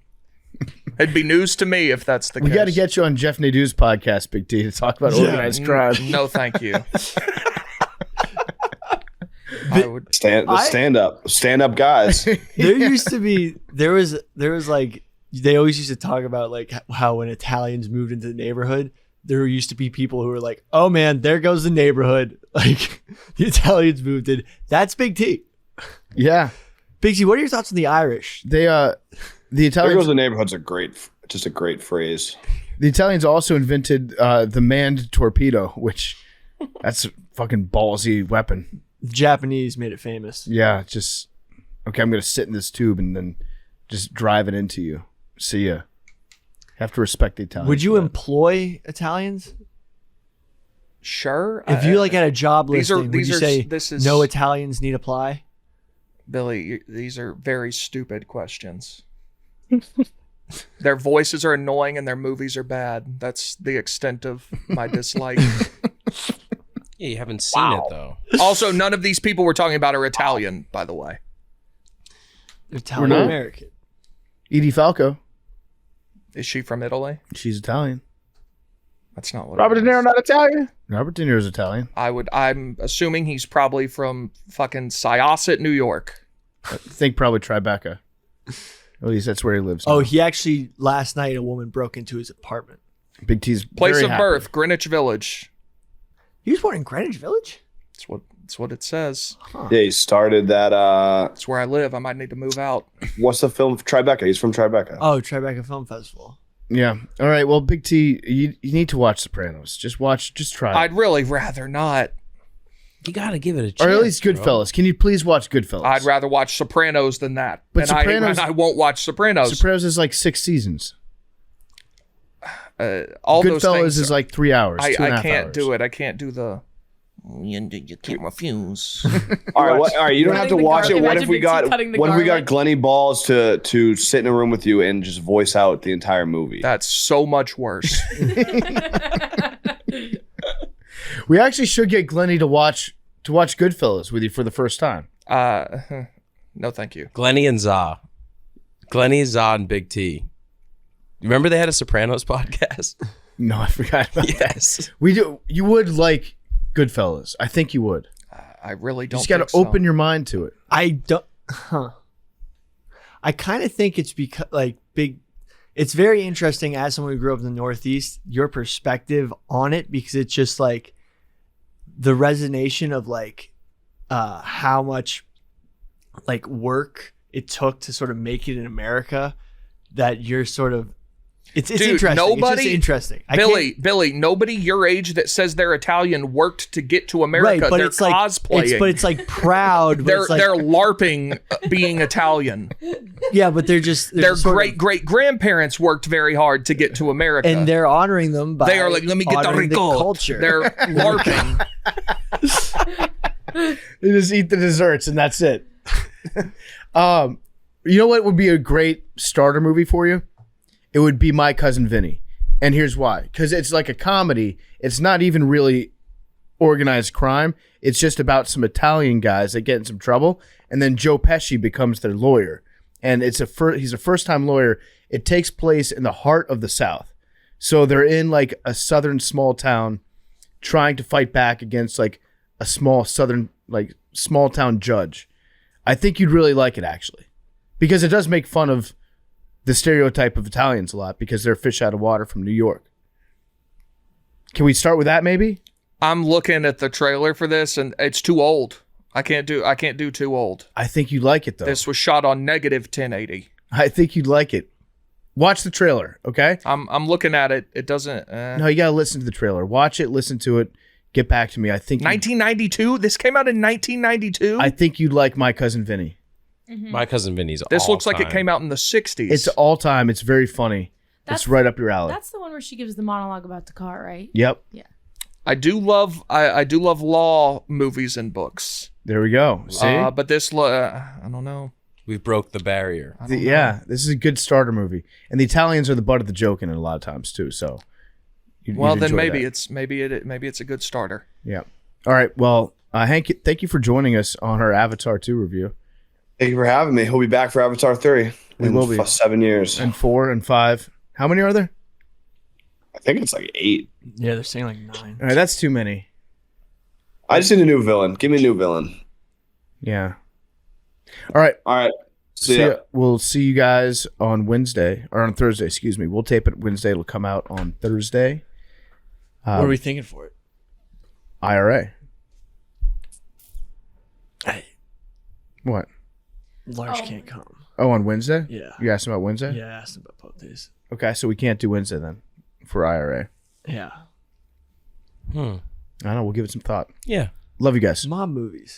It'd be news to me if that's the We case. got to get you on Jeff Nadeau's podcast, Big T, to talk about organized crime. No, thank you. I would. Stand up guys. There used to be there was like they always used to talk about like how when Italians moved into the neighborhood, there used to be people who were like, "Oh man, there goes the neighborhood." Like the Italians moved in. That's Big T. Yeah. Big T, what are your thoughts on the Irish? The There Italians. goes the neighborhood's just a great phrase. The Italians also invented the manned torpedo, which that's a fucking ballsy weapon. The Japanese made it famous. Yeah, just okay. I'm gonna sit in this tube and then just drive it into you. See ya. Have to respect the Italians. Would you for that. employ Italians? Sure. If you like at a job these are- listing, would these you are- say this is- no Italians need apply? Billy, these are very stupid questions. Their voices are annoying and their movies are bad. That's the extent of my dislike. Yeah, you haven't seen it though. Also, none of these people we're talking about are Italian, by the way. They're Italian not? American. Edie Falco? Is she from Italy? She's Italian. That's not what Robert it De Niro is. not Italian? Robert De Niro's Italian. I'm assuming he's probably from fucking Syosset, New York. I think probably Tribeca. At least that's where he lives. Oh, now. he actually last night a woman broke into his apartment. Big T's Place very of happy. birth, Greenwich Village. He was born in Greenwich Village. That's what it says. Yeah, he started that. That's where I live. I might need to move out. What's the film? Tribeca. He's from Tribeca. Oh, Tribeca Film Festival. Yeah. All right. Well, Big T, you need to watch Sopranos. Just try. I'd really rather not. You gotta give it a chance. Or at least bro. Goodfellas. Can you please watch Goodfellas? I'd rather watch Sopranos than that. But and Sopranos- I won't watch Sopranos. Sopranos is like 6 seasons. All those Goodfellas things is like 3 hours. I 2.5 can't hours. do it. I can't do the. You can't refuse. All right, all right. You don't have to Cutting the watch gar- it. What imagine if we Big T got cutting the what if we got garlic. Glennie Balls to sit in a room with you and just voice out the entire movie? That's so much worse. We actually should get Glennie to watch Goodfellas with you for the first time. No, thank you. Glennie and Za. Glennie, Za, and Big T. Remember they had a Sopranos podcast? No, I forgot about that. Yes. We do. You would like Goodfellas. I think you would. I really You don't. just got to think so. open your mind to it. I don't. I kind of think it's because it's very interesting as someone who grew up in the Northeast, your perspective on it, because it's just like the resonation of like how much like work it took to sort of make it in America, that you're sort of it's Dude, interesting. It's nobody- just interesting. Billy, nobody your age that says they're Italian worked to get to America. Right, but they're it's like cosplaying. but it's like proud. But they're it's like, they're LARPing being Italian. yeah, but they're just Their sort great great grandparents worked very hard to get to America. and they're honoring them by they are like, let me get the honoring rico. culture. They're LARPing. You just eat the desserts and that's it. You know what would be a great starter movie for you? It would be My Cousin Vinny. And here's why. Because it's like a comedy. It's not even really organized crime. It's just about some Italian guys that get in some trouble. And then Joe Pesci becomes their lawyer. And he's a first-time lawyer. It takes place in the heart of the South. So they're in like a southern small town trying to fight back against like a small southern, like small town judge. I think you'd really like it actually. Because it does make fun of the stereotype of Italians a lot because they're fish out of water from New York. Can we start with that maybe? I'm looking at the trailer for this and it's too old. I can't do too old. I think you'd like it though. This was shot on negative 1080. I think you'd like it. Watch the trailer, okay? I'm looking at it. It doesn't. No, you gotta listen to the trailer. Watch it, listen to it, get back to me. I think 1992. This came out in 1992. I think you'd like My Cousin Vinny. My Cousin Vinny's This all looks like it time. came out in the 60s. It's all time. It's very funny. That's- It's right up your alley. That's the one where she gives the monologue about the car, right? Yep. I do love law movies and books. There we go. See? But this I don't know. We broke the barrier. Yeah, this is a good starter movie. And the Italians are the butt of the joke in it a lot of times too. So you'd Well, then enjoy maybe that. maybe it's a good starter. Yeah. All right. Well, Hank, thank you for joining us on our Avatar 2 review. Thank you for having me. He'll be back for Avatar 3. We will be. 7 years. And 4 and 5. How many are there? I think it's like 8. Yeah, they're saying like 9. All right, that's too many. I just need a new villain. Give me a new villain. Yeah. All right. All right. We'll see you guys on Wednesday or on Thursday. Excuse me. We'll tape it Wednesday. It'll come out on Thursday. What are we thinking for it? IRA. Hey, What? Lars can't come. Oh, on Wednesday? Yeah. You asked him about Wednesday? Yeah, I asked him about both days. Okay, so we can't do Wednesday then for IRA. Yeah. I don't know. We'll give it some thought. Yeah. Love you guys. Mob movies.